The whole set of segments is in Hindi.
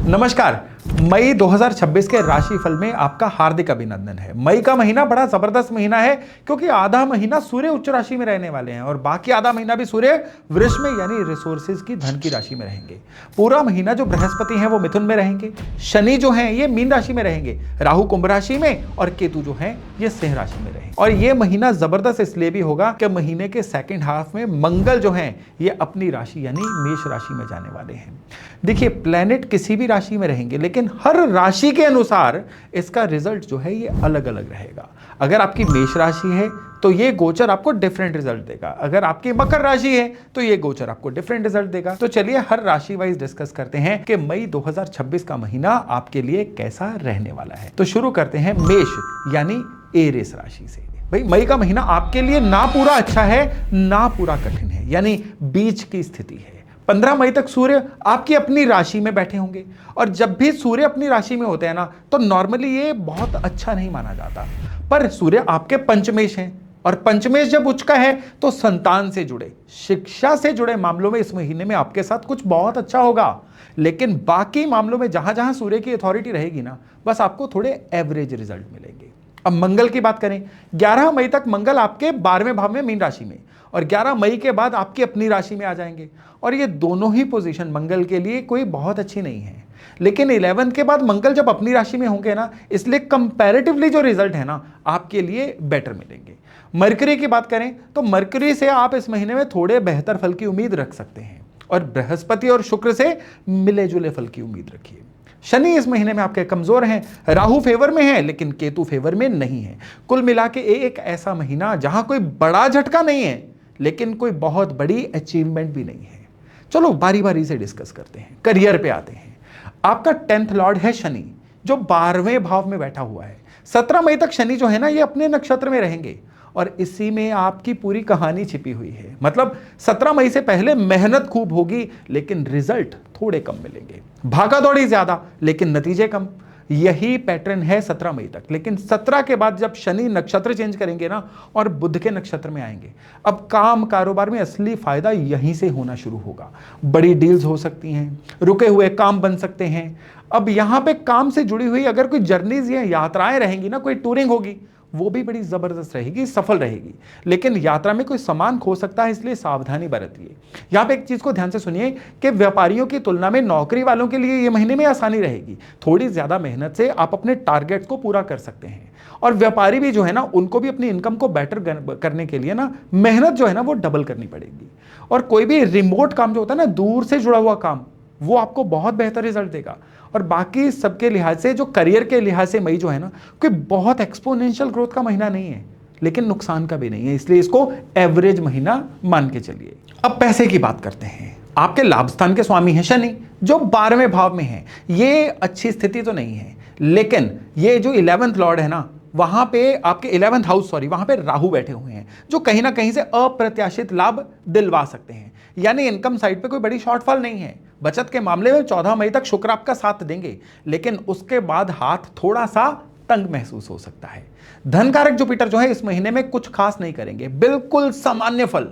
नमस्कार। मई 2026 के राशिफल में आपका हार्दिक अभिनंदन है। मई का महीना बड़ा जबरदस्त महीना है क्योंकि आधा महीना सूर्य उच्च राशि में रहने वाले हैं और बाकी आधा महीना भी सूर्य वृष में यानी रिसोर्सेज की धन की राशि में रहेंगे। पूरा महीना जो बृहस्पति हैं वो मिथुन में रहेंगे, शनि जो हैं ये मीन राशि में रहेंगे, राहु कुंभ राशि में और केतु जो हैं ये सिंह राशि में रहेंगे। और ये महीना जबरदस्त इसलिए भी होगा कि महीने के सेकंड हाफ में मंगल जो हैं ये अपनी राशि यानी मेष राशि में जाने वाले हैं। देखिए, प्लैनेट किसी भी राशि में रहेंगे लेकिन हर राशि के अनुसार इसका रिजल्ट जो है ये अलग अलग रहेगा। अगर आपकी मेष राशि है तो ये गोचर आपको डिफरेंट रिजल्ट देगा, अगर आपकी मकर राशि है तो ये गोचर आपको डिफरेंट रिजल्ट देगा। तो चलिए हर राशि वाइज डिस्कस करते हैं कि मई 2026 का महीना आपके लिए कैसा रहने वाला है। तो शुरू करते हैं मेष यानी एरिस राशि से। भाई, मई का महीना आपके लिए ना पूरा अच्छा है ना पूरा कठिन है, यानी बीच की स्थिति है। 15 मई तक सूर्य आपकी अपनी राशि में बैठे होंगे और जब भी सूर्य अपनी राशि में होते हैं ना तो नॉर्मली ये बहुत अच्छा नहीं माना जाता, पर सूर्य आपके पंचमेश हैं और पंचमेश जब उच्च का है तो संतान से जुड़े, शिक्षा से जुड़े मामलों में इस महीने में आपके साथ कुछ बहुत अच्छा होगा। लेकिन बाकी मामलों में जहां जहां सूर्य की अथॉरिटी रहेगी ना, बस आपको थोड़े एवरेज रिजल्ट मिलेंगे। अब मंगल की बात करें, 11 मई तक मंगल आपके 12वें भाव में मीन राशि में और 11 मई के बाद आपकी अपनी राशि में आ जाएंगे और ये दोनों ही पोजीशन मंगल के लिए कोई बहुत अच्छी नहीं है। लेकिन 11 के बाद मंगल जब अपनी राशि में होंगे ना, इसलिए कंपैरेटिवली जो रिजल्ट है ना आपके लिए बेटर मिलेंगे। मरकरी की बात करें तो मरकरी से आप इस महीने में थोड़े बेहतर फल की उम्मीद रख सकते हैं और बृहस्पति और शुक्र से मिले जुले फल की उम्मीद रखिए। शनि इस महीने में आपके कमजोर हैं, राहु फेवर में है लेकिन केतु फेवर में नहीं है। कुल मिला के एक ऐसा महीना जहां कोई बड़ा झटका नहीं है लेकिन कोई बहुत बड़ी अचीवमेंट भी नहीं है। चलो बारी बारी से डिस्कस करते हैं। करियर पे आते हैं। आपका 10th लॉर्ड है शनि जो 12वें भाव में बैठा हुआ है। 17 मई तक शनि जो है ना ये अपने नक्षत्र में रहेंगे और इसी में आपकी पूरी कहानी छिपी हुई है। मतलब 17 मई से पहले मेहनत खूब होगी लेकिन रिजल्ट थोड़े कम मिलेंगे, भागा दौड़ी ज्यादा लेकिन नतीजे कम। यही पैटर्न है 17 मई तक। लेकिन 17 के बाद जब शनि नक्षत्र चेंज करेंगे ना और बुध के नक्षत्र में आएंगे, अब काम कारोबार में असली फायदा यहीं से होना शुरू होगा। बड़ी डील्स हो सकती हैं, रुके हुए काम बन सकते हैं। अब यहां पे काम से जुड़ी हुई अगर कोई जर्नीज या यात्राएं रहेंगी ना, कोई टूरिंग होगी, वो भी बड़ी जबरदस्त रहेगी, सफल रहेगी। लेकिन यात्रा में कोई सामान खो सकता है, इसलिए सावधानी बरतिए। यहां पे एक चीज को ध्यान से सुनिए कि व्यापारियों की तुलना में नौकरी वालों के लिए ये महीने में आसानी रहेगी। थोड़ी ज्यादा मेहनत से आप अपने टारगेट को पूरा कर सकते हैं और व्यापारी भी जो है ना उनको भी अपनी इनकम को बेटर करने के लिए ना मेहनत जो है ना वो डबल करनी पड़ेगी। और कोई भी रिमोट काम जो होता है ना, दूर से जुड़ा हुआ काम, वो आपको बहुत बेहतर रिजल्ट देगा। और बाकी सबके लिहाज से, जो करियर के लिहाज से मई जो है ना कोई बहुत एक्सपोनेंशियल ग्रोथ का महीना नहीं है लेकिन नुकसान का भी नहीं है, इसलिए इसको एवरेज महीना मान के चलिए। अब पैसे की बात करते हैं। आपके लाभ स्थान के स्वामी है शनि जो 12वें भाव में है। ये अच्छी स्थिति तो नहीं है लेकिन ये जो 11th लॉर्ड है ना, वहां पे आपके 11th हाउस वहां पे राहु बैठे हुए हैं जो कहीं ना कहीं से अप्रत्याशित लाभ दिलवा सकते हैं। यानी इनकम साइड पे कोई बड़ी शॉर्टफॉल नहीं है। बचत के मामले में 14 मई तक शुक्र आपका साथ देंगे लेकिन उसके बाद हाथ थोड़ा सा तंग महसूस हो सकता है। धन कारक जुपिटर जो है इस महीने में कुछ खास नहीं करेंगे, बिल्कुल सामान्य फल।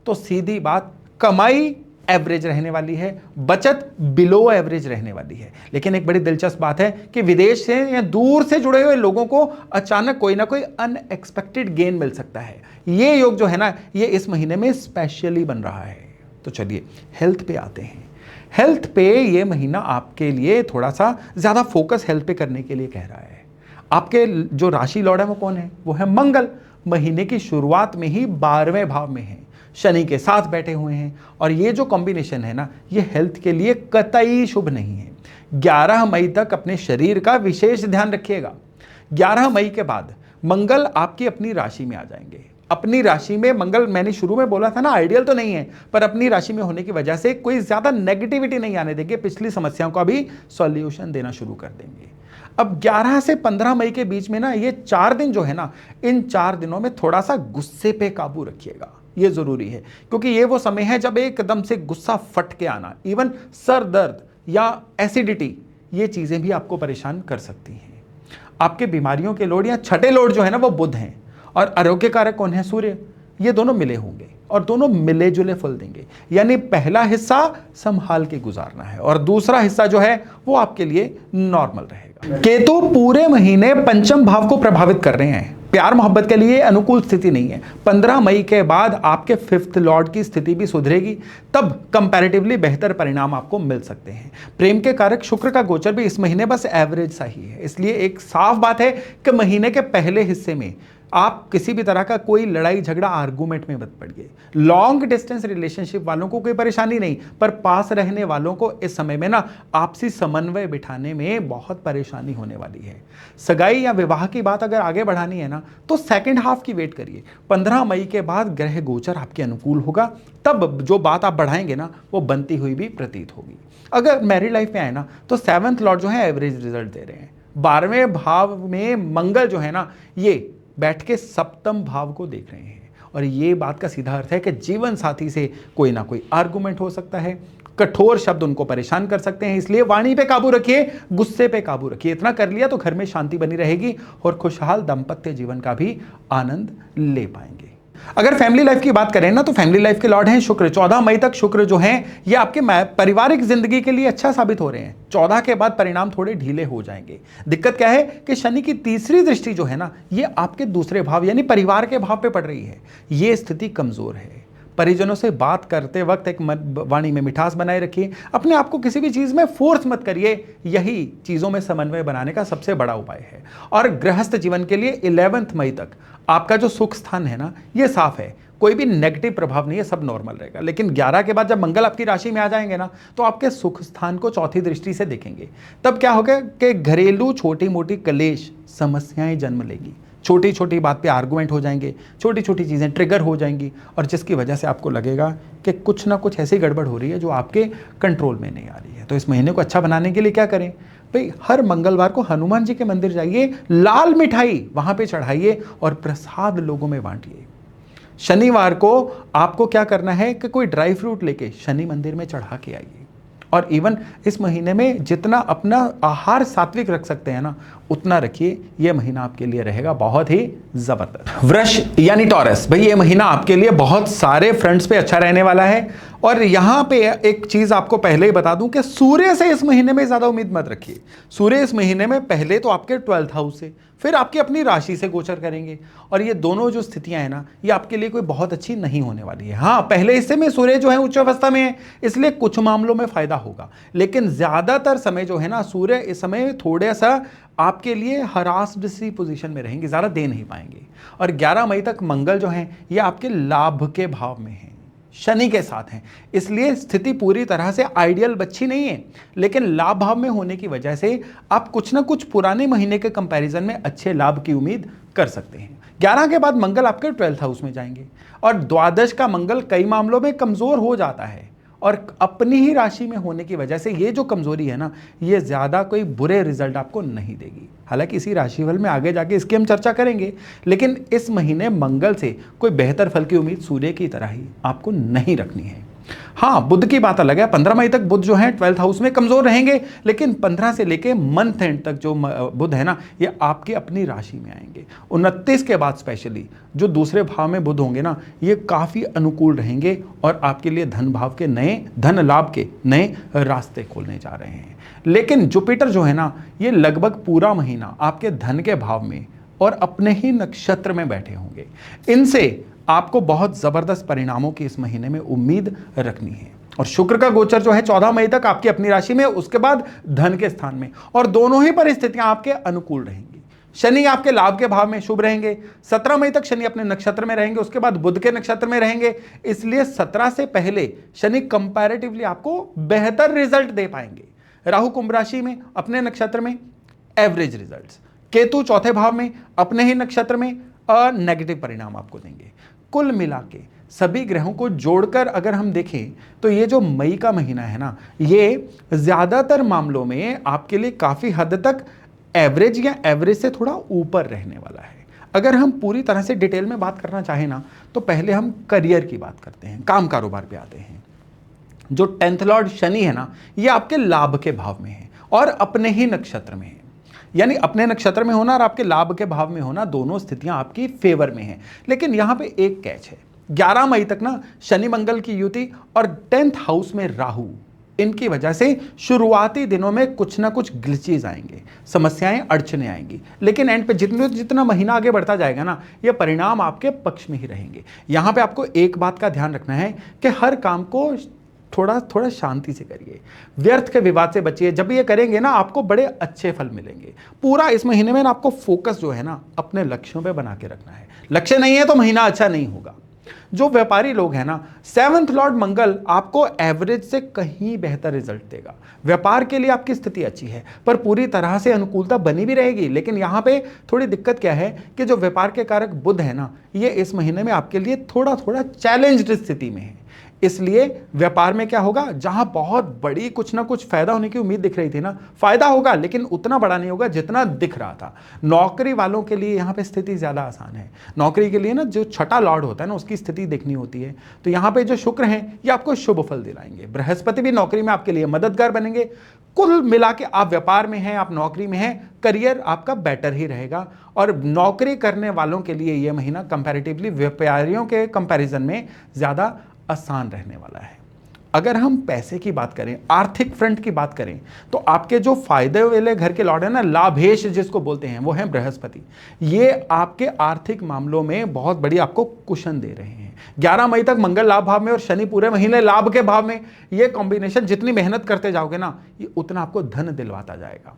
तो सीधी बात, कमाई एवरेज रहने वाली है, बचत बिलो एवरेज रहने वाली है। लेकिन एक बड़ी दिलचस्प बात है कि विदेश से या दूर से जुड़े हुए लोगों को अचानक कोई ना कोई अनएक्सपेक्टेड गेन मिल सकता है। ये योग जो है ना ये इस महीने में स्पेशली बन रहा है। तो चलिए हेल्थ पे आते हैं। हेल्थ पे ये महीना आपके लिए थोड़ा सा ज्यादा फोकस हेल्थ पे करने के लिए कह रहा है। आपके जो राशि लॉर्ड है वो कौन है? वो है मंगल। महीने की शुरुआत में ही 12वें भाव में है, शनि के साथ बैठे हुए हैं और ये जो कॉम्बिनेशन है ना ये हेल्थ के लिए कतई शुभ नहीं है। 11 मई तक अपने शरीर का विशेष ध्यान रखिएगा। 11 मई के बाद मंगल आपकी अपनी राशि में आ जाएंगे। अपनी राशि में मंगल, मैंने शुरू में बोला था ना, आइडियल तो नहीं है पर अपनी राशि में होने की वजह से कोई ज्यादा नेगेटिविटी नहीं आने देंगे, पिछली समस्याओं का भी सॉल्यूशन देना शुरू कर देंगे। अब 11 से 15 मई के बीच में ना ये 4 दिन जो है ना, इन 4 दिनों में थोड़ा सा गुस्से पे काबू रखिएगा, ये जरूरी है क्योंकि ये वो समय है जब एकदम से गुस्सा फट के आना, इवन सर दर्द या एसिडिटी, ये चीजें भी आपको परेशान कर सकती हैं। आपके बीमारियों के लोड या छठे लोड जो है ना वो बुध हैं और आरोग्य कारक कौन है? सूर्य। ये दोनों मिले होंगे। और दोनों मिले जुले फल देंगे। यानी पहला हिस्सा संभाल के गुजारना है और दूसरा हिस्सा जो है वो आपके लिए नॉर्मल रहेगा। केतु पूरे महीने पंचम भाव को प्रभावित कर रहे हैं। प्यार मोहब्बत के लिए अनुकूल स्थिति नहीं है। 15 मई के बाद आपके 5th लॉर्ड की स्थिति भी सुधरेगी, तब कंपैरेटिवली बेहतर परिणाम आपको मिल सकते हैं। प्रेम के कारक शुक्र का गोचर भी इस महीने बस एवरेज सा ही है, इसलिए एक साफ बात है कि महीने के पहले हिस्से में आप किसी भी तरह का कोई लड़ाई झगड़ा आर्गुमेंट में मत पड़िए। लॉन्ग डिस्टेंस रिलेशनशिप वालों को कोई परेशानी नहीं, पर पास रहने वालों को इस समय में ना आपसी समन्वय बिठाने में बहुत परेशानी होने वाली है। सगाई या विवाह की बात अगर आगे बढ़ानी है ना तो सेकंड हाफ की वेट करिए। 15 मई के बाद ग्रह गोचर आपके अनुकूल होगा, तब जो बात आप बढ़ाएंगे ना वो बनती हुई भी प्रतीत होगी। अगर मैरिड लाइफ में आए ना तो 7th लॉर्ड जो है एवरेज रिजल्ट दे रहे हैं। 12वें भाव में मंगल जो है ना ये बैठ के सप्तम भाव को देख रहे हैं और ये बात का सीधा अर्थ है कि जीवन साथी से कोई ना कोई आर्गुमेंट हो सकता है, कठोर शब्द उनको परेशान कर सकते हैं, इसलिए वाणी पे काबू रखिए, गुस्से पे काबू रखिए। इतना कर लिया तो घर में शांति बनी रहेगी और खुशहाल दाम्पत्य जीवन का भी आनंद ले पाएंगे। अगर फैमिली लाइफ की बात करें ना तो फैमिली लाइफ के लॉर्ड हैं शुक्र। 14 मई तक शुक्र जो हैं ये आपके पारिवारिक जिंदगी के लिए अच्छा साबित हो रहे हैं। 14 के बाद परिणाम थोड़े ढीले हो जाएंगे। दिक्कत क्या है कि शनि की तीसरी दृष्टि जो है ना ये आपके दूसरे भाव यानी परिवार के भाव पे पड़ रही है। ये स्थिति कमजोर है। परिजनों से बात करते वक्त एक वाणी में मिठास बनाए रखिए। अपने आप को किसी भी चीज में फोर्स मत करिए, यही चीजों में समन्वय बनाने का सबसे बड़ा उपाय है। और गृहस्थ जीवन के लिए 11 मई तक आपका जो सुख स्थान है ना ये साफ है, कोई भी नेगेटिव प्रभाव नहीं है, सब नॉर्मल रहेगा। लेकिन 11 के बाद जब मंगल आपकी राशि में आ जाएंगे ना तो आपके सुख स्थान को चौथी दृष्टि से देखेंगे। तब क्या होगा कि घरेलू छोटी मोटी कलेश समस्याएं जन्म लेगी। छोटी छोटी बात पे आर्गुमेंट हो जाएंगे, छोटी छोटी चीज़ें ट्रिगर हो जाएंगी और जिसकी वजह से आपको लगेगा कि कुछ ना कुछ ऐसी गड़बड़ हो रही है जो आपके कंट्रोल में नहीं आ रही है। तो इस महीने को अच्छा बनाने के लिए क्या करें भाई, हर मंगलवार को हनुमान जी के मंदिर जाइए, लाल मिठाई वहां पे चढ़ाइए और प्रसाद लोगों में बांटिए। शनिवार को आपको क्या करना है कि कोई ड्राई फ्रूट लेके शनि मंदिर में चढ़ा के आइए। और इवन इस महीने में जितना अपना आहार सात्विक रख सकते हैं ना उतना रखिए। यह महीना आपके लिए रहेगा बहुत ही जबरदस्त। वृष यानी टॉरस, भाई ये महीना आपके लिए बहुत सारे फ्रंट्स पे अच्छा रहने वाला है। और यहां पे एक चीज आपको पहले ही बता दूं कि सूर्य से इस महीने में ज्यादा उम्मीद मत रखिए। सूर्य इस महीने में पहले तो आपके 12th हाउस से, फिर आपकी अपनी राशि से गोचर करेंगे और ये दोनों जो स्थितियां हैं ना ये आपके लिए कोई बहुत अच्छी नहीं होने वाली है। हाँ, पहले हिस्से में सूर्य जो है उच्च अवस्था में है, इसलिए कुछ मामलों में फायदा होगा, लेकिन ज्यादातर समय जो है ना सूर्य इस समय थोड़ा सा आपके लिए हरास्ड सी पोजीशन में रहेंगे, ज्यादा दे नहीं पाएंगे। और 11 मई तक मंगल जो है ये आपके लाभ के भाव में है, शनि के साथ हैं, इसलिए स्थिति पूरी तरह से आइडियल बच्ची नहीं है, लेकिन लाभ भाव में होने की वजह से आप कुछ ना कुछ पुराने महीने के कंपैरिजन में अच्छे लाभ की उम्मीद कर सकते हैं। 11 के बाद मंगल आपके 12th हाउस में जाएंगे और द्वादश का मंगल कई मामलों में कमजोर हो जाता है और अपनी ही राशि में होने की वजह से ये जो कमजोरी है ना ये ज्यादा कोई बुरे रिजल्ट आपको नहीं देगी। हालांकि इसी राशिफल में आगे जाके इसकी हम चर्चा करेंगे, लेकिन इस महीने मंगल से कोई बेहतर फल की उम्मीद सूर्य की तरह ही आपको नहीं रखनी है। हाँ, बुध की बात अलग है। 15 मई तक बुध जो है 12th हाउस में कमजोर रहेंगे, लेकिन 15 से लेके मंथ एंड तक जो बुध है ना ये आपकी अपनी राशि में आएंगे। 29 के बाद स्पेशली जो दूसरे भाव में बुध होंगे ना ये काफी अनुकूल रहेंगे और आपके लिए धन भाव के नए धन लाभ के नए रास्ते खोलने जा रहे हैं। लेकिन जुपिटर जो है ना ये लगभग पूरा महीना आपके धन के भाव में और अपने ही नक्षत्र में बैठे होंगे। इनसे आपको बहुत जबरदस्त परिणामों की इस महीने में उम्मीद रखनी है। और शुक्र का गोचर जो है 14 मई तक आपकी अपनी राशि में, उसके बाद धन के स्थान में, और दोनों ही परिस्थितियां आपके अनुकूल रहेंगी। शनि आपके लाभ के भाव में शुभ रहेंगे। 17 मई तक शनि अपने नक्षत्र में रहेंगे, उसके बाद बुध के नक्षत्र में रहेंगे, इसलिए 17 से पहले शनि कंपैरेटिवली आपको बेहतर रिजल्ट दे पाएंगे। राहु कुंभ राशि में अपने नक्षत्र में एवरेज रिजल्ट्स, केतु चौथे भाव में अपने ही नक्षत्र में नेगेटिव परिणाम आपको देंगे। कुल मिला के सभी ग्रहों को जोड़कर अगर हम देखें तो ये जो मई का महीना है ना ये ज्यादातर मामलों में आपके लिए काफी हद तक एवरेज या एवरेज से थोड़ा ऊपर रहने वाला है। अगर हम पूरी तरह से डिटेल में बात करना चाहें ना तो पहले हम करियर की बात करते हैं, काम कारोबार पे आते हैं। जो 10th लॉर्ड शनि है ना ये आपके लाभ के भाव में है और अपने ही नक्षत्र में है, यानी अपने नक्षत्र में होना और आपके लाभ के भाव में होना दोनों स्थितियां आपकी फेवर में हैं। लेकिन यहां पे एक कैच है 11 मई तक ना शनि मंगल की युति और 10th हाउस में राहु, इनकी वजह से शुरुआती दिनों में कुछ ना कुछ ग्लिचेस आएंगे, समस्याएं अड़चने आएंगी, लेकिन एंड पे जितना महीना आगे बढ़ता जाएगा ना, ये परिणाम आपके पक्ष में ही रहेंगे। यहां पे आपको एक बात का ध्यान रखना है कि हर काम को थोड़ा थोड़ा शांति से करिए, व्यर्थ के विवाद से बचिए। जब ये करेंगे ना, आपको बड़े अच्छे फल मिलेंगे। पूरा इस महीने में ना आपको फोकस जो है ना अपने लक्ष्यों पे बना के रखना है। लक्ष्य नहीं है तो महीना अच्छा नहीं होगा। जो व्यापारी लोग हैं ना, 7th लॉर्ड मंगल आपको एवरेज से कहीं बेहतर रिजल्ट देगा। व्यापार के लिए आपकी स्थिति अच्छी है, पर पूरी तरह से अनुकूलता बनी भी रहेगी। लेकिन यहां पे थोड़ी दिक्कत क्या है कि जो व्यापार के कारक बुध है ना, ये इस महीने में आपके लिए थोड़ा थोड़ा चैलेंज्ड स्थिति में है। इसलिए व्यापार में क्या होगा, जहां बहुत बड़ी कुछ ना कुछ फायदा होने की उम्मीद दिख रही थी ना, फायदा होगा लेकिन उतना बड़ा नहीं होगा जितना दिख रहा था। नौकरी वालों के लिए यहां पे स्थिति ज्यादा आसान है। नौकरी के लिए ना जो छठा लॉर्ड होता है ना, उसकी स्थिति देखनी होती है। तो यहां पे जो शुक्र हैं ये आपको शुभ फल दिलाएंगे। बृहस्पति भी नौकरी में आपके लिए मददगार बनेंगे। कुल मिला के आप व्यापार में हैं, आप नौकरी में हैं, करियर आपका बेटर ही रहेगा। और नौकरी करने वालों के लिए यह महीना कंपैरेटिवली व्यापारियों के कंपैरिजन में ज्यादा आसान रहने वाला है। अगर हम पैसे की बात करें, आर्थिक फ्रंट की बात करें, तो आपके जो फायदे वाले घर के लॉर्ड है ना, लाभेश जिसको बोलते हैं, वो है बृहस्पति। ये आपके आर्थिक मामलों में बहुत बड़ी आपको कुशन दे रहे हैं। 11 मई तक मंगल लाभ भाव में और शनि पूरे महीने लाभ के भाव में। ये कॉम्बिनेशन जितनी मेहनत करते जाओगे ना, ये उतना आपको धन दिलवाता जाएगा।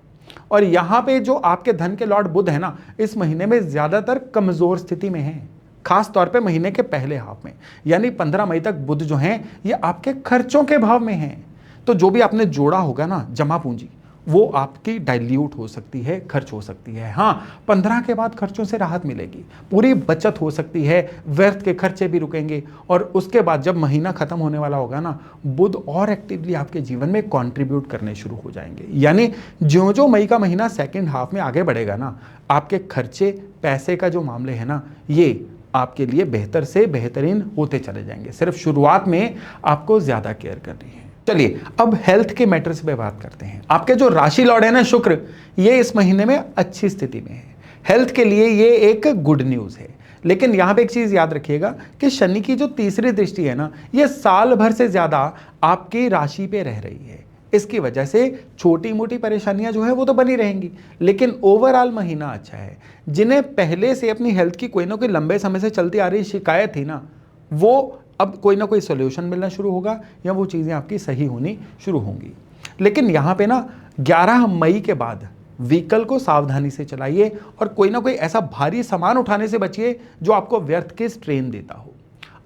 और यहां पे जो आपके धन के लॉर्ड बुध है ना, इस महीने में ज्यादातर कमजोर स्थिति में है, खास तौर पे महीने के पहले हाफ में। यानी 15 मई तक बुध जो हैं ये आपके खर्चों के भाव में हैं। तो जो भी आपने जोड़ा होगा ना जमा पूंजी, वो आपकी डाइल्यूट हो सकती है, खर्च हो सकती है। हाँ, 15 के बाद खर्चों से राहत मिलेगी, पूरी बचत हो सकती है, व्यर्थ के खर्चे भी रुकेंगे। और उसके बाद जब महीना खत्म होने वाला होगा ना, बुध और एक्टिवली आपके जीवन में कंट्रीब्यूट करने शुरू हो जाएंगे। यानी जो जो मई का महीना सेकेंड हाफ में आगे बढ़ेगा ना, आपके खर्चे, पैसे का जो मामले है ना, ये आपके लिए बेहतर से बेहतरीन होते चले जाएंगे। सिर्फ शुरुआत में आपको ज्यादा केयर करनी है। चलिए अब हेल्थ के मैटर्स पे बात करते हैं। आपके जो राशि लॉर्ड है ना शुक्र, ये इस महीने में अच्छी स्थिति में है। हेल्थ के लिए ये एक गुड न्यूज है। लेकिन यहां पे एक चीज याद रखिएगा कि शनि की जो तीसरी दृष्टि है ना, ये साल भर से ज्यादा आपकी राशि पे रह रही है। इसकी वजह से छोटी मोटी परेशानियां जो है वो तो बनी रहेंगी, लेकिन ओवरऑल महीना अच्छा है। जिन्हें पहले से अपनी हेल्थ की कोई ना कोई लंबे समय से चलती आ रही शिकायत थी ना, वो अब कोई ना कोई सॉल्यूशन मिलना शुरू होगा या वो चीज़ें आपकी सही होनी शुरू होंगी। लेकिन यहाँ पे ना 11 मई के बाद व्हीकल को सावधानी से चलाइए और कोई ना कोई ऐसा भारी सामान उठाने से बचिए जो आपको व्यर्थ के स्ट्रेन देता हो।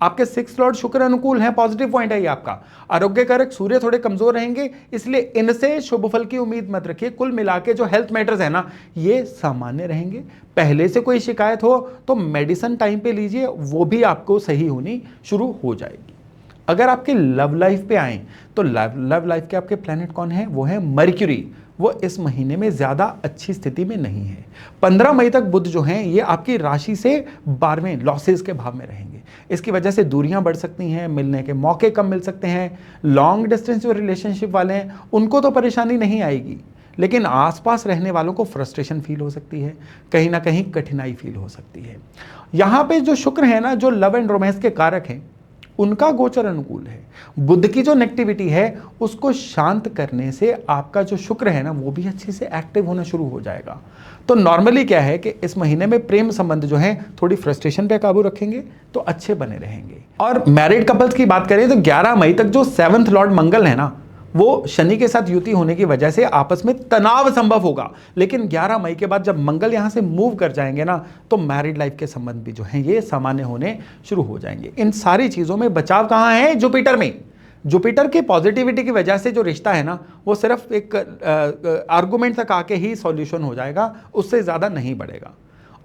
आपके 6th लॉर्ड शुक्र अनुकूल है, पॉजिटिव पॉइंट है ये आपका। आरोग्य कारक सूर्य थोड़े कमजोर रहेंगे, इसलिए इनसे शुभ फल की उम्मीद मत रखिए। कुल मिला के जो हेल्थ मैटर्स है ना, ये सामान्य रहेंगे। पहले से कोई शिकायत हो तो मेडिसिन टाइम पे लीजिए, वो भी आपको सही होनी शुरू हो जाएगी। अगर आपके लव लाइफ पे आए तो लव लाइफ के आपके प्लैनेट कौन है, वो है मर्क्यूरी। वो इस महीने में ज्यादा अच्छी स्थिति में नहीं है। 15 मई तक बुध जो हैं ये आपकी राशि से 12वें लॉसेस के भाव में रहेंगे। इसकी वजह से दूरियां बढ़ सकती हैं, मिलने के मौके कम मिल सकते हैं। लॉन्ग डिस्टेंस जो रिलेशनशिप वाले हैं उनको तो परेशानी नहीं आएगी, लेकिन आसपास रहने वालों को फ्रस्ट्रेशन फील हो सकती है, कहीं ना कहीं कठिनाई फील हो सकती है। यहाँ पे जो शुक्र है ना, जो लव एंड रोमांस के कारक हैं, उनका गोचर अनुकूल है। बुध की जो नेगेटिविटी है उसको शांत करने से आपका जो शुक्र है ना, वो भी अच्छे से एक्टिव होना शुरू हो जाएगा। तो नॉर्मली क्या है कि इस महीने में प्रेम संबंध जो है थोड़ी फ्रस्ट्रेशन पे काबू रखेंगे तो अच्छे बने रहेंगे। और मैरिड कपल्स की बात करें तो 11 मई तक जो 7th लॉर्ड मंगल है ना, वो शनि के साथ युति होने की वजह से आपस में तनाव संभव होगा। लेकिन 11 मई के बाद जब मंगल यहां से मूव कर जाएंगे ना, तो मैरिड लाइफ के संबंध भी जो हैं ये सामान्य होने शुरू हो जाएंगे। इन सारी चीजों में बचाव कहां है, जुपिटर में। जुपिटर की पॉजिटिविटी की वजह से जो रिश्ता है ना, वो सिर्फ एक आर्गुमेंट तक आके ही सॉल्यूशन हो जाएगा, उससे ज्यादा नहीं बढ़ेगा।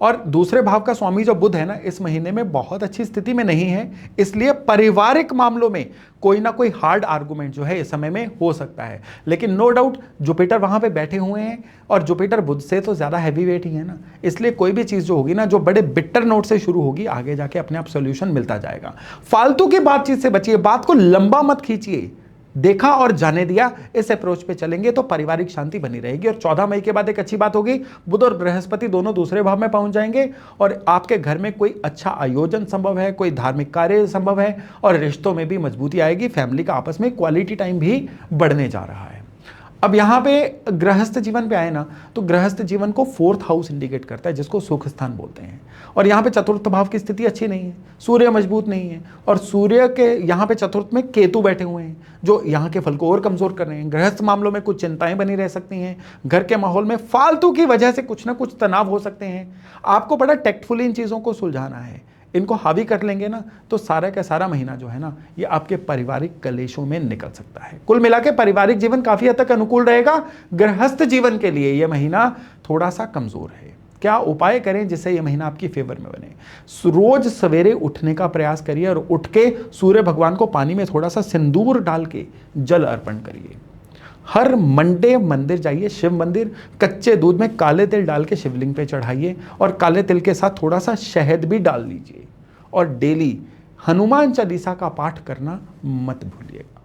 और दूसरे भाव का स्वामी जो बुध है ना, इस महीने में बहुत अच्छी स्थिति में नहीं है, इसलिए पारिवारिक मामलों में कोई ना कोई हार्ड आर्गुमेंट जो है इस समय में हो सकता है। लेकिन नो डाउट जुपिटर वहां पे बैठे हुए हैं और जुपिटर बुध से तो ज्यादा हैवी वेट ही है ना, इसलिए कोई भी चीज जो होगी ना, जो बड़े बिटर नोट से शुरू होगी, आगे जाके अपने आप सोल्यूशन मिलता जाएगा। फालतू की बातचीत से बचिए, बात को लंबा मत खींचिए। देखा और जाने दिया, इस अप्रोच पे चलेंगे तो पारिवारिक शांति बनी रहेगी। और 14 मई के बाद एक अच्छी बात होगी, बुध और बृहस्पति दोनों दूसरे भाव में पहुंच जाएंगे और आपके घर में कोई अच्छा आयोजन संभव है, कोई धार्मिक कार्य संभव है और रिश्तों में भी मजबूती आएगी। फैमिली का आपस में क्वालिटी टाइम भी बढ़ने जा रहा है। अब यहां पे गृहस्थ जीवन पे आए ना, तो गृहस्थ जीवन को 4th हाउस इंडिकेट करता है, जिसको सुख स्थान बोलते हैं। और यहां पे चतुर्थ भाव की स्थिति अच्छी नहीं है, सूर्य मजबूत नहीं है और सूर्य के यहां पे चतुर्थ में केतु बैठे हुए हैं, जो यहां के फल को और कमजोर कर रहे हैं। गृहस्थ मामलों में कुछ चिंताएं बनी रह सकती हैं, घर के माहौल में फालतू की वजह से कुछ ना कुछ तनाव हो सकते हैं। आपको बड़ा टेक्टफुली इन चीजों को सुलझाना है। इनको हावी कर लेंगे ना, तो सारा का सारा महीना जो है ना, ये आपके पारिवारिक कलेशों में निकल सकता है। कुल मिला के पारिवारिक जीवन काफी हद तक अनुकूल रहेगा। गृहस्थ जीवन के लिए यह महीना थोड़ा सा कमजोर है। क्या उपाय करें जिससे यह महीना आपकी फेवर में बने? रोज सवेरे उठने का प्रयास करिए और उठ के सूर्य भगवान को पानी में थोड़ा सा सिंदूर डाल के जल अर्पण करिए। हर मंडे मंदिर जाइए, शिव मंदिर, कच्चे दूध में काले तिल डाल के शिवलिंग पे चढ़ाइए और काले तिल के साथ थोड़ा सा शहद भी डाल लीजिए। और डेली हनुमान चालीसा का पाठ करना मत भूलिएगा।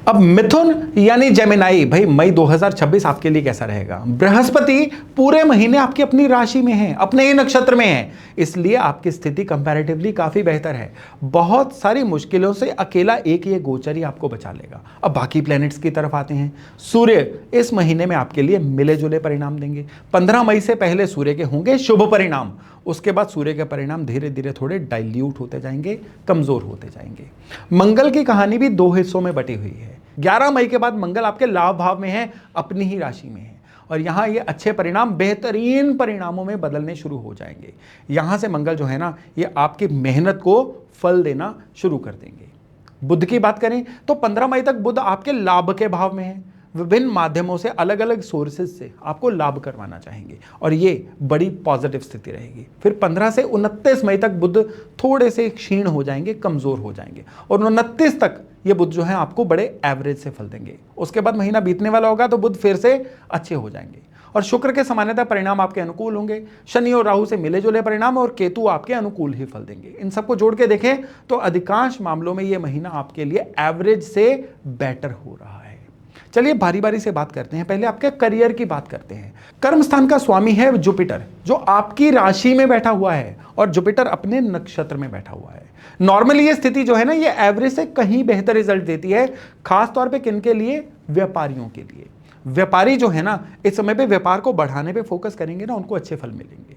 अब मिथुन यानी जेमिनाई, भाई मई 2026 आपके लिए कैसा रहेगा? बृहस्पति पूरे महीने आपकी अपनी राशि में है, अपने ही नक्षत्र में है, इसलिए आपकी स्थिति कंपैरेटिवली काफी बेहतर है। बहुत सारी मुश्किलों से अकेला एक ये गोचर ही आपको बचा लेगा। अब बाकी प्लैनेट्स की तरफ आते हैं। सूर्य इस महीने में आपके लिए मिले जुले परिणाम देंगे। 15 मई से पहले सूर्य के होंगे शुभ परिणाम, उसके बाद सूर्य के परिणाम धीरे धीरे थोड़े डाइल्यूट होते जाएंगे, कमजोर होते जाएंगे। मंगल की कहानी भी 2 हिस्सों में बटी हुई है। 11 मई के बाद मंगल आपके लाभ भाव में है, अपनी ही राशि में है और यहां ये अच्छे परिणाम बेहतरीन परिणामों में बदलने शुरू हो जाएंगे। यहां से मंगल जो है ना, ये आपकी मेहनत को फल देना शुरू कर देंगे। बुध की बात करें तो 15 मई तक बुध आपके लाभ के भाव में है। विभिन्न माध्यमों से, अलग अलग सोर्सेज से आपको लाभ करवाना चाहेंगे और ये बड़ी पॉजिटिव स्थिति रहेगी। फिर 15 से 29 मई तक बुध थोड़े से क्षीण हो जाएंगे, कमजोर हो जाएंगे और 29 तक ये बुध जो है आपको बड़े एवरेज से फल देंगे। उसके बाद महीना बीतने वाला होगा तो बुध फिर से अच्छे हो जाएंगे और शुक्र के सामान्यतः परिणाम आपके अनुकूल होंगे। शनि और राहु से मिले जुले परिणाम और केतु आपके अनुकूल ही फल देंगे। इन सबको जोड़ के देखें तो अधिकांश मामलों में यह महीना आपके लिए एवरेज से बेटर हो रहा है। चलिए बारी बारी से बात करते हैं। पहले आपके करियर की बात करते हैं। कर्म स्थान का स्वामी है जुपिटर, जो आपकी राशि में बैठा हुआ है और जुपिटर अपने नक्षत्र में बैठा हुआ है। नॉर्मली ये स्थिति जो है ना, ये एवरेज से कहीं बेहतर रिजल्ट देती है, खास तौर पे किन के लिए? व्यापारियों के लिए। व्यापारी जो है ना, इस समय पे व्यापार को बढ़ाने पे फोकस करेंगे ना, उनको अच्छे फल मिलेंगे।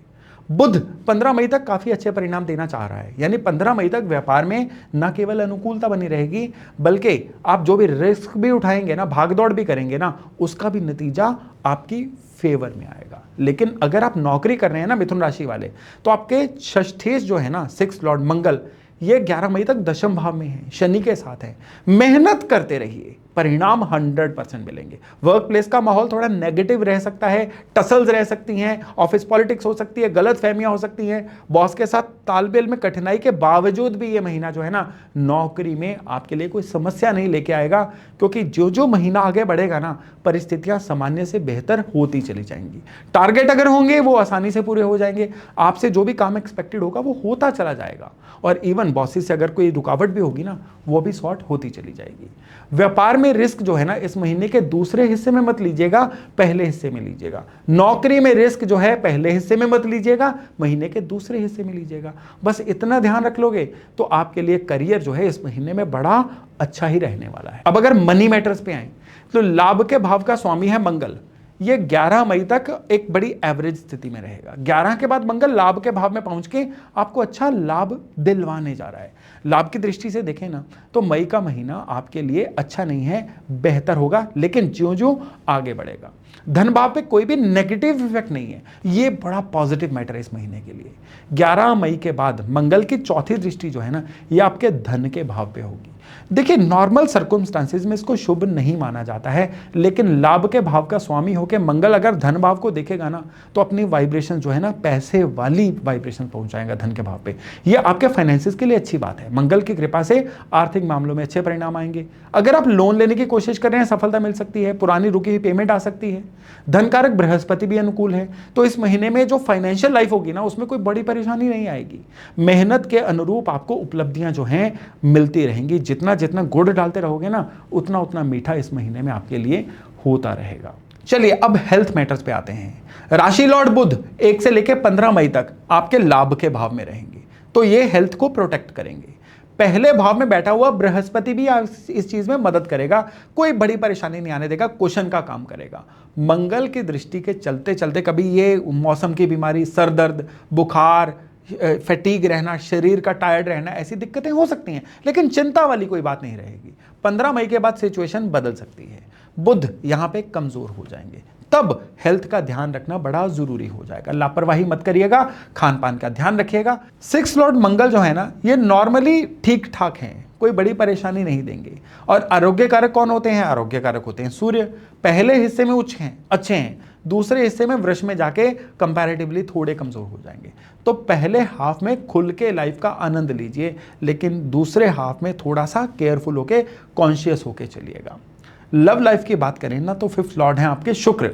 बुध 15 मई तक काफी अच्छे परिणाम देना चाह रहा है, यानी 15 मई तक व्यापार में न केवल अनुकूलता बनी रहेगी, बल्कि आप जो भी रिस्क भी उठाएंगे ना, भागदौड़ भी करेंगे ना, उसका भी नतीजा आपकी फेवर में आएगा। लेकिन अगर आप नौकरी कर रहे हैं ना मिथुन राशि वाले, तो आपके षष्ठेश जो है ना, 6th लॉर्ड मंगल, ये 11 मई तक दशम भाव में है, शनि के साथ है। मेहनत करते रहिए, परिणाम 100% मिलेंगे। वर्क प्लेस का माहौल थोड़ा नेगेटिव रह सकता है, टसल्स रह सकती हैं, ऑफिस पॉलिटिक्स हो सकती है, गलत फहमियां हो सकती हैं, बॉस के साथ तालमेल में कठिनाई के बावजूद भी ये महीना जो है ना, नौकरी में आपके लिए कोई समस्या नहीं लेके आएगा, क्योंकि जो जो महीना आगे बढ़ेगा ना, परिस्थितियां सामान्य से बेहतर होती चली जाएंगी। टारगेट अगर होंगे वो आसानी से पूरे हो जाएंगे, आपसे जो भी काम एक्सपेक्टेड होगा वो होता चला जाएगा और इवन बॉसेस से अगर कोई रुकावट भी होगी ना, वो भी सॉर्ट होती चली जाएगी। व्यापार में रिस्क जो है ना, इस महीने के दूसरे हिस्से में मत लीजिएगा, पहले हिस्से में लीजिएगा। नौकरी में रिस्क जो है पहले हिस्से में मत लीजिएगा, महीने के दूसरे हिस्से में लीजिएगा। बस इतना ध्यान रख लोगे तो आपके लिए करियर जो है इस महीने में बड़ा अच्छा ही रहने वाला है। अब अगर मनी मैटर्स पे आए तो लाभ के भाव का स्वामी है मंगल, ये 11 मई तक एक बड़ी एवरेज स्थिति में रहेगा। 11 के बाद मंगल लाभ के भाव में पहुंच के आपको अच्छा लाभ दिलवाने जा रहा है। लाभ की दृष्टि से देखें ना, तो मई का महीना आपके लिए अच्छा नहीं है, बेहतर होगा, लेकिन ज्यों-ज्यों आगे बढ़ेगा। धन भाव पे कोई भी नेगेटिव इफेक्ट नहीं है, ये बड़ा पॉजिटिव मैटर है इस महीने के लिए। 11 मई के बाद मंगल की चौथी दृष्टि जो है ना, ये आपके धन के भाव पे होगी। देखिए नॉर्मल सर्कमस्टांसेस में इसको शुभ नहीं माना जाता है, लेकिन लाभ के भाव का स्वामी होकर मंगल अगर धन भाव को देखेगा ना, तो अपनी वाइब्रेशन जो है ना, पैसे वाली वाइब्रेशन पहुंचाएगा धन के भाव पे। ये आपके फाइनेंसिस के लिए अच्छी बात है। मंगल की कृपा से आर्थिक मामलों में अच्छे परिणाम आएंगे। अगर आप लोन लेने की कोशिश कर रहे हैं, सफलता मिल सकती है, पुरानी रुकी हुई पेमेंट आ सकती है। धन कारक बृहस्पति भी अनुकूल है, तो इस महीने में जो फाइनेंशियल लाइफ होगी ना, उसमें कोई बड़ी परेशानी नहीं आएगी। मेहनत के अनुरूप आपको उपलब्धियां जो हैं मिलती रहेंगी। जितना जितना गुड़ डालते रहोगे ना, उतना उतना मीठा इस महीने में आपके लिए होता रहेगा। चलिए अब हेल्थ मैटर्स पे आते हैं। राशि लॉर्ड बुध 1 से लेकर 15 मई तक आपके लाभ के भाव में रहेंगे, तो ये हेल्थ को प्रोटेक्ट करेंगे। पहले भाव में बैठा हुआ बृहस्पति भी इस चीज में मदद करेगा, कोई बड़ी परेशानी नहीं आने देगा, कुशन का काम करेगा। मंगल की दृष्टि के चलते चलते कभी ये मौसम की बीमारी, सर दर्द, बुखार, फैटीग रहना, शरीर का टायर्ड रहना, ऐसी दिक्कतें हो सकती हैं, लेकिन चिंता वाली कोई बात नहीं रहेगी। 15 मई के बाद सिचुएशन बदल सकती है, बुध यहां पे कमजोर हो जाएंगे, तब हेल्थ का ध्यान रखना बड़ा जरूरी हो जाएगा। लापरवाही मत करिएगा, खान पान का ध्यान रखिएगा। 6 लॉर्ड मंगल जो है ना, ये नॉर्मली ठीक ठाक हैं, कोई बड़ी परेशानी नहीं देंगे। और आरोग्य कारक कौन होते हैं? आरोग्य कारक होते हैं सूर्य। पहले हिस्से में उच्च हैं, अच्छे हैं, दूसरे हिस्से में वृष में जाके कंपैरेटिवली थोड़े कमजोर हो जाएंगे। तो पहले हाफ में खुल के लाइफ का आनंद लीजिए, लेकिन दूसरे हाफ में थोड़ा सा केयरफुल होके, कॉन्शियस होके चलिएगा। लव लाइफ की बात करें ना, तो 5th लॉर्ड हैं आपके शुक्र,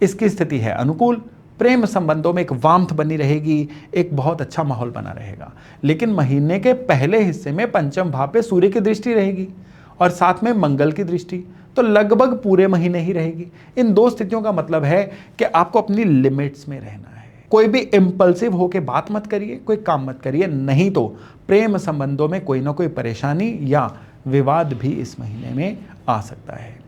इसकी स्थिति है अनुकूल। प्रेम संबंधों में एक वार्मथ बनी रहेगी, एक बहुत अच्छा माहौल बना रहेगा। लेकिन महीने के पहले हिस्से में पंचम भाव पे सूर्य की दृष्टि रहेगी और साथ में मंगल की दृष्टि, तो लगभग पूरे महीने ही रहेगी। इन दो स्थितियों का मतलब है कि आपको अपनी लिमिट्स में रहना है। कोई भी इम्पल्सिव होके बात मत करिए, कोई काम मत करिए, नहीं तो प्रेम संबंधों में कोई ना कोई परेशानी या विवाद भी इस महीने में आ सकता है।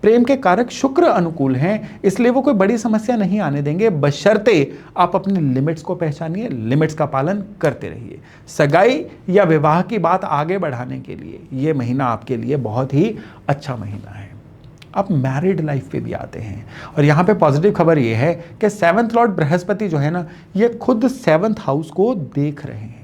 प्रेम के कारक शुक्र अनुकूल हैं, इसलिए वो कोई बड़ी समस्या नहीं आने देंगे, बशर्ते आप अपनी लिमिट्स को पहचानिए, लिमिट्स का पालन करते रहिए। सगाई या विवाह की बात आगे बढ़ाने के लिए ये महीना आपके लिए बहुत ही अच्छा महीना है। अब मैरिड लाइफ पे भी आते हैं, और यहाँ पे पॉजिटिव खबर ये है कि 7th लॉर्ड बृहस्पति जो है ना, ये खुद 7th हाउस को देख रहे हैं।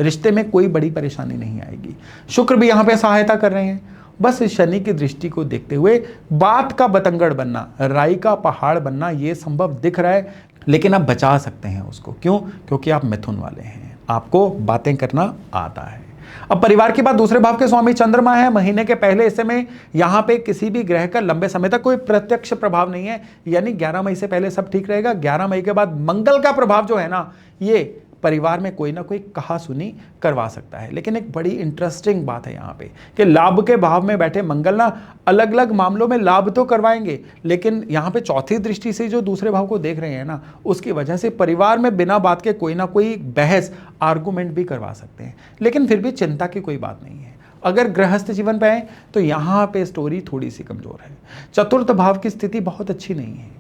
रिश्ते में कोई बड़ी परेशानी नहीं आएगी। शुक्र भी यहाँ पे सहायता कर रहे हैं। बस शनि की दृष्टि को देखते हुए बात का बतंगड़ बनना, राई का पहाड़ बनना, ये संभव दिख रहा है, लेकिन आप बचा सकते हैं उसको। क्यों? क्योंकि आप मिथुन वाले हैं, आपको बातें करना आता है। अब परिवार की बात, दूसरे भाव के स्वामी चंद्रमा है। महीने के पहले हिस्से में यहां पे किसी भी ग्रह का लंबे समय तक कोई प्रत्यक्ष प्रभाव नहीं है, यानी 11 मई से पहले सब ठीक रहेगा। 11 मई के बाद मंगल का प्रभाव जो है ना, ये परिवार में कोई ना कोई कहा सुनी करवा सकता है। लेकिन एक बड़ी इंटरेस्टिंग बात है यहाँ पे कि लाभ के भाव में बैठे मंगल ना अलग अलग मामलों में लाभ तो करवाएंगे, लेकिन यहाँ पे चौथी दृष्टि से जो दूसरे भाव को देख रहे हैं ना, उसकी वजह से परिवार में बिना बात के कोई ना कोई बहस, आर्गुमेंट भी करवा सकते हैं। लेकिन फिर भी चिंता की कोई बात नहीं है। अगर गृहस्थ जीवन पे आए तो यहाँ पे स्टोरी थोड़ी सी कमजोर है। चतुर्थ भाव की स्थिति बहुत अच्छी नहीं है।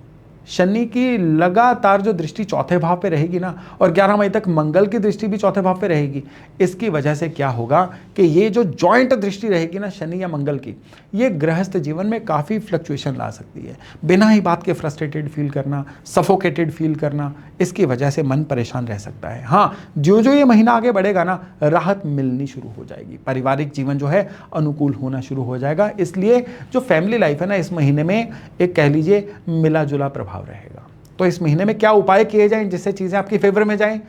शनि की लगातार जो दृष्टि चौथे भाव पे रहेगी ना, और 11 मई तक मंगल की दृष्टि भी चौथे भाव पे रहेगी, इसकी वजह से क्या होगा कि ये जो जॉइंट दृष्टि रहेगी ना शनि या मंगल की, ये गृहस्थ जीवन में काफ़ी फ्लक्चुएशन ला सकती है। बिना ही बात के फ्रस्ट्रेटेड फील करना, सफोकेटेड फील करना, इसकी वजह से मन परेशान रह सकता है। हाँ, जो जो ये महीना आगे बढ़ेगा ना, राहत मिलनी शुरू हो जाएगी, पारिवारिक जीवन जो है अनुकूल होना शुरू हो जाएगा। इसलिए जो फैमिली लाइफ है ना, इस महीने में एक कह लीजिए मिला जुला प्रभाव रहेगा। तो इस महीने में क्या उपाय किए जाएं जिससे चीजें आपकी फेवर में जाएं?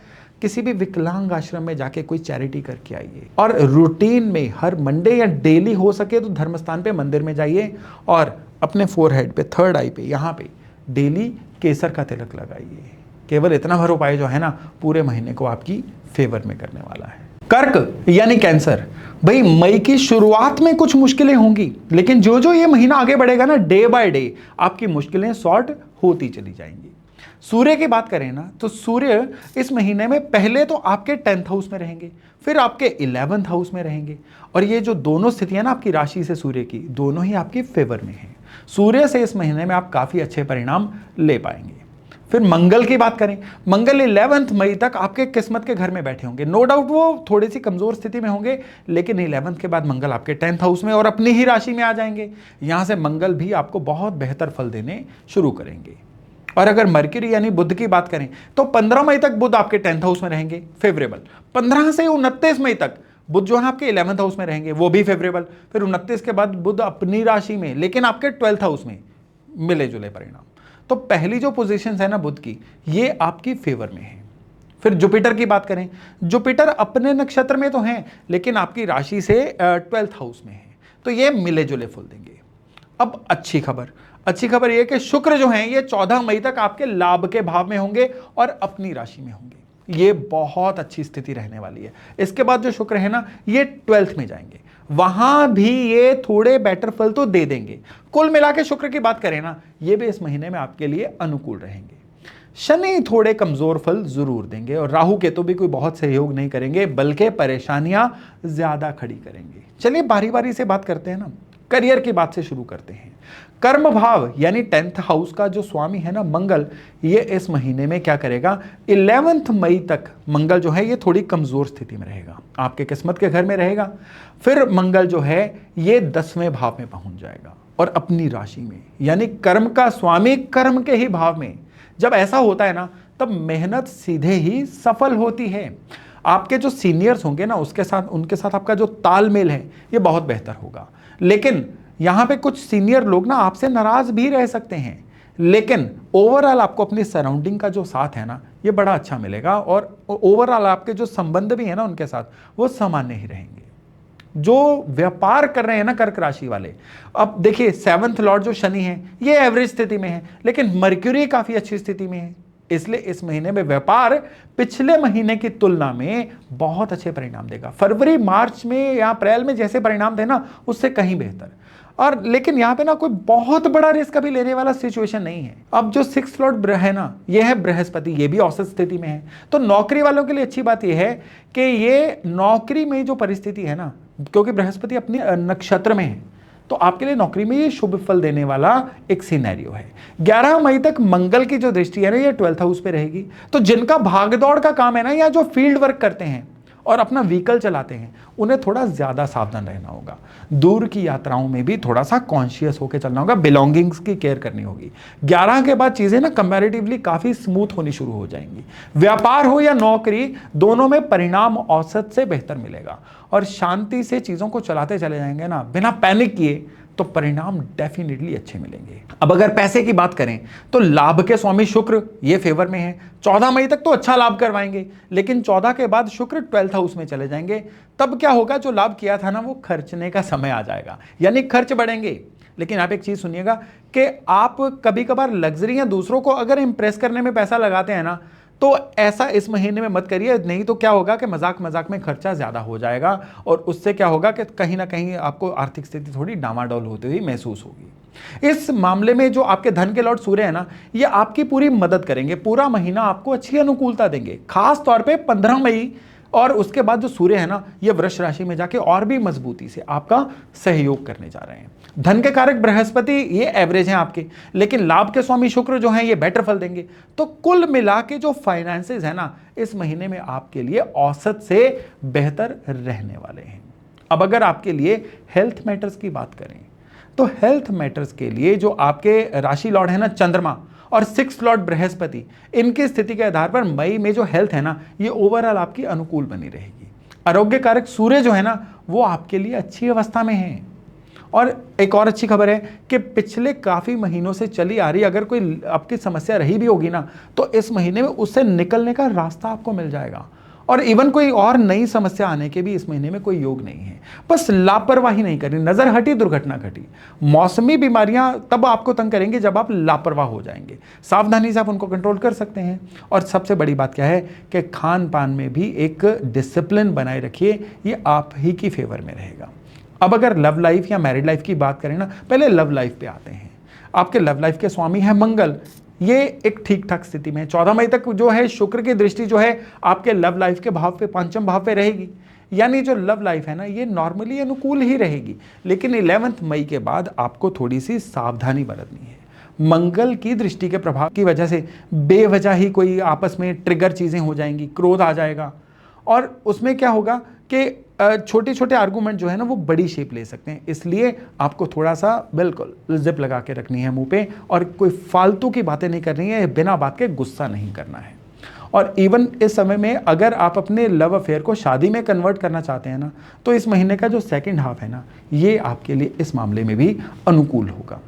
किसी भी विकलांग आश्रम में जाके कोई चैरिटी करके आइए, और रूटीन में हर मंडे या डेली हो सके तो धर्मस्थान पे मंदिर में जाइए, और अपने फोरहेड पे, थर्ड आई पे, यहाँ पे डेली केसर का तिलक लगाइए। केवल इतना भर उपाय जो है ना, पूरे महीने को आपकी फेवर में करने वाला है। कर्क यानी कैंसर, भाई मई की शुरुआत में कुछ मुश्किलें होंगी, लेकिन जो जो ये महीना आगे बढ़ेगा ना, डे बाय डे आपकी मुश्किलें सॉर्ट होती चली जाएंगी। सूर्य की बात करें ना, तो सूर्य इस महीने में पहले तो आपके 10th हाउस में रहेंगे, फिर आपके 11th हाउस में रहेंगे, और ये जो दोनों स्थितियां ना आपकी राशि से सूर्य की, दोनों ही आपकी फेवर में हैं। सूर्य से इस महीने में आप काफी अच्छे परिणाम ले पाएंगे। फिर मंगल की बात करें, मंगल 11 मई तक आपके किस्मत के घर में बैठे होंगे। नो डाउट वो थोड़ी सी कमजोर स्थिति में होंगे, लेकिन 11 के बाद मंगल आपके 10th हाउस में और अपनी ही राशि में आ जाएंगे। यहां से मंगल भी आपको बहुत बेहतर फल देने शुरू करेंगे। और अगर मर्क्यूरी यानी बुध की बात करें, तो 15 मई तक बुध आपके 10th हाउस में रहेंगे, फेवरेबल। 15 से 29 मई तक बुध जो है आपके 11th हाउस में रहेंगे, वो भी फेवरेबल। फिर 29 के बाद बुध अपनी राशि में, लेकिन आपके 12th हाउस में, मिले जुले परिणाम। तो पहली जो पोजीशन है ना बुध की, ये आपकी फेवर में है। फिर जुपिटर की बात करें, जुपिटर अपने नक्षत्र में तो हैं, लेकिन आपकी राशि से 12th हाउस में है, तो ये मिले जुले फल देंगे। अब अच्छी खबर यह कि शुक्र जो हैं ये 14 मई तक आपके लाभ के भाव में होंगे और अपनी राशि में होंगे। ये बहुत अच्छी स्थिति रहने वाली है। इसके बाद जो शुक्र है ना, ये 12th में जाएंगे। वहां भी ये थोड़े बेटर फल तो दे देंगे। कुल मिला के शुक्र की बात करें ना, ये भी इस महीने में आपके लिए अनुकूल रहेंगे। शनि थोड़े कमजोर फल जरूर देंगे और राहु केतु भी कोई बहुत सहयोग नहीं करेंगे, बल्कि परेशानियां ज्यादा खड़ी करेंगे। चलिए बारी बारी से बात करते हैं ना, करियर की बात से शुरू करते हैं। कर्म भाव यानी 10th हाउस का जो स्वामी है ना मंगल, ये इस महीने में क्या करेगा, 11 मई तक मंगल जो है ये थोड़ी कमजोर स्थिति में रहेगा, आपके किस्मत के घर में रहेगा। फिर मंगल जो है ये 10वें भाव में पहुंच जाएगा और अपनी राशि में, यानी कर्म का स्वामी कर्म के ही भाव में। जब ऐसा होता है ना, तब मेहनत सीधे ही सफल होती है। आपके जो सीनियर्स होंगे ना, उनके साथ आपका जो तालमेल है ये बहुत बेहतर होगा। लेकिन यहां पे कुछ सीनियर लोग ना आपसे नाराज भी रह सकते हैं, लेकिन ओवरऑल आपको अपनी सराउंडिंग का जो साथ है ना ये बड़ा अच्छा मिलेगा और ओवरऑल आपके जो संबंध भी है ना उनके साथ वो सामान्य ही रहेंगे। जो व्यापार कर रहे हैं ना कर्क राशि वाले, अब देखिए 7th लॉर्ड जो शनि है ये एवरेज स्थिति में है, लेकिन मर्क्यूरी काफी अच्छी स्थिति में है, इसलिए इस महीने में व्यापार पिछले महीने की तुलना में बहुत अच्छे परिणाम देगा। फरवरी मार्च में या अप्रैल में जैसे परिणाम थे ना उससे कहीं बेहतर। और लेकिन यहां पे ना कोई बहुत बड़ा रिस्क अभी लेने वाला सिचुएशन नहीं है। अब जो 6th लॉर्ड है ना ये है बृहस्पति, ये भी औसत स्थिति में है, तो नौकरी वालों के लिए अच्छी बात ये है कि ये नौकरी में जो परिस्थिति है ना, क्योंकि बृहस्पति अपने नक्षत्र में है, तो आपके लिए नौकरी में ये शुभ फल देने वाला एक सिनेरियो है। 11 मई तक मंगल की जो दृष्टि है ना ये 12th हाउस पे रहेगी, तो जिनका भागदौड़ का काम है ना या जो फील्ड वर्क करते हैं और अपना व्हीकल चलाते हैं उन्हें थोड़ा ज्यादा सावधान रहना होगा। दूर की यात्राओं में भी थोड़ा सा कॉन्शियस होकर चलना होगा, बिलोंगिंग्स की केयर करनी होगी। 11 के बाद चीजें ना कंपैरेटिवली काफी स्मूथ होनी शुरू हो जाएंगी। व्यापार हो या नौकरी, दोनों में परिणाम औसत से बेहतर मिलेगा और शांति से चीजों को चलाते चले जाएंगे ना बिना पैनिक किए, तो परिणाम डेफिनेटली अच्छे मिलेंगे। अब अगर पैसे की बात करें तो लाभ के स्वामी शुक्र ये फेवर में है। 14 मई तक तो अच्छा लाभ करवाएंगे, लेकिन 14 के बाद शुक्र 12th हाउस में चले जाएंगे। तब क्या होगा, जो लाभ किया था ना वो खर्चने का समय आ जाएगा, यानी खर्च बढ़ेंगे। लेकिन आप एक चीज सुनिएगा कि आप कभी कभार लग्जरी या दूसरों को अगर इंप्रेस करने में पैसा लगाते हैं ना, तो ऐसा इस महीने में मत करिए, नहीं तो क्या होगा कि मजाक मजाक में खर्चा ज्यादा हो जाएगा और उससे क्या होगा कि कहीं ना कहीं आपको आर्थिक स्थिति थोड़ी डामाडोल होती हुई महसूस होगी। इस मामले में जो आपके धन के लॉर्ड सूर्य है ना, ये आपकी पूरी मदद करेंगे, पूरा महीना आपको अच्छी अनुकूलता देंगे। खास तौर पे 15 मई और उसके बाद जो सूर्य है ना ये वृष राशि में जाके और भी मजबूती से आपका सहयोग करने जा रहे हैं। धन के कारक बृहस्पति ये एवरेज हैं आपके, लेकिन लाभ के स्वामी शुक्र जो हैं ये बेटर फल देंगे। तो कुल मिला के जो फाइनेंसेस है ना इस महीने में आपके लिए औसत से बेहतर रहने वाले हैं। अब अगर आपके लिए हेल्थ मैटर्स की बात करें तो हेल्थ मैटर्स के लिए जो आपके राशि लॉर्ड है ना चंद्रमा और 6th लॉर्ड बृहस्पति, इनकी स्थिति के आधार पर मई में जो हेल्थ है ना ये ओवरऑल आपकी अनुकूल बनी रहेगी। आरोग्य कारक सूर्य जो है ना वो आपके लिए अच्छी अवस्था में है। और एक और अच्छी खबर है कि पिछले काफी महीनों से चली आ रही अगर कोई आपकी समस्या रही भी होगी ना, तो इस महीने में उससे निकलने का रास्ता आपको मिल जाएगा। और इवन कोई और नई समस्या आने के भी इस महीने में कोई योग नहीं है। बस लापरवाही नहीं करनी, नजर हटी दुर्घटना घटी। मौसमी बीमारियां तब आपको तंग करेंगे जब आप लापरवाह हो जाएंगे, सावधानी से आप उनको कंट्रोल कर सकते हैं। और सबसे बड़ी बात क्या है कि खान पान में भी एक डिसिप्लिन बनाए रखिए, ये आप ही की फेवर में रहेगा। अब अगर लव लाइफ या मैरिड लाइफ की बात करें ना, पहले लव लाइफ पे आते हैं। आपके लव लाइफ के स्वामी है मंगल, ये एक ठीक ठाक स्थिति में है। 14 मई तक जो है शुक्र की दृष्टि जो है आपके लव लाइफ के भाव पे, पंचम भाव पे रहेगी, यानी जो लव लाइफ है ना ये नॉर्मली अनुकूल ही रहेगी। लेकिन 11 मई के बाद आपको थोड़ी सी सावधानी बरतनी है। मंगल की दृष्टि के प्रभाव की वजह से बेवजह ही कोई आपस में ट्रिगर चीजें हो जाएंगी, क्रोध आ जाएगा और उसमें क्या होगा कि छोटे छोटे आर्गूमेंट जो है ना वो बड़ी शेप ले सकते हैं। इसलिए आपको थोड़ा सा बिल्कुल जिप लगा के रखनी है मुंह पे और कोई फालतू की बातें नहीं करनी है, बिना बात के गुस्सा नहीं करना है। और इवन इस समय में अगर आप अपने लव अफेयर को शादी में कन्वर्ट करना चाहते हैं ना, तो इस महीने का जो सेकंड हाफ है ना ये आपके लिए इस मामले में भी अनुकूल होगा।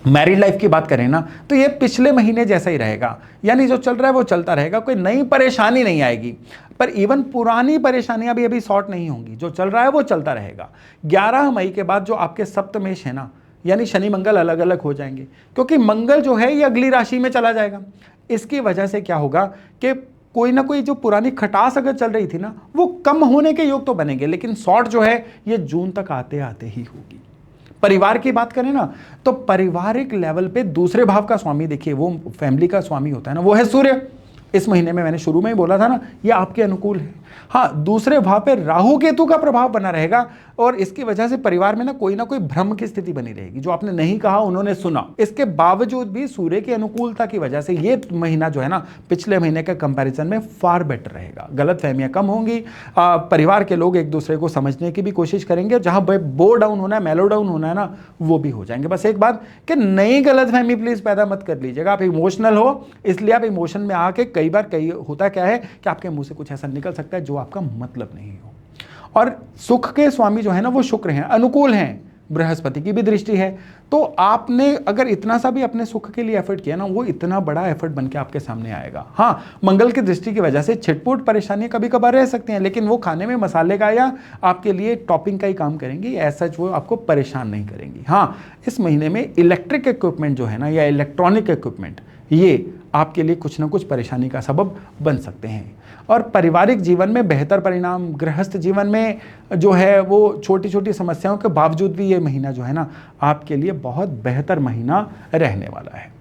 मैरिड लाइफ की बात करें ना तो ये पिछले महीने जैसा ही रहेगा, यानी जो चल रहा है वो चलता रहेगा, कोई नई परेशानी नहीं आएगी। पर इवन पुरानी परेशानियां भी अभी सॉर्ट नहीं होंगी, जो चल रहा है वो चलता रहेगा। 11 मई के बाद जो आपके सप्तमेश है ना, यानी शनि मंगल अलग अलग हो जाएंगे, क्योंकि मंगल जो है ये अगली राशि में चला जाएगा। इसकी वजह से क्या होगा कि कोई ना कोई जो पुरानी खटास अगर चल रही थी ना, वो कम होने के योग तो बनेंगे, लेकिन शॉर्ट जो है ये जून तक आते आते ही होगी। परिवार की बात करें ना, तो पारिवारिक लेवल पे दूसरे भाव का स्वामी देखिए, वो फैमिली का स्वामी होता है ना, वो है सूर्य। इस महीने में मैंने शुरू में ही बोला था ना, ये आपके अनुकूल है। हाँ, दूसरे भाव पे राहु केतु का प्रभाव बना रहेगा और इसकी वजह से परिवार में ना कोई भ्रम की स्थिति बनी रहेगी। जो आपने नहीं कहा उन्होंने सुना। इसके बावजूद भी सूर्य की अनुकूलता की वजह से ये महीना जो है ना, पिछले महीने के कंपैरिजन में फार बेटर रहेगा। गलतफहमियां कम होंगी, परिवार के लोग एक दूसरे को समझने की भी कोशिश करेंगे, जहां बो डाउन होना है, मेलो डाउन होना है ना, वो भी हो जाएंगे। बस एक बात कि नई गलतफहमी प्लीज पैदा मत कर लीजिएगा। आप इमोशनल हो, इसलिए आप इमोशन में आके कई बार होता क्या है कि आपके मुंह से कुछ ऐसा निकल सकता है जो आपका मतलब नहीं हो। और सुख के स्वामी जो है ना, वो शुक्र हैं, अनुकूल हैं, बृहस्पति की भी दृष्टि है। तो आपने अगर इतना सा भी अपने सुख के लिए एफर्ट किया ना, वो इतना बड़ा एफर्ट बन के आपके सामने आएगा। हाँ, मंगल की दृष्टि की वजह से छिटपुट परेशानी कभी कभार रह सकती हैं, लेकिन वो खाने में मसाले का या आपके लिए टॉपिंग का ही काम करेंगी, ऐसा वो आपको परेशान नहीं करेंगी। हाँ, इस महीने में इलेक्ट्रिक इक्विपमेंट जो है ना, या इलेक्ट्रॉनिक इक्विपमेंट, ये आपके लिए कुछ ना कुछ परेशानी का सबब बन सकते हैं। और पारिवारिक जीवन में बेहतर परिणाम, गृहस्थ जीवन में जो है वो छोटी छोटी समस्याओं के बावजूद भी ये महीना जो है ना, आपके लिए बहुत बेहतर महीना रहने वाला है।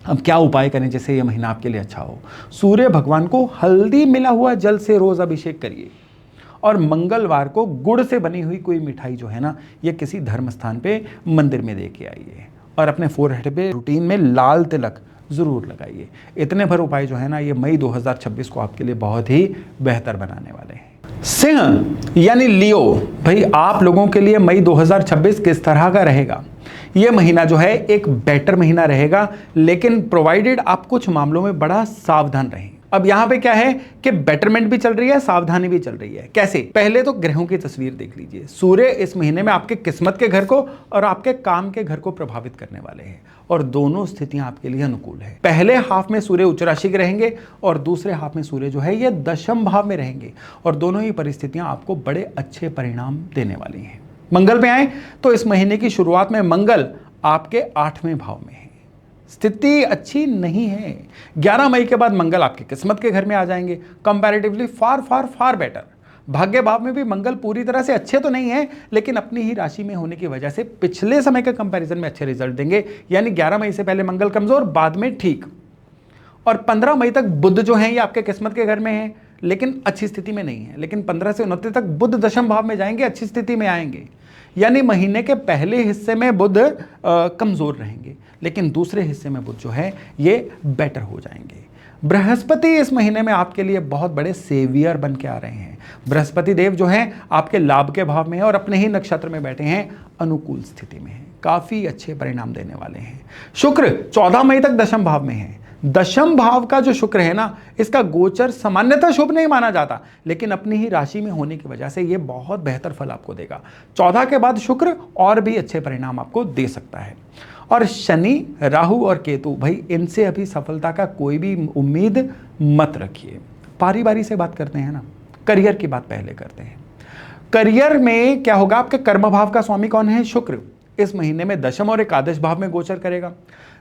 अब क्या उपाय करें जिससे ये महीना आपके लिए अच्छा हो? सूर्य भगवान को हल्दी मिला हुआ जल से रोज अभिषेक करिए और मंगलवार को गुड़ से बनी हुई कोई मिठाई जो है ना, ये किसी धर्म स्थान पे मंदिर में दे के आइए और अपने फोरहेड पे रूटीन में लाल तिलक जरूर लगाइए। इतने भर उपाय जो है ना, ये मई 2026 को आपके लिए बहुत ही बेहतर बनाने वाले हैं। सिंह यानी लियो, भाई आप लोगों के लिए मई 2026 किस तरह का रहेगा? ये महीना जो है एक बेटर महीना रहेगा, लेकिन प्रोवाइडेड आप कुछ मामलों में बड़ा सावधान रहें। अब यहां पे क्या है कि बेटरमेंट भी चल रही है, सावधानी भी चल रही है। कैसे? पहले तो ग्रहों की तस्वीर देख लीजिए। सूर्य इस महीने में आपके किस्मत के घर को और आपके काम के घर को प्रभावित करने वाले हैं और दोनों स्थितियां आपके लिए अनुकूल है। पहले हाफ में सूर्य उच्च राशि के रहेंगे और दूसरे हाफ में सूर्य जो है ये दशम भाव में रहेंगे और दोनों ही परिस्थितियां आपको बड़े अच्छे परिणाम देने वाली हैं। मंगल पे आए तो इस महीने की शुरुआत में मंगल आपके 8वें भाव में है, स्थिति अच्छी नहीं है। 11 मई के बाद मंगल आपके किस्मत के घर में आ जाएंगे, कंपैरेटिवली फार फार फार बेटर। भाग्य भाव में भी मंगल पूरी तरह से अच्छे तो नहीं है, लेकिन अपनी ही राशि में होने की वजह से पिछले समय के कंपैरिजन में अच्छे रिजल्ट देंगे। यानी 11 मई से पहले मंगल कमजोर, बाद में ठीक। और 15 मई तक बुध जो है ये आपके किस्मत के घर में है, लेकिन अच्छी स्थिति में नहीं है। लेकिन 15 से 29 तक बुध दशम भाव में जाएंगे, अच्छी स्थिति में आएंगे। यानी महीने के पहले हिस्से में बुध कमजोर रहेंगे, लेकिन दूसरे हिस्से में बुध जो है ये बेटर हो जाएंगे। बृहस्पति इस महीने में आपके लिए बहुत बड़े सेवियर बन के आ रहे हैं। बृहस्पति देव जो हैं आपके लाभ के भाव में है और अपने ही नक्षत्र में बैठे हैं, अनुकूल स्थिति में है, काफी अच्छे परिणाम देने वाले हैं। शुक्र 14 मई तक दशम भाव में है। दशम भाव का जो शुक्र है ना, इसका गोचर सामान्यतः शुभ नहीं माना जाता, लेकिन अपनी ही राशि में होने की वजह से यह बहुत बेहतर फल आपको देगा। 14 के बाद शुक्र और भी अच्छे परिणाम आपको दे सकता है। और शनि, राहु और केतु, भाई इनसे अभी सफलता का कोई भी उम्मीद मत रखिए। पारी बारी से बात करते हैं ना, करियर की बात पहले करते हैं। करियर में क्या होगा? आपके कर्म भाव का स्वामी कौन है? शुक्र। इस महीने में दशम और एकादश भाव में गोचर करेगा।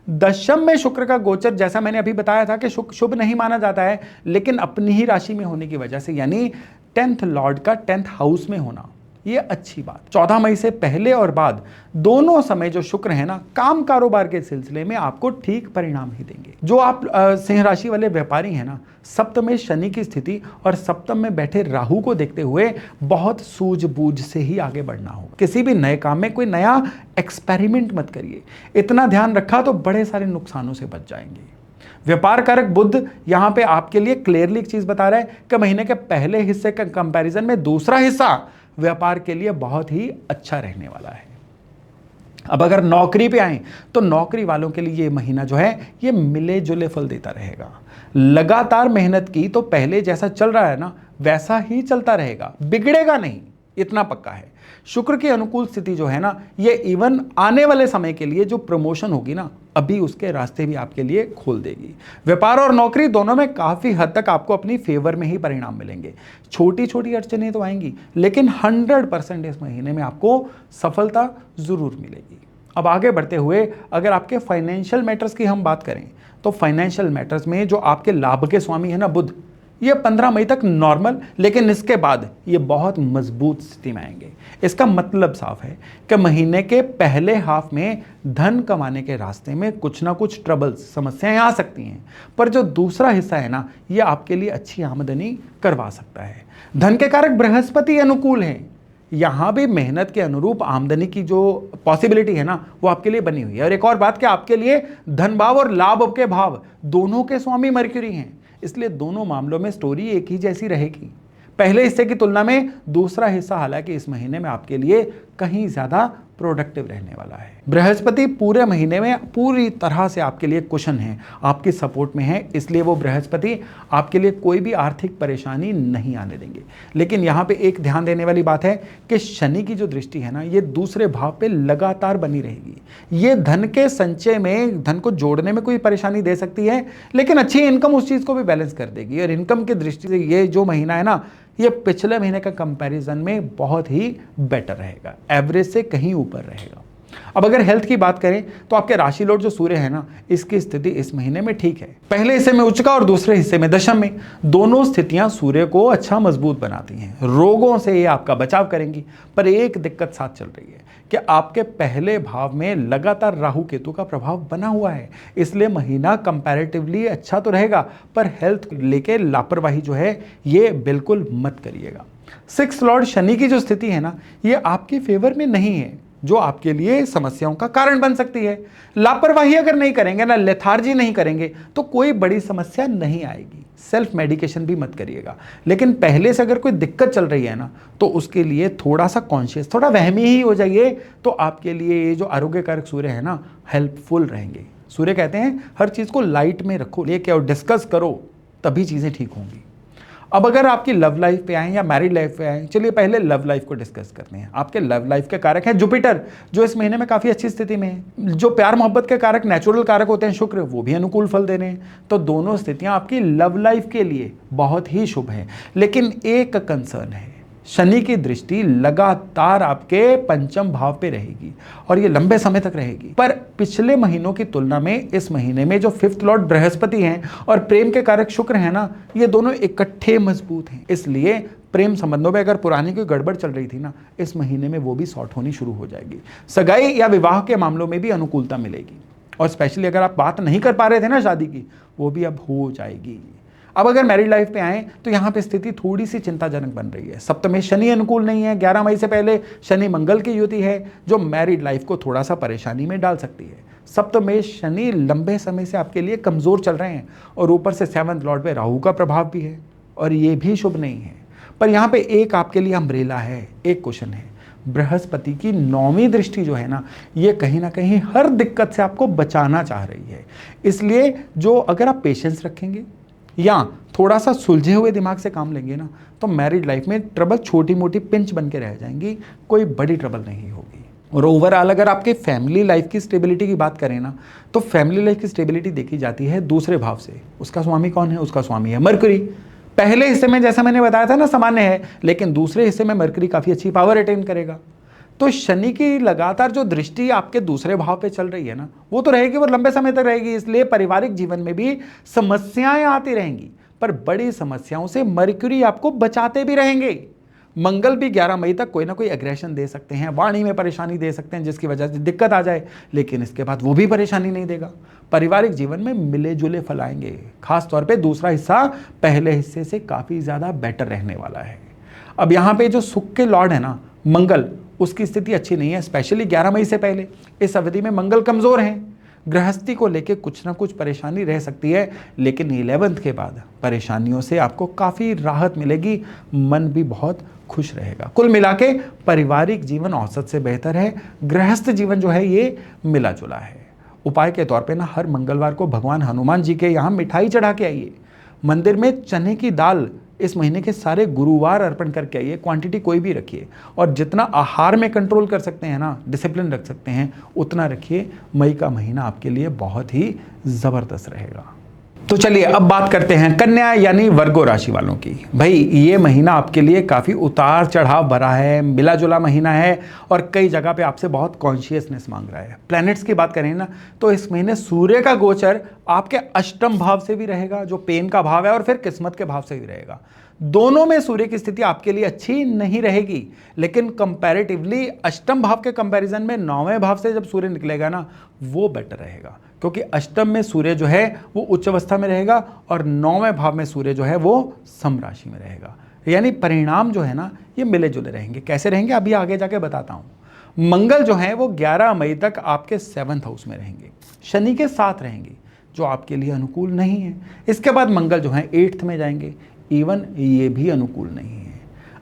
दशम में शुक्र का गोचर, जैसा मैंने अभी बताया था कि शुभ नहीं माना जाता है, लेकिन अपनी ही राशि में होने की वजह से, यानी 10th लॉर्ड का 10th हाउस में होना, ये अच्छी बात। 14 मई से पहले और बाद दोनों समय जो शुक्र है ना, काम कारोबार के सिलसिले में आपको ठीक परिणाम ही देंगे। जो आप सिंह राशि वाले व्यापारी हैं ना, सप्तम में शनि की स्थिति और सप्तम में बैठे राहु को देखते हुए बहुत सूझबूझ से ही आगे बढ़ना होगा। किसी भी नए काम में कोई नया एक्सपेरिमेंट मत करिए, इतना ध्यान रखा तो बड़े सारे नुकसानों से बच जाएंगे। व्यापार कारक बुध यहां पे आपके लिए क्लियरली एक चीज बता रहा है कि महीने के पहले हिस्से के कंपैरिजन में दूसरा हिस्सा व्यापार के लिए बहुत ही अच्छा रहने वाला है। अब अगर नौकरी पे आए तो नौकरी वालों के लिए ये महीना जो है ये मिले जुले फल देता रहेगा। लगातार मेहनत की तो पहले जैसा चल रहा है ना, वैसा ही चलता रहेगा, बिगड़ेगा नहीं, इतना पक्का है। शुक्र की अनुकूल स्थिति जो है ना, ये इवन आने वाले समय के लिए जो प्रमोशन होगी ना, अभी उसके रास्ते भी आपके लिए खोल देगी। व्यापार और नौकरी दोनों में काफी हद तक आपको अपनी फेवर में ही परिणाम मिलेंगे। छोटी छोटी अड़चनें तो आएंगी, लेकिन 100% इस महीने में आपको सफलता जरूर मिलेगी। अब आगे बढ़ते हुए अगर आपके फाइनेंशियल मैटर्स की हम बात करें तो फाइनेंशियल मैटर्स में जो आपके लाभ के स्वामी है ना बुध, ये 15 मई तक नॉर्मल, लेकिन इसके बाद ये बहुत मजबूत स्थिति में आएंगे। इसका मतलब साफ है कि महीने के पहले हाफ में धन कमाने के रास्ते में कुछ ना कुछ ट्रबल्स, समस्याएं आ सकती हैं, पर जो दूसरा हिस्सा है ना, ये आपके लिए अच्छी आमदनी करवा सकता है। धन के कारक बृहस्पति अनुकूल है, यहां भी मेहनत के अनुरूप आमदनी की जो पॉसिबिलिटी है ना, वो आपके लिए बनी हुई है। और एक और बात कि आपके लिए धन भाव और लाभ के भाव दोनों के स्वामी मरक्यूरी हैं, इसलिए दोनों मामलों में स्टोरी एक ही जैसी रहेगी। पहले हिस्से की तुलना में दूसरा हिस्सा हालांकि इस महीने में आपके लिए कहीं ज्यादा प्रोडक्टिव रहने वाला है। बृहस्पति पूरे महीने में पूरी तरह से आपके लिए कुशन है, आपकी सपोर्ट में है, इसलिए वो बृहस्पति आपके लिए कोई भी आर्थिक परेशानी नहीं आने देंगे। लेकिन यहाँ पे एक ध्यान देने वाली बात है कि शनि की जो दृष्टि है ना, ये दूसरे भाव पे लगातार बनी रहेगी। ये धन के संचय में, धन को जोड़ने में कोई परेशानी दे सकती है, लेकिन अच्छी इनकम उस चीज को भी बैलेंस कर देगी। और इनकम की दृष्टि से ये जो महीना है ना, ये पिछले महीने का कंपैरिजन में बहुत ही बेटर रहेगा, एवरेज से कहीं ऊपर रहेगा। अब अगर हेल्थ की बात करें तो आपके राशि लॉर्ड जो सूर्य है ना, इसकी स्थिति इस महीने में ठीक है। पहले हिस्से में उच्च का और दूसरे हिस्से में दशम में, दोनों स्थितियां सूर्य को अच्छा मजबूत बनाती हैं। रोगों से ये आपका बचाव करेंगी, पर एक दिक्कत साथ चल रही है कि आपके पहले भाव में लगातार राहु केतु का प्रभाव बना हुआ है, इसलिए महीना कंपैरेटिवली अच्छा तो रहेगा, पर हेल्थ लेके लापरवाही जो है ये बिल्कुल मत करिएगा। 6 लॉर्ड शनि की जो स्थिति है ना, ये आपके फेवर में नहीं है, जो आपके लिए समस्याओं का कारण बन सकती है। लापरवाही अगर नहीं करेंगे ना, लेथार्जी नहीं करेंगे, तो कोई बड़ी समस्या नहीं आएगी। सेल्फ मेडिकेशन भी मत करिएगा, लेकिन पहले से अगर कोई दिक्कत चल रही है ना, तो उसके लिए थोड़ा सा कॉन्शियस, थोड़ा वहमी ही हो जाइए, तो आपके लिए ये जो आरोग्य कारक सूर्य है ना, हेल्पफुल रहेंगे। सूर्य कहते हैं हर चीज को लाइट में रखो, लेके और डिस्कस करो, तभी चीजें ठीक होंगी। अब अगर आपकी लव लाइफ पे आए या मैरिड लाइफ पे आए, चलिए पहले लव लाइफ को डिस्कस करते हैं। आपके लव लाइफ के कारक हैं जुपिटर, जो इस महीने में काफी अच्छी स्थिति में है। जो प्यार मोहब्बत के कारक, नेचुरल कारक होते हैं शुक्र, वो भी अनुकूल फल दे रहे हैं। तो दोनों स्थितियां आपकी लव लाइफ के लिए बहुत ही शुभ है। लेकिन एक कंसर्न है, शनि की दृष्टि लगातार आपके पंचम भाव पे रहेगी और ये लंबे समय तक रहेगी। पर पिछले महीनों की तुलना में इस महीने में जो 5th लॉर्ड बृहस्पति हैं और प्रेम के कारक शुक्र हैं ना, ये दोनों इकट्ठे मजबूत हैं। इसलिए प्रेम संबंधों में अगर पुरानी कोई गड़बड़ चल रही थी ना, इस महीने में वो भी सॉर्ट होनी शुरू हो जाएगी। सगाई या विवाह के मामलों में भी अनुकूलता मिलेगी, और स्पेशली अगर आप बात नहीं कर पा रहे थे ना शादी की, वो भी अब हो जाएगी। अब अगर मैरिड लाइफ पे आए तो यहाँ पे स्थिति थोड़ी सी चिंताजनक बन रही है। सप्तमें शनि अनुकूल नहीं है, 11 मई से पहले शनि मंगल की युति है, जो मैरिड लाइफ को थोड़ा सा परेशानी में डाल सकती है। सप्तमें शनि लंबे समय से आपके लिए कमजोर चल रहे हैं, और ऊपर से 7th लॉर्ड पे राहु का प्रभाव भी है, और ये भी शुभ नहीं है। पर यहाँ पे एक आपके लिए अम्ब्रेला है, एक क्वेश्चन है। बृहस्पति की 9वीं दृष्टि जो है ना, ये कहीं ना कहीं हर दिक्कत से आपको बचाना चाह रही है। इसलिए जो अगर आप पेशेंस रखेंगे या थोड़ा सा सुलझे हुए दिमाग से काम लेंगे ना, तो मैरिड लाइफ में ट्रबल छोटी मोटी पिंच बन के रह जाएंगी, कोई बड़ी ट्रबल नहीं होगी। और ओवरऑल अगर आपके फैमिली लाइफ की स्टेबिलिटी की बात करें ना, तो फैमिली लाइफ की स्टेबिलिटी देखी जाती है दूसरे भाव से। उसका स्वामी कौन है? उसका स्वामी है मरकरी। पहले हिस्से में जैसा मैंने बताया था ना, सामान्य है, लेकिन दूसरे हिस्से में मरकरी काफी अच्छी पावर अटेन करेगा। तो शनि की लगातार जो दृष्टि आपके दूसरे भाव पे चल रही है ना, वो तो रहेगी, वो लंबे समय तक रहेगी। इसलिए पारिवारिक जीवन में भी समस्याएं आती रहेंगी, पर बड़ी समस्याओं से मरकरी आपको बचाते भी रहेंगे। मंगल भी 11 मई तक कोई ना कोई एग्रेशन दे सकते हैं, वाणी में परेशानी दे सकते हैं, जिसकी वजह से दिक्कत आ जाए, लेकिन इसके बाद वो भी परेशानी नहीं देगा। पारिवारिक जीवन में मिले जुले फल आएंगे। खास तौर पे दूसरा हिस्सा पहले हिस्से से काफी ज्यादा बेटर रहने वाला है। अब यहाँ पे जो सुख के लॉर्ड है ना मंगल, उसकी स्थिति अच्छी नहीं है, स्पेशली 11 मई से पहले। इस अवधि में मंगल कमजोर हैं, गृहस्थी को लेके कुछ ना कुछ परेशानी रह सकती है, लेकिन 11th के बाद परेशानियों से आपको काफी राहत मिलेगी, मन भी बहुत खुश रहेगा। कुल मिला के पारिवारिक जीवन औसत से बेहतर है, गृहस्थ जीवन जो है ये मिला जुला है। उपाय के तौर पे ना हर मंगलवार को भगवान हनुमान जी के यहाँ मिठाई चढ़ा के आइए। मंदिर में चने की दाल इस महीने के सारे गुरुवार अर्पण करके आइए, क्वांटिटी कोई भी रखिए, और जितना आहार में कंट्रोल कर सकते हैं ना, डिसिप्लिन रख सकते हैं, उतना रखिए। मई का महीना आपके लिए बहुत ही ज़बरदस्त रहेगा। तो चलिए अब बात करते हैं कन्या यानी वर्गो राशि वालों की। भाई ये महीना आपके लिए काफ़ी उतार चढ़ाव भरा है, मिला जुला महीना है और कई जगह पे आपसे बहुत कॉन्शियसनेस मांग रहा है। प्लैनेट्स की बात करें ना तो इस महीने सूर्य का गोचर आपके अष्टम भाव से भी रहेगा, जो पेन का भाव है, और फिर किस्मत के भाव से भी रहेगा। दोनों में सूर्य की स्थिति आपके लिए अच्छी नहीं रहेगी, लेकिन कंपैरेटिवली अष्टम भाव के कंपैरिजन में नौवें भाव से जब सूर्य निकलेगा ना वो बेटर रहेगा, क्योंकि अष्टम में सूर्य जो है वो उच्च अवस्था में रहेगा और नौवें भाव में सूर्य जो है वो सम राशि में रहेगा। यानी परिणाम जो है ना ये मिले जुले रहेंगे। कैसे रहेंगे अभी आगे जाके बताता हूं। मंगल जो है वो 11 मई तक आपके 7th हाउस में रहेंगे, शनि के साथ रहेंगे, जो आपके लिए अनुकूल नहीं है। इसके बाद मंगल जो है 8th में जाएंगे, इवन ये भी अनुकूल नहीं है।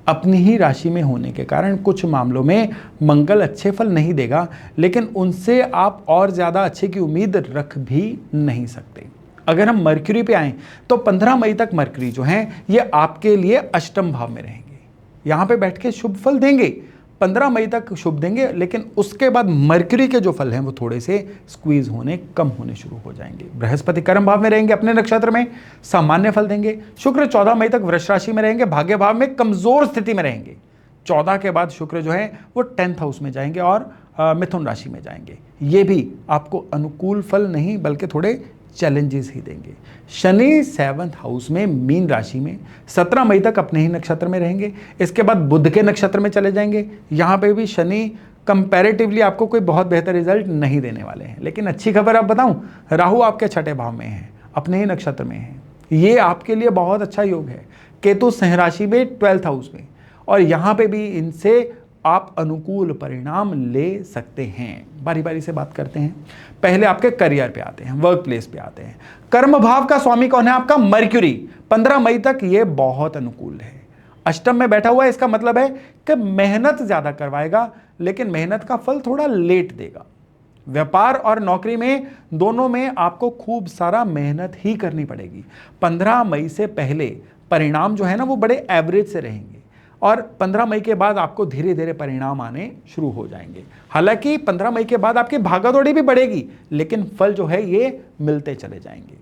अपनी ही राशि में होने के कारण कुछ मामलों में मंगल अच्छे फल नहीं देगा, लेकिन उनसे आप और ज़्यादा अच्छे की उम्मीद रख भी नहीं सकते। अगर हम मरक्यूरी पे आएँ तो 15 मई तक मरक्यूरी जो हैं ये आपके लिए अष्टम भाव में रहेंगे, यहाँ पे बैठ के शुभ फल देंगे, 15 मई तक शुभ देंगे, लेकिन उसके बाद मरक्यूरी के जो फल हैं वो थोड़े से स्क्वीज होने, कम होने शुरू हो जाएंगे। बृहस्पति कर्म भाव में रहेंगे, अपने नक्षत्र में सामान्य फल देंगे। शुक्र 14 मई तक वृष राशि में रहेंगे, भाग्य भाव में कमजोर स्थिति में रहेंगे। 14 के बाद शुक्र जो है वो 10th हाउस में जाएंगे और मिथुन राशि में जाएंगे। ये भी आपको अनुकूल फल नहीं बल्कि थोड़े चैलेंजेस ही देंगे। शनि 7th हाउस में मीन राशि में 17 मई तक अपने ही नक्षत्र में रहेंगे। इसके बाद बुध के नक्षत्र में चले जाएंगे। यहाँ पे भी शनि कंपैरेटिवली आपको कोई बहुत बेहतर रिजल्ट नहीं देने वाले हैं, लेकिन अच्छी खबर आप बताऊं, राहु आपके 6ठे भाव में है, अपने ही नक्षत्र में है, ये आपके लिए बहुत अच्छा योग है। केतु सिंह राशि में 12th हाउस में, और यहाँ पे भी इनसे आप अनुकूल परिणाम ले सकते हैं। बारी बारी से बात करते हैं। पहले आपके करियर पे आते हैं, वर्क प्लेस पे आते हैं। कर्म भाव का स्वामी कौन है? आपका मर्क्यूरी। 15 मई तक ये बहुत अनुकूल है, अष्टम में बैठा हुआ है। इसका मतलब है कि मेहनत ज्यादा करवाएगा, लेकिन मेहनत का फल थोड़ा लेट देगा। व्यापार और नौकरी में दोनों में आपको खूब सारा मेहनत ही करनी पड़ेगी। 15 मई से पहले परिणाम जो है ना वो बड़े एवरेज से रहेंगे, और 15 मई के बाद आपको धीरे धीरे परिणाम आने शुरू हो जाएंगे। हालांकि 15 मई के बाद आपकी भागादौड़ी भी बढ़ेगी, लेकिन फल जो है ये मिलते चले जाएंगे।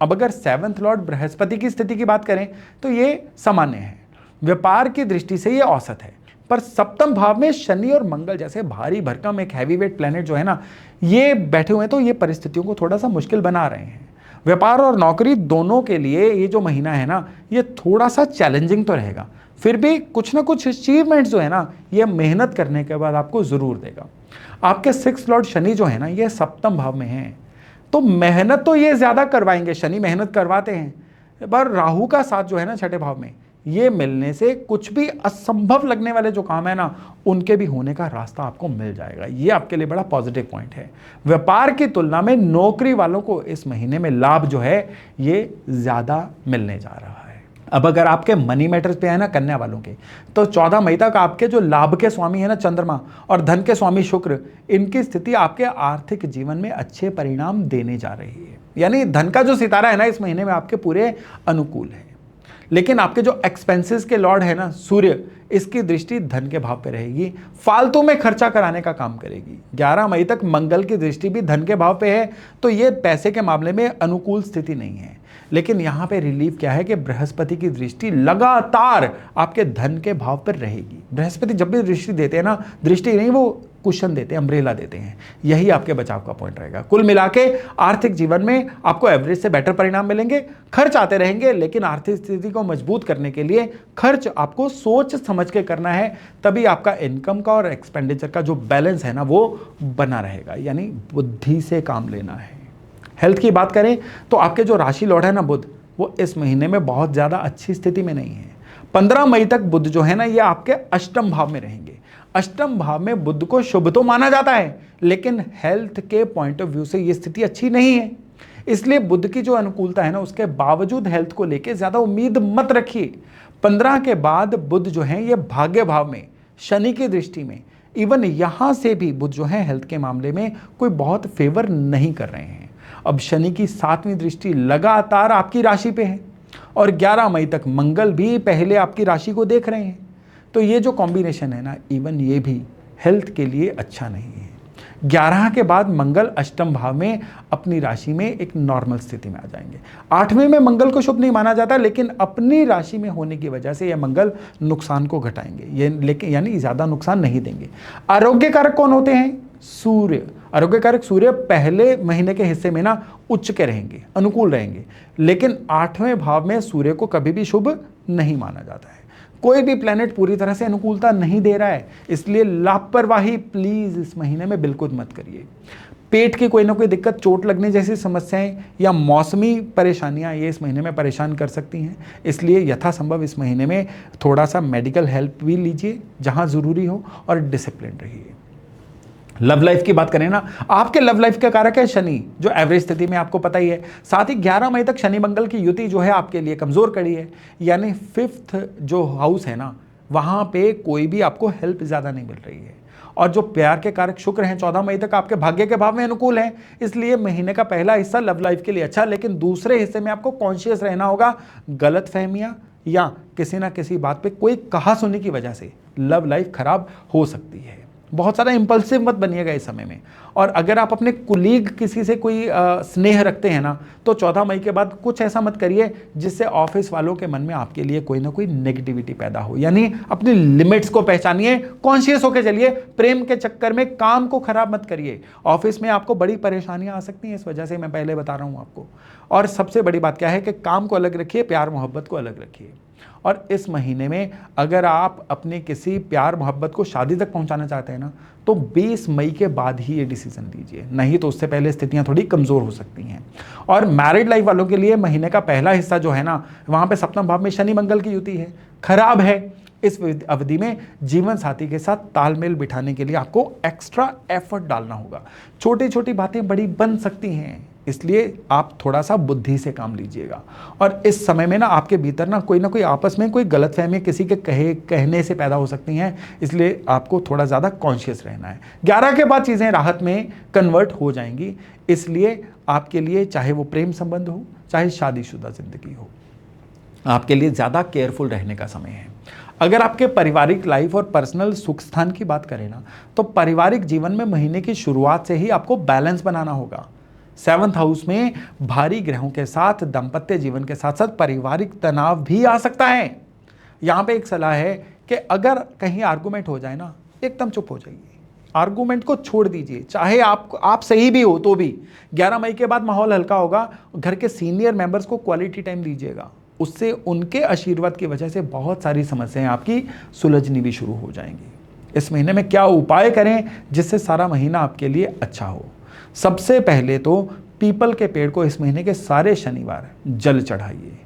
अब अगर 7th लॉर्ड बृहस्पति की स्थिति की बात करें तो ये सामान्य है, व्यापार की दृष्टि से ये औसत है, पर सप्तम भाव में शनि और मंगल जैसे भारी भरकम एक हैवीवेट प्लैनेट जो है ना ये बैठे हुए हैं, तो ये परिस्थितियों को थोड़ा सा मुश्किल बना रहे हैं। व्यापार और नौकरी दोनों के लिए ये जो महीना है ना ये थोड़ा सा चैलेंजिंग तो रहेगा, फिर भी कुछ ना कुछ अचीवमेंट जो है ना ये मेहनत करने के बाद आपको जरूर देगा। आपके 6th लॉर्ड शनि जो है ना ये सप्तम भाव में है, तो मेहनत तो ये ज्यादा करवाएंगे, शनि मेहनत करवाते हैं, पर राहु का साथ जो है ना 6ठे भाव में, ये मिलने से कुछ भी असंभव लगने वाले जो काम है ना उनके भी होने का रास्ता आपको मिल जाएगा। ये आपके लिए बड़ा पॉजिटिव पॉइंट है। व्यापार की तुलना में नौकरी वालों को इस महीने में लाभ जो है ये ज्यादा मिलने जा रहा है। अब अगर आपके मनी मैटर्स पे है ना कन्या वालों के, तो 14 मई तक आपके जो लाभ के स्वामी है ना चंद्रमा और धन के स्वामी शुक्र, इनकी स्थिति आपके आर्थिक जीवन में अच्छे परिणाम देने जा रही है। यानी धन का जो सितारा है ना इस महीने में आपके पूरे अनुकूल है। लेकिन आपके जो एक्सपेंसेस के लॉर्ड है ना सूर्य, इसकी दृष्टि धन के भाव पे रहेगी, फालतू में खर्चा कराने का काम करेगी। 11 मई तक मंगल की दृष्टि भी धन के भाव पे है, तो ये पैसे के मामले में अनुकूल स्थिति नहीं है। लेकिन यहाँ पे रिलीफ क्या है कि बृहस्पति की दृष्टि लगातार आपके धन के भाव पर रहेगी। बृहस्पति जब भी दृष्टि देते हैं ना, दृष्टि नहीं वो कुशन देते हैं, अम्ब्रेला देते हैं, यही आपके बचाव का पॉइंट रहेगा। कुल मिला के आर्थिक जीवन में आपको एवरेज से बेटर परिणाम मिलेंगे। खर्च आते रहेंगे, लेकिन आर्थिक स्थिति को मजबूत करने के लिए खर्च आपको सोच समझ के करना है, तभी आपका इनकम का और एक्सपेंडिचर का जो बैलेंस है ना वो बना रहेगा। यानी बुद्धि से काम लेना है। हेल्थ की बात करें तो आपके जो राशि लॉर्ड है ना बुध, वो इस महीने में बहुत ज़्यादा अच्छी स्थिति में नहीं है। 15 मई तक बुध जो है ना ये आपके अष्टम भाव में रहेंगे। अष्टम भाव में बुध को शुभ तो माना जाता है, लेकिन हेल्थ के पॉइंट ऑफ व्यू से ये स्थिति अच्छी नहीं है। इसलिए बुध की जो अनुकूलता है ना उसके बावजूद हेल्थ को लेकर ज़्यादा उम्मीद मत रखिए। 15 के बाद बुध जो है ये भाग्य भाव में शनि की दृष्टि में, इवन यहाँ से भी बुध जो है हेल्थ के मामले में कोई बहुत फेवर नहीं कर रहे हैं। अब शनि की 7वीं दृष्टि लगातार आपकी राशि पे है, और 11 मई तक मंगल भी पहले आपकी राशि को देख रहे हैं। तो ये जो कॉम्बिनेशन है ना, इवन ये भी हेल्थ के लिए अच्छा नहीं है। 11 के बाद मंगल अष्टम भाव में अपनी राशि में एक नॉर्मल स्थिति में आ जाएंगे। 8वें में मंगल को शुभ नहीं माना जाता, लेकिन अपनी राशि में होने की वजह से यह मंगल नुकसान को घटाएंगे, ये लेकिन यानी ज्यादा नुकसान नहीं देंगे। आरोग्य कारक कौन होते हैं? सूर्य। आरोग्य कारक सूर्य पहले महीने के हिस्से में ना उच्च के रहेंगे, अनुकूल रहेंगे, लेकिन 8वें भाव में सूर्य को कभी भी शुभ नहीं माना जाता है। कोई भी प्लेनेट पूरी तरह से अनुकूलता नहीं दे रहा है, इसलिए लापरवाही प्लीज इस महीने में बिल्कुल मत करिए। पेट की कोई ना कोई दिक्कत, चोट लगने जैसी समस्याएं या मौसमी परेशानियां ये इस महीने में परेशान कर सकती हैं, इसलिए यथासंभव इस महीने में थोड़ा सा मेडिकल हेल्प भी लीजिए जहां जरूरी हो, और डिसिप्लिन रहिए। लव लाइफ की बात करें ना, आपके लव लाइफ का कारक है शनि, जो एवरेज स्थिति में आपको पता ही है। साथ ही 11 मई तक शनि मंगल की युति जो है आपके लिए कमजोर कड़ी है, यानी 5th जो हाउस है ना, वहां पे कोई भी आपको हेल्प ज्यादा नहीं मिल रही है। और जो प्यार के कारक शुक्र हैं 14 मई तक आपके भाग्य के भाव में अनुकूल हैं, इसलिए महीने का पहला हिस्सा लव लाइफ के लिए अच्छा, लेकिन दूसरे हिस्से में आपको कॉन्शियस रहना होगा। गलत फहमियां या किसी ना किसी बात पे कोई कहा सुनी की वजह से लव लाइफ खराब हो सकती है। बहुत ज़्यादा इंपल्सिव मत बनिएगा इस समय में। और अगर आप अपने कुलीग किसी से कोई स्नेह रखते हैं ना, तो 14 मई के बाद कुछ ऐसा मत करिए जिससे ऑफिस वालों के मन में आपके लिए कोई ना कोई नेगेटिविटी पैदा हो। यानी अपनी लिमिट्स को पहचानिए, कॉन्शियस होकर चलिए, प्रेम के चक्कर में काम को खराब मत करिए। ऑफिस में आपको बड़ी परेशानियां आ सकती हैं, इस वजह से मैं पहले बता रहा हूं आपको। और सबसे बड़ी बात क्या है कि काम को अलग रखिए, प्यार मोहब्बत को अलग रखिए। और इस महीने में अगर आप अपने किसी प्यार मोहब्बत को शादी तक पहुंचाना चाहते हैं ना, तो 20 मई के बाद ही ये डिसीजन लीजिए, नहीं तो उससे पहले स्थितियां थोड़ी कमजोर हो सकती हैं। और मैरिड लाइफ वालों के लिए महीने का पहला हिस्सा जो है ना, वहां पे सप्तम भाव में शनि मंगल की युति है, खराब है। इस अवधि में जीवन साथी के साथ तालमेल बिठाने के लिए आपको एक्स्ट्रा एफर्ट डालना होगा। छोटी छोटी बातें बड़ी बन सकती हैं, इसलिए आप थोड़ा सा बुद्धि से काम लीजिएगा। और इस समय में ना आपके भीतर ना कोई आपस में कोई गलतफहमी किसी के कहने से पैदा हो सकती हैं, इसलिए आपको थोड़ा ज़्यादा कॉन्शियस रहना है। 11 के बाद चीज़ें राहत में कन्वर्ट हो जाएंगी, इसलिए आपके लिए चाहे वो प्रेम संबंध हो, चाहे शादीशुदा जिंदगी हो, आपके लिए ज़्यादा केयरफुल रहने का समय है। अगर आपके पारिवारिक लाइफ और पर्सनल सुख स्थान की बात करें ना, तो पारिवारिक जीवन में महीने की शुरुआत से ही आपको बैलेंस बनाना होगा। 7th हाउस में भारी ग्रहों के साथ दाम्पत्य जीवन के साथ साथ पारिवारिक तनाव भी आ सकता है। यहां पे एक सलाह है कि अगर कहीं आर्गुमेंट हो जाए ना, एकदम चुप हो जाइए, आर्गुमेंट को छोड़ दीजिए, चाहे आप सही भी हो तो भी। 11 मई के बाद माहौल हल्का होगा, घर के सीनियर मेंबर्स को क्वालिटी टाइम दीजिएगा, उससे उनके आशीर्वाद की वजह से बहुत सारी समस्याएं आपकी सुलझनी भी शुरू हो जाएंगी। इस महीने में क्या उपाय करें जिससे सारा महीना आपके लिए अच्छा हो? सबसे पहले तो पीपल के पेड़ को इस महीने के सारे शनिवार जल चढ़ाइए।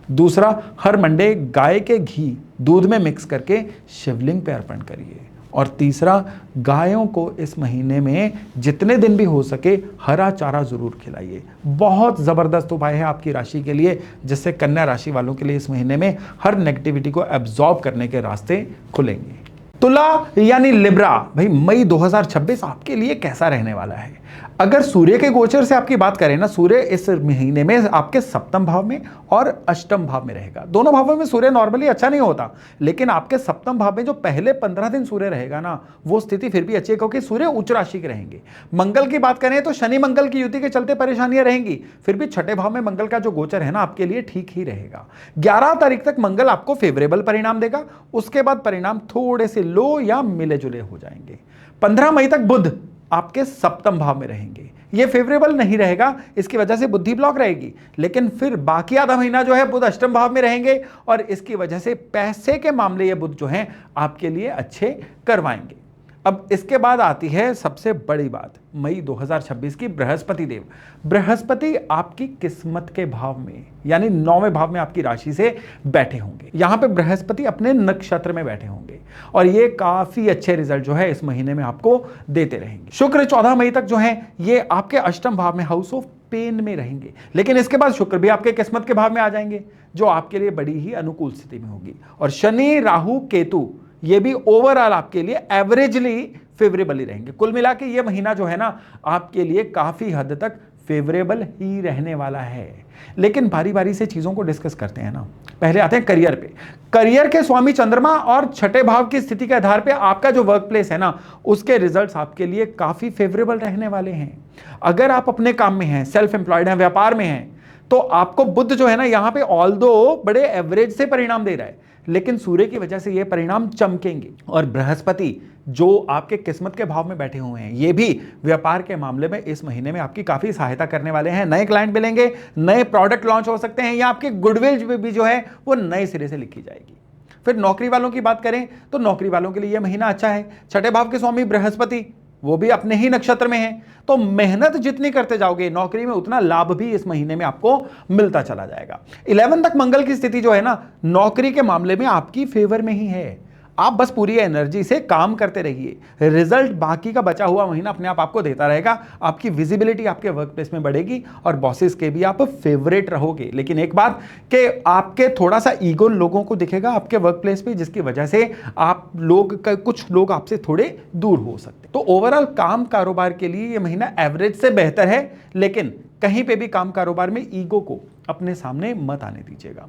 दूसरा, हर मंडे गाय के घी दूध में मिक्स करके शिवलिंग पे अर्पण करिए। और तीसरा, गायों को इस महीने में जितने दिन भी हो सके हरा चारा जरूर खिलाइए। बहुत ज़बरदस्त उपाय है आपकी राशि के लिए, जिससे कन्या राशि वालों के लिए इस महीने में हर नेगेटिविटी को एब्जॉर्ब करने के रास्ते खुलेंगे। तुला यानी लिब्रा, भाई मई 2026 आपके लिए कैसा रहने वाला है? अगर सूर्य के गोचर से आपकी बात करें ना, सूर्य इस महीने में आपके सप्तम भाव में और अष्टम भाव में रहेगा। दोनों भावों में सूर्य नॉर्मली अच्छा नहीं होता, लेकिन आपके सप्तम भाव में जो पहले 15 दिन सूर्य रहेगा ना, वो स्थिति फिर भी अच्छी है, क्योंकि सूर्य उच्च राशि के रहेंगे। मंगल की बात करें तो शनि मंगल की युति के चलते परेशानियां रहेंगी, फिर भी छठे भाव में मंगल का जो गोचर है ना, आपके लिए ठीक ही रहेगा। 11 तारीख तक मंगल आपको फेवरेबल परिणाम देगा, उसके बाद परिणाम थोड़े से लो या मिले जुले हो जाएंगे। 15 मई तक बुध आपके सप्तम भाव में रहेंगे, ये फेवरेबल नहीं रहेगा, इसकी वजह से बुद्धि ब्लॉक रहेगी। लेकिन फिर बाकी आधा महीना जो है बुध अष्टम भाव में रहेंगे, और इसकी वजह से पैसे के मामले ये बुध जो हैं आपके लिए अच्छे करवाएंगे। अब इसके बाद आती है सबसे बड़ी बात, मई 2026 की बृहस्पति देव। बृहस्पति आपकी किस्मत के भाव में यानी 9वें भाव में आपकी राशि से बैठे होंगे। यहां पे बृहस्पति अपने नक्षत्र में बैठे होंगे, और ये काफी अच्छे रिजल्ट जो है इस महीने में आपको देते रहेंगे। शुक्र 14 मई तक जो है ये आपके अष्टम भाव में हाउस ऑफ पेन में रहेंगे, लेकिन इसके बाद शुक्र भी आपके किस्मत के भाव में आ जाएंगे, जो आपके लिए बड़ी ही अनुकूल स्थिति में होगी। और शनि राहु केतु ये भी ओवरऑल आपके लिए एवरेजली फेवरेबल रहेंगे। कुल मिला के ये महीना जो है ना, आपके लिए काफी हद तक फेवरेबल ही रहने वाला है। लेकिन बारी बारी से चीजों को डिस्कस करते हैं ना। पहले आते हैं करियर पे। करियर के स्वामी चंद्रमा और छठे भाव की स्थिति के आधार पे आपका जो वर्क प्लेस है ना, उसके रिजल्ट्स आपके लिए काफी फेवरेबल रहने वाले हैं। अगर आप अपने काम में हैं, सेल्फ एम्प्लॉयड हैं, व्यापार में हैं, तो आपको बुध जो है ना यहां पे ऑल्दो बड़े एवरेज से परिणाम दे रहा है, लेकिन सूर्य की वजह से ये परिणाम चमकेंगे। और बृहस्पति जो आपके किस्मत के भाव में बैठे हुए हैं, ये भी व्यापार के मामले में इस महीने में आपकी काफी सहायता करने वाले हैं। नए क्लाइंट मिलेंगे, नए प्रोडक्ट लॉन्च हो सकते हैं, या आपकी गुडविल भी जो है वो नए सिरे से लिखी जाएगी। फिर नौकरी वालों की बात करें तो नौकरी वालों के लिए यह महीना अच्छा है। छठे भाव के स्वामी बृहस्पति वो भी अपने ही नक्षत्र में है, तो मेहनत जितनी करते जाओगे नौकरी में उतना लाभ भी इस महीने में आपको मिलता चला जाएगा। 11 तक मंगल की स्थिति जो है ना, नौकरी के मामले में आपकी फेवर में ही है। आप बस पूरी एनर्जी से काम करते रहिए, रिजल्ट बाकी का बचा हुआ महीना अपने आप आपको देता रहेगा। आपकी विजिबिलिटी आपके वर्क प्लेस में बढ़ेगी और बॉसेस के भी आप फेवरेट रहोगे। लेकिन एक बात कि आपके थोड़ा सा ईगो लोगों को दिखेगा आपके वर्क प्लेस पे, जिसकी वजह से आप लोग कुछ लोग आपसे थोड़े दूर हो सकते हैं। तो ओवरऑल काम कारोबार के लिए यह महीना एवरेज से बेहतर है, लेकिन कहीं पे भी काम कारोबार में ईगो को अपने सामने मत आने दीजिएगा।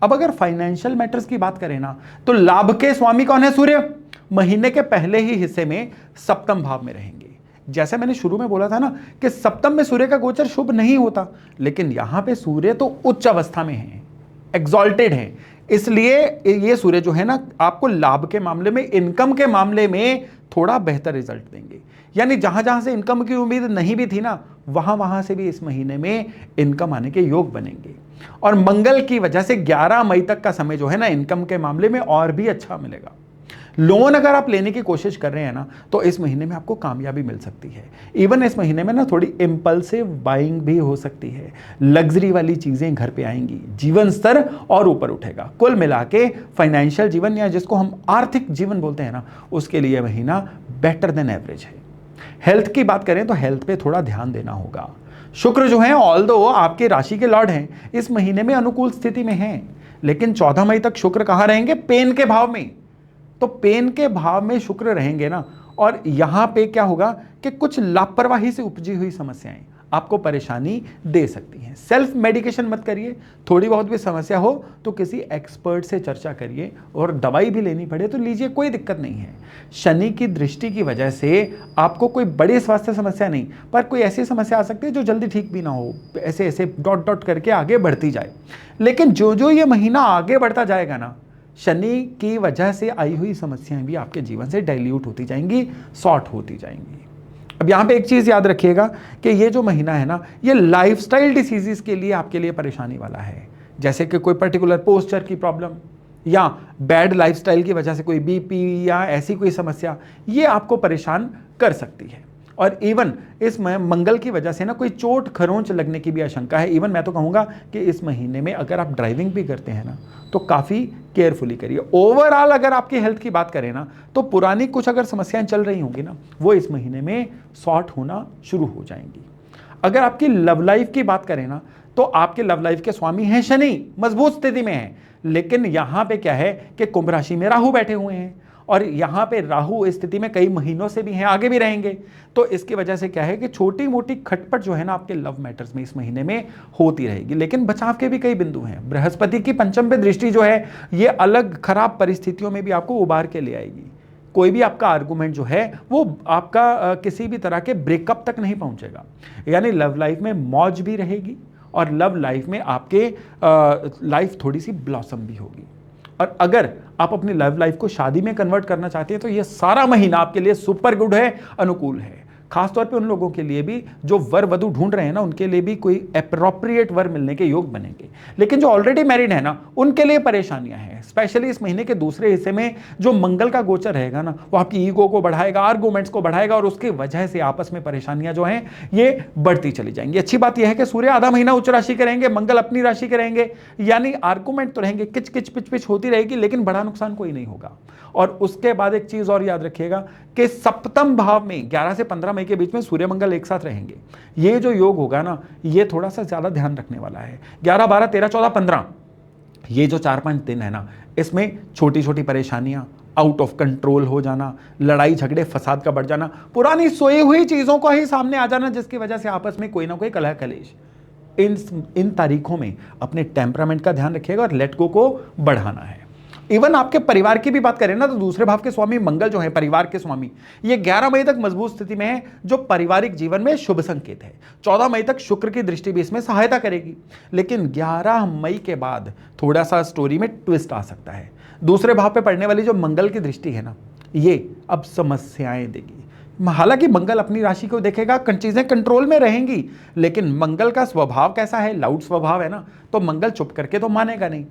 अब अगर फाइनेंशियल मैटर्स की बात करें ना, तो लाभ के स्वामी कौन है? सूर्य। महीने के पहले ही हिस्से में सप्तम भाव में रहेंगे। जैसे मैंने शुरू में बोला था ना कि सप्तम में सूर्य का गोचर शुभ नहीं होता, लेकिन यहां पे सूर्य तो उच्च अवस्था में है, एक्सॉल्टेड है, इसलिए ये सूर्य जो है ना आपको लाभ के मामले में, इनकम के मामले में थोड़ा बेहतर रिजल्ट देंगे। यानी जहां जहां से इनकम की उम्मीद नहीं भी थी ना, वहां वहां से भी इस महीने में इनकम आने के योग बनेंगे। और मंगल की वजह से 11 मई तक का समय जो है ना इनकम के मामले में और भी अच्छा मिलेगा। लोन अगर आप लेने की कोशिश कर रहे हैं ना, तो इस महीने में आपको कामयाबी मिल सकती है। इवन इस महीने में ना थोड़ी इंपल्सिव बाइंग भी हो सकती है, लग्जरी वाली चीजें घर पे आएंगी, जीवन स्तर और ऊपर उठेगा। कुल मिला के फाइनेंशियल जीवन, या जिसको हम आर्थिक जीवन बोलते हैं ना, उसके लिए महीना बेटर देन एवरेज है। हेल्थ की बात करें तो हेल्थ पे थोड़ा ध्यान देना होगा। शुक्र जो है ऑल्दो आपके राशि के लॉर्ड हैं, इस महीने में अनुकूल स्थिति में हैं, लेकिन 14 मई तक शुक्र कहां रहेंगे? पेन के भाव में। तो पेन के भाव में शुक्र रहेंगे ना, और यहां पे क्या होगा कि कुछ लापरवाही से उपजी हुई समस्याएं आपको परेशानी दे सकती हैं। सेल्फ मेडिकेशन मत करिए, थोड़ी बहुत भी समस्या हो तो किसी एक्सपर्ट से चर्चा करिए, और दवाई भी लेनी पड़े तो लीजिए, कोई दिक्कत नहीं है। शनि की दृष्टि की वजह से आपको कोई बड़ी स्वास्थ्य समस्या नहीं, पर कोई ऐसी समस्या आ सकती है जो जल्दी ठीक भी ना हो, ऐसे ऐसे डॉट डॉट करके आगे बढ़ती जाए। लेकिन जो जो ये महीना आगे बढ़ता जाएगा ना, शनि की वजह से आई हुई समस्याएं भी आपके जीवन से डाइल्यूट होती जाएंगी, सॉर्ट होती जाएंगी। अब यहाँ पे एक चीज़ याद रखिएगा कि ये जो महीना है ना, ये लाइफस्टाइल डिसीजेस के लिए आपके लिए परेशानी वाला है। जैसे कि कोई पर्टिकुलर पोस्चर की प्रॉब्लम, या बैड लाइफस्टाइल की वजह से कोई बीपी या ऐसी कोई समस्या, ये आपको परेशान कर सकती है। और इवन इस मंगल की वजह से ना कोई चोट खरोंच लगने की भी आशंका है। इवन मैं तो कहूँगा कि इस महीने में अगर आप ड्राइविंग भी करते हैं ना, तो काफ़ी केयरफुली करिए। ओवरऑल अगर आपकी हेल्थ की बात करें ना, तो पुरानी कुछ अगर समस्याएं चल रही होंगी ना, वो इस महीने में सॉर्ट होना शुरू हो जाएंगी। अगर आपकी लव लाइफ की बात करें ना, तो आपके लव लाइफ के स्वामी हैं शनि, मजबूत स्थिति में है, लेकिन यहां पे क्या है कि कुंभ राशि में राहु बैठे हुए हैं, और यहां पे राहु इस स्थिति में कई महीनों से भी हैं, आगे भी रहेंगे। तो इसकी वजह से क्या है कि छोटी मोटी खटपट जो है ना आपके लव मैटर्स में इस महीने में होती रहेगी, लेकिन बचाव के भी कई बिंदु हैं। बृहस्पति की पंचम पे दृष्टि जो है, ये अलग खराब परिस्थितियों में भी आपको उबार के ले आएगी। कोई भी आपका आर्गुमेंट जो है वो आपका किसी भी तरह के ब्रेकअप तक नहीं पहुंचेगा। यानी लव लाइफ में मौज भी रहेगी, और लव लाइफ में आपके लाइफ थोड़ी सी ब्लॉसम भी होगी। और अगर आप अपनी लव लाइफ को शादी में कन्वर्ट करना चाहते हैं, तो ये सारा महीना आपके लिए सुपर गुड है, अनुकूल है। खासतौर पे उन लोगों के लिए भी जो वर वधु ढूंढ रहे हैं ना, उनके लिए भी कोई अप्रोप्रिएट वर मिलने के योग बनेंगे। लेकिन जो ऑलरेडी मैरिड है ना, उनके लिए परेशानियां हैं। स्पेशली इस महीने के दूसरे हिस्से में जो मंगल का गोचर रहेगा ना, वो आपकी ईगो को बढ़ाएगा, आर्गूमेंट्स को बढ़ाएगा, और उसकी वजह से आपस में परेशानियां जो हैं ये बढ़ती चली जाएंगी। अच्छी बात यह है कि सूर्य आधा महीना उच्च राशि के रहेंगे, मंगल अपनी राशि के रहेंगे, यानी आर्गूमेंट तो रहेंगे, किच किच पिच पिच होती रहेगी, लेकिन बड़ा नुकसान कोई नहीं होगा। और उसके बाद एक चीज और याद रखिएगा कि सप्तम भाव में 11 से 15 मई के बीच में सूर्य मंगल एक साथ रहेंगे। ये जो योग होगा ना, ये थोड़ा सा ज्यादा ध्यान रखने वाला है। 11, 12, 13, 14, 15 ये जो 4-5 दिन है ना, इसमें छोटी छोटी परेशानियां, आउट ऑफ कंट्रोल हो जाना, लड़ाई झगड़े फसाद का बढ़ जाना, पुरानी सोई हुई चीजों को ही सामने आ जाना, जिसकी वजह से आपस में कोई ना कोई कलह कलेश इन तारीखों में अपने टेम्परामेंट का ध्यान रखिएगा और लेट गो को बढ़ाना है। इवन आपके परिवार की भी बात करें ना, तो दूसरे भाव के स्वामी मंगल जो है, परिवार के स्वामी, ये 11 मई तक मजबूत स्थिति में है, जो पारिवारिक जीवन में शुभ संकेत है। 14 मई तक शुक्र की दृष्टि भी इसमें सहायता करेगी, लेकिन 11 मई के बाद थोड़ा सा स्टोरी में ट्विस्ट आ सकता है। दूसरे भाव पे पड़ने वाली जो मंगल की दृष्टि है ना, ये अब समस्याएं देगी। हालांकि मंगल अपनी राशि को देखेगा, चीजें कंट्रोल में रहेंगी, लेकिन मंगल का स्वभाव कैसा है, लाउड स्वभाव है ना, तो मंगल चुप करके तो मानेगा नहीं।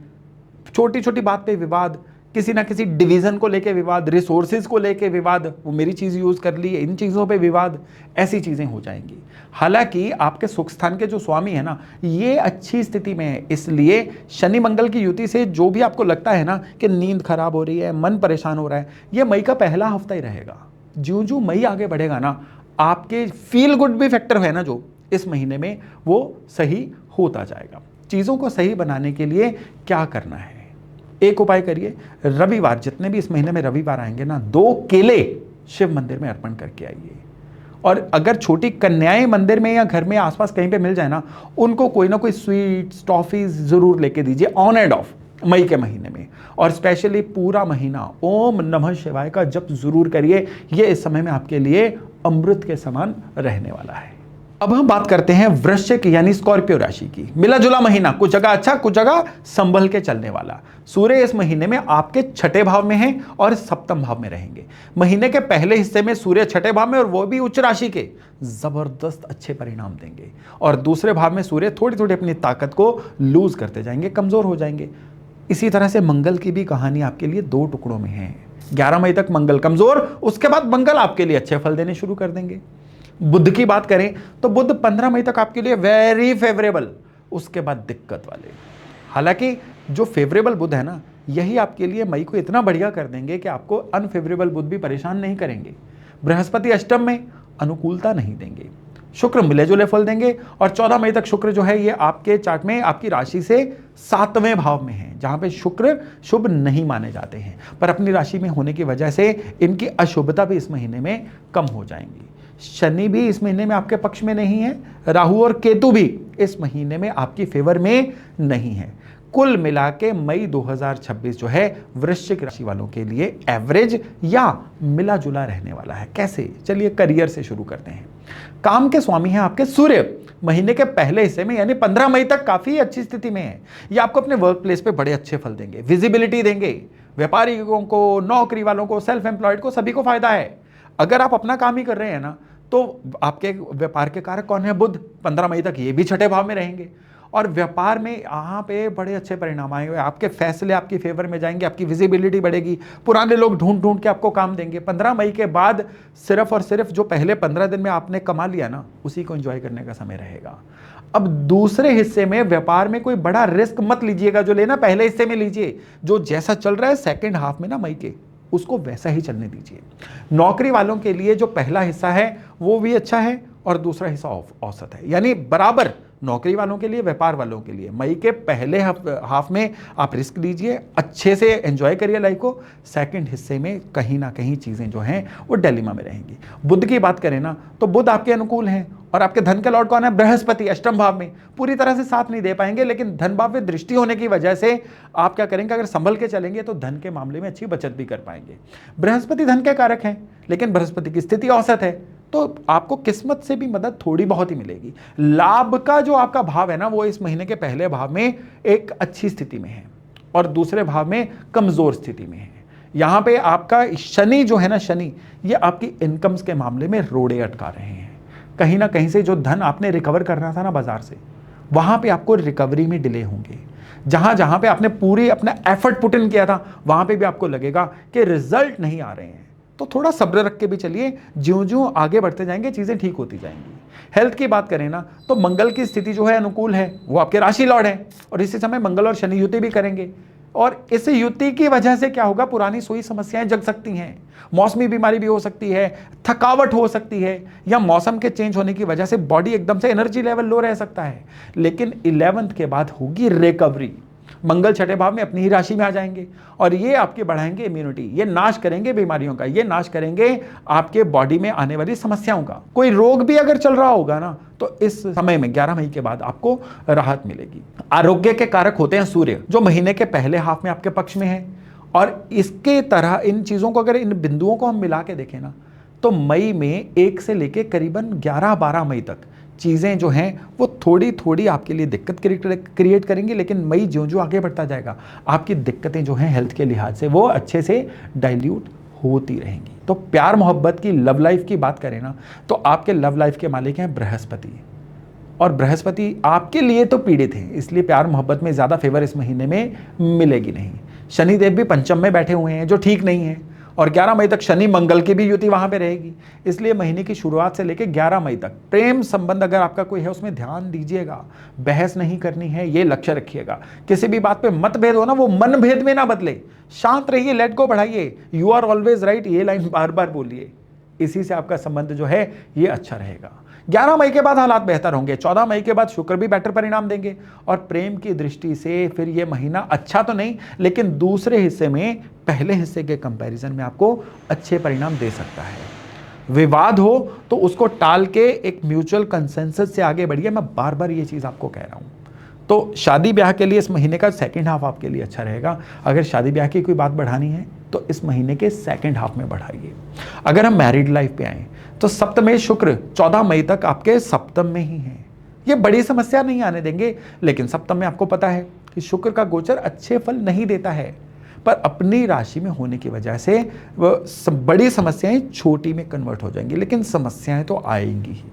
छोटी छोटी बात पे विवाद, किसी ना किसी डिवीजन को लेके विवाद, रिसोर्सेज को लेके विवाद, वो मेरी चीज यूज कर ली, इन चीजों पे विवाद, ऐसी चीजें हो जाएंगी। हालांकि आपके सुख स्थान के जो स्वामी है ना, ये अच्छी स्थिति में है, इसलिए शनि मंगल की युति से जो भी आपको लगता है ना कि नींद खराब हो रही है, मन परेशान हो रहा है, ये मई का पहला हफ्ता ही रहेगा। ज्यों ज्यों मई आगे बढ़ेगा ना, आपके फील गुड भी फैक्टर है ना जो इस महीने में, वो सही होता जाएगा। चीज़ों को सही बनाने के लिए क्या करना है, एक उपाय करिए। रविवार, जितने भी इस महीने में रविवार आएंगे ना, 2 केले शिव मंदिर में अर्पण करके आइए। और अगर छोटी कन्याएं मंदिर में या घर में आसपास कहीं पे मिल जाए ना, उनको कोई ना कोई स्वीट्स, टॉफीज जरूर लेके दीजिए ऑन एंड ऑफ मई के महीने में। और स्पेशली पूरा महीना ओम नमः शिवाय का जप जरूर करिए, ये इस समय में आपके लिए अमृत के समान रहने वाला है। अब हम बात करते हैं वृश्चिक यानी स्कॉर्पियो राशि की। मिला जुला महीना, कुछ जगह अच्छा, कुछ जगह संभल के चलने वाला। सूर्य इस महीने में आपके 6ठे भाव में हैं और सप्तम भाव में रहेंगे। महीने के पहले हिस्से में सूर्य 6ठे भाव में, और वो भी उच्च राशि के, जबरदस्त अच्छे परिणाम देंगे। और दूसरे भाव में सूर्य थोड़ी थोड़ी अपनी ताकत को लूज करते जाएंगे, कमजोर हो जाएंगे। इसी तरह से मंगल की भी कहानी आपके लिए 2 टुकड़ों में है। 11 मई तक मंगल कमजोर, उसके बाद मंगल आपके लिए अच्छे फल देने शुरू कर देंगे। बुध की बात करें तो बुध 15 मई तक आपके लिए वेरी फेवरेबल, उसके बाद दिक्कत वाले। हालांकि जो फेवरेबल बुध है ना, यही आपके लिए मई को इतना बढ़िया कर देंगे कि आपको अनफेवरेबल बुध भी परेशान नहीं करेंगे। बृहस्पति अष्टम में अनुकूलता नहीं देंगे। शुक्र मिले जुले फल देंगे, और 14 मई तक शुक्र जो है ये आपके चार्ट में आपकी राशि से 7वें भाव में है, जहां पे शुक्र शुभ नहीं माने जाते हैं, पर अपनी राशि में होने की वजह से इनकी अशुभता भी इस महीने में कम हो जाएंगी। शनि भी इस महीने में आपके पक्ष में नहीं है, राहु और केतु भी इस महीने में आपकी फेवर में नहीं है। कुल मिला के मई 2026 जो है वृश्चिक राशि वालों के लिए एवरेज या मिला जुला रहने वाला है। कैसे, चलिए करियर से शुरू करते हैं। काम के स्वामी हैं आपके सूर्य, महीने के पहले हिस्से में यानी 15 मई तक काफी अच्छी स्थिति में है। ये आपको अपने वर्क प्लेस पे बड़े अच्छे फल देंगे, विजिबिलिटी देंगे। व्यापारियों को, नौकरी वालों को, सेल्फ एम्प्लॉयड को, सभी को फायदा है। अगर आप अपना काम ही कर रहे हैं ना, तो आपके व्यापार के कारक कौन है, बुध, 15 मई तक ये भी 6ठे भाव में रहेंगे। और व्यापार में यहाँ पे बड़े अच्छे परिणाम आएंगे, आपके फैसले आपकी फेवर में जाएंगे, आपकी विजिबिलिटी बढ़ेगी, पुराने लोग ढूंढ ढूंढ के आपको काम देंगे। 15 मई के बाद सिर्फ और सिर्फ जो पहले 15 दिन में आपने कमा लिया ना, उसी को एंजॉय करने का समय रहेगा। अब दूसरे हिस्से में व्यापार में कोई बड़ा रिस्क मत लीजिएगा, जो लेना पहले हिस्से में लीजिए। जो जैसा चल रहा है सेकेंड हाफ में ना मई के, उसको वैसा ही चलने दीजिए। नौकरी वालों के लिए जो पहला हिस्सा है वो भी अच्छा है और दूसरा हिस्सा औसत है, यानी बराबर। नौकरी वालों के लिए, व्यापार वालों के लिए मई के पहले हाफ में आप रिस्क लीजिए, अच्छे से एंजॉय करिए लाइफ को। सेकंड हिस्से में कहीं ना कहीं चीजें जो हैं वो डिलेमा में रहेंगी। बुध की बात करें ना, तो बुध आपके अनुकूल हैं, और आपके धन के लॉर्ड कौन है, बृहस्पति, अष्टम भाव में। पूरी तरह से साथ नहीं दे पाएंगे, लेकिन धन भाव में दृष्टि होने की वजह से आप क्या करेंगे, अगर संभल के चलेंगे तो धन के मामले में अच्छी बचत भी कर पाएंगे। बृहस्पति धन के कारक हैं, लेकिन बृहस्पति की स्थिति औसत है, तो आपको किस्मत से भी मदद थोड़ी बहुत ही मिलेगी। लाभ का जो आपका भाव है ना, वो इस महीने के पहले भाव में एक अच्छी स्थिति में है और दूसरे भाव में कमजोर स्थिति में है। यहां पे आपका शनि जो है ना, शनि ये आपकी इनकम्स के मामले में रोड़े अटका रहे हैं। कहीं ना कहीं से जो धन आपने रिकवर करना था ना बाजार से, वहां पे आपको रिकवरी में डिले होंगे। जहां जहां पे आपने पूरी अपना एफर्ट पुट इन किया था, वहां पे भी आपको लगेगा कि रिजल्ट नहीं आ रहे हैं। तो थोड़ा सब्र रख के भी चलिए, ज्यों ज्यों आगे बढ़ते जाएंगे चीजें ठीक होती जाएंगी। हेल्थ की बात करें ना, तो मंगल की स्थिति जो है अनुकूल है, वो आपके राशि लॉर्ड है, और इसी समय मंगल और शनि युति भी करेंगे। और इस युति की वजह से क्या होगा, पुरानी सोई समस्याएं जग सकती हैं, मौसमी बीमारी भी हो सकती है, थकावट हो सकती है, या मौसम के चेंज होने की वजह से बॉडी एकदम से एनर्जी लेवल लो रह सकता है। लेकिन 11th के बाद होगी रिकवरी। मंगल छठे भाव में अपनी ही राशि में आ जाएंगे और ये आपके बढ़ाएंगे इम्यूनिटी, ये नाश करेंगे बीमारियों का, ये नाश करेंगे आपके बॉडी में आने वाली समस्याओं का। कोई रोग भी अगर चल रहा होगा ना तो इस समय में 11 मई के बाद आपको राहत मिलेगी। आरोग्य के कारक होते हैं सूर्य, जो महीने के पहले हाफ में आपके पक्ष में है। और इसके तरह इन चीजों को, अगर इन बिंदुओं को हम मिला के देखें ना, तो मई में 1 से लेके करीबन 11-12 मई तक चीज़ें जो हैं वो थोड़ी थोड़ी आपके लिए दिक्कत क्रिएट करेंगी, लेकिन मई जो जो आगे बढ़ता जाएगा आपकी दिक्कतें जो हैं हेल्थ के लिहाज से वो अच्छे से डाइल्यूट होती रहेंगी। तो प्यार मोहब्बत की, लव लाइफ की बात करें ना, तो आपके लव लाइफ के मालिक हैं बृहस्पति, और बृहस्पति आपके लिए तो पीड़ित हैं, इसलिए प्यार मोहब्बत में ज़्यादा फेवर इस महीने में मिलेगी नहीं। शनिदेव भी पंचम में बैठे हुए हैं जो ठीक नहीं है, और 11 मई तक शनि मंगल की भी युति वहां पे रहेगी, इसलिए महीने की शुरुआत से लेकर 11 मई तक प्रेम संबंध अगर आपका कोई है उसमें ध्यान दीजिएगा, बहस नहीं करनी है, ये लक्ष्य रखिएगा। किसी भी बात पे मतभेद हो ना, वो मन भेद में ना बदले, शांत रहिए, लेट गो बढ़ाइए, यू आर ऑलवेज राइट, ये लाइन बार बार बोलिए, इसी से आपका संबंध जो है ये अच्छा रहेगा। 11 मई के बाद हालात बेहतर होंगे, 14 मई के बाद शुक्र भी बेटर परिणाम देंगे, और प्रेम की दृष्टि से फिर ये महीना अच्छा तो नहीं, लेकिन दूसरे हिस्से में पहले हिस्से के कंपैरिजन में आपको अच्छे परिणाम दे सकता है। विवाद हो तो उसको टाल के एक म्यूचुअल कंसेंसस से आगे बढ़िए, मैं बार बार ये चीज़ आपको कह रहा हूँ। तो शादी ब्याह के लिए इस महीने का सेकेंड हाफ आपके लिए अच्छा रहेगा। अगर शादी ब्याह की कोई बात बढ़ानी है तो इस महीने के सेकेंड हाफ में बढ़ाइए। अगर हम मैरिड लाइफ पे आए तो सप्तमेश शुक्र 14 मई तक आपके सप्तम में ही है, ये बड़ी समस्या नहीं आने देंगे, लेकिन सप्तम में आपको पता है कि शुक्र का गोचर अच्छे फल नहीं देता है, पर अपनी राशि में होने की वजह से बड़ी समस्याएं छोटी में कन्वर्ट हो जाएंगी, लेकिन समस्याएं तो आएंगी ही।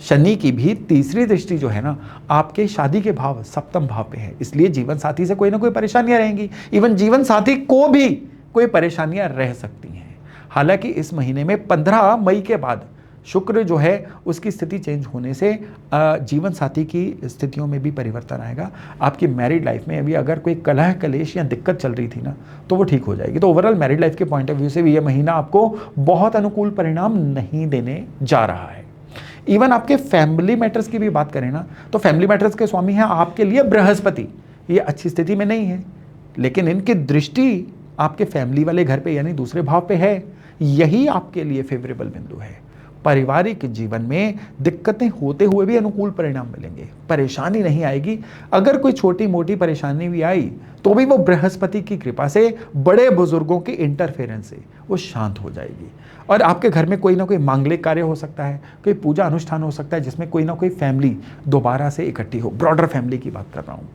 शनि की भी तीसरी दृष्टि जो है ना आपके शादी के भाव सप्तम भाव पे है, इसलिए जीवन साथी से कोई ना कोई परेशानियां रहेंगी, इवन जीवन साथी को भी कोई परेशानियां रह सकती हैं। हालांकि इस महीने में 15 मई के बाद शुक्र जो है उसकी स्थिति चेंज होने से जीवन साथी की स्थितियों में भी परिवर्तन आएगा। आपकी मैरिड लाइफ में अभी अगर कोई कलह कलेश या दिक्कत चल रही थी ना तो वो ठीक हो जाएगी। तो ओवरऑल मैरिड लाइफ के पॉइंट ऑफ व्यू से भी ये महीना आपको बहुत अनुकूल परिणाम नहीं देने जा रहा है। इवन आपके फैमिली मैटर्स की भी बात करें ना तो फैमिली मैटर्स के स्वामी हैं आपके लिए बृहस्पति, ये अच्छी स्थिति में नहीं है, लेकिन इनकी दृष्टि आपके फैमिली वाले घर पे यानी दूसरे भाव पे है, यही आपके लिए फेवरेबल बिंदु है। पारिवारिक जीवन में दिक्कतें होते हुए भी अनुकूल परिणाम मिलेंगे, परेशानी नहीं आएगी। अगर कोई छोटी मोटी परेशानी भी आई तो भी वो बृहस्पति की कृपा से, बड़े बुजुर्गों के इंटरफेरेंस से वो शांत हो जाएगी। और आपके घर में कोई ना कोई मांगलिक कार्य हो सकता है, कोई पूजा अनुष्ठान हो सकता है जिसमें कोई ना कोई फैमिली दोबारा से इकट्ठी हो, ब्रॉडर फैमिली की बात कर रहा हूँ।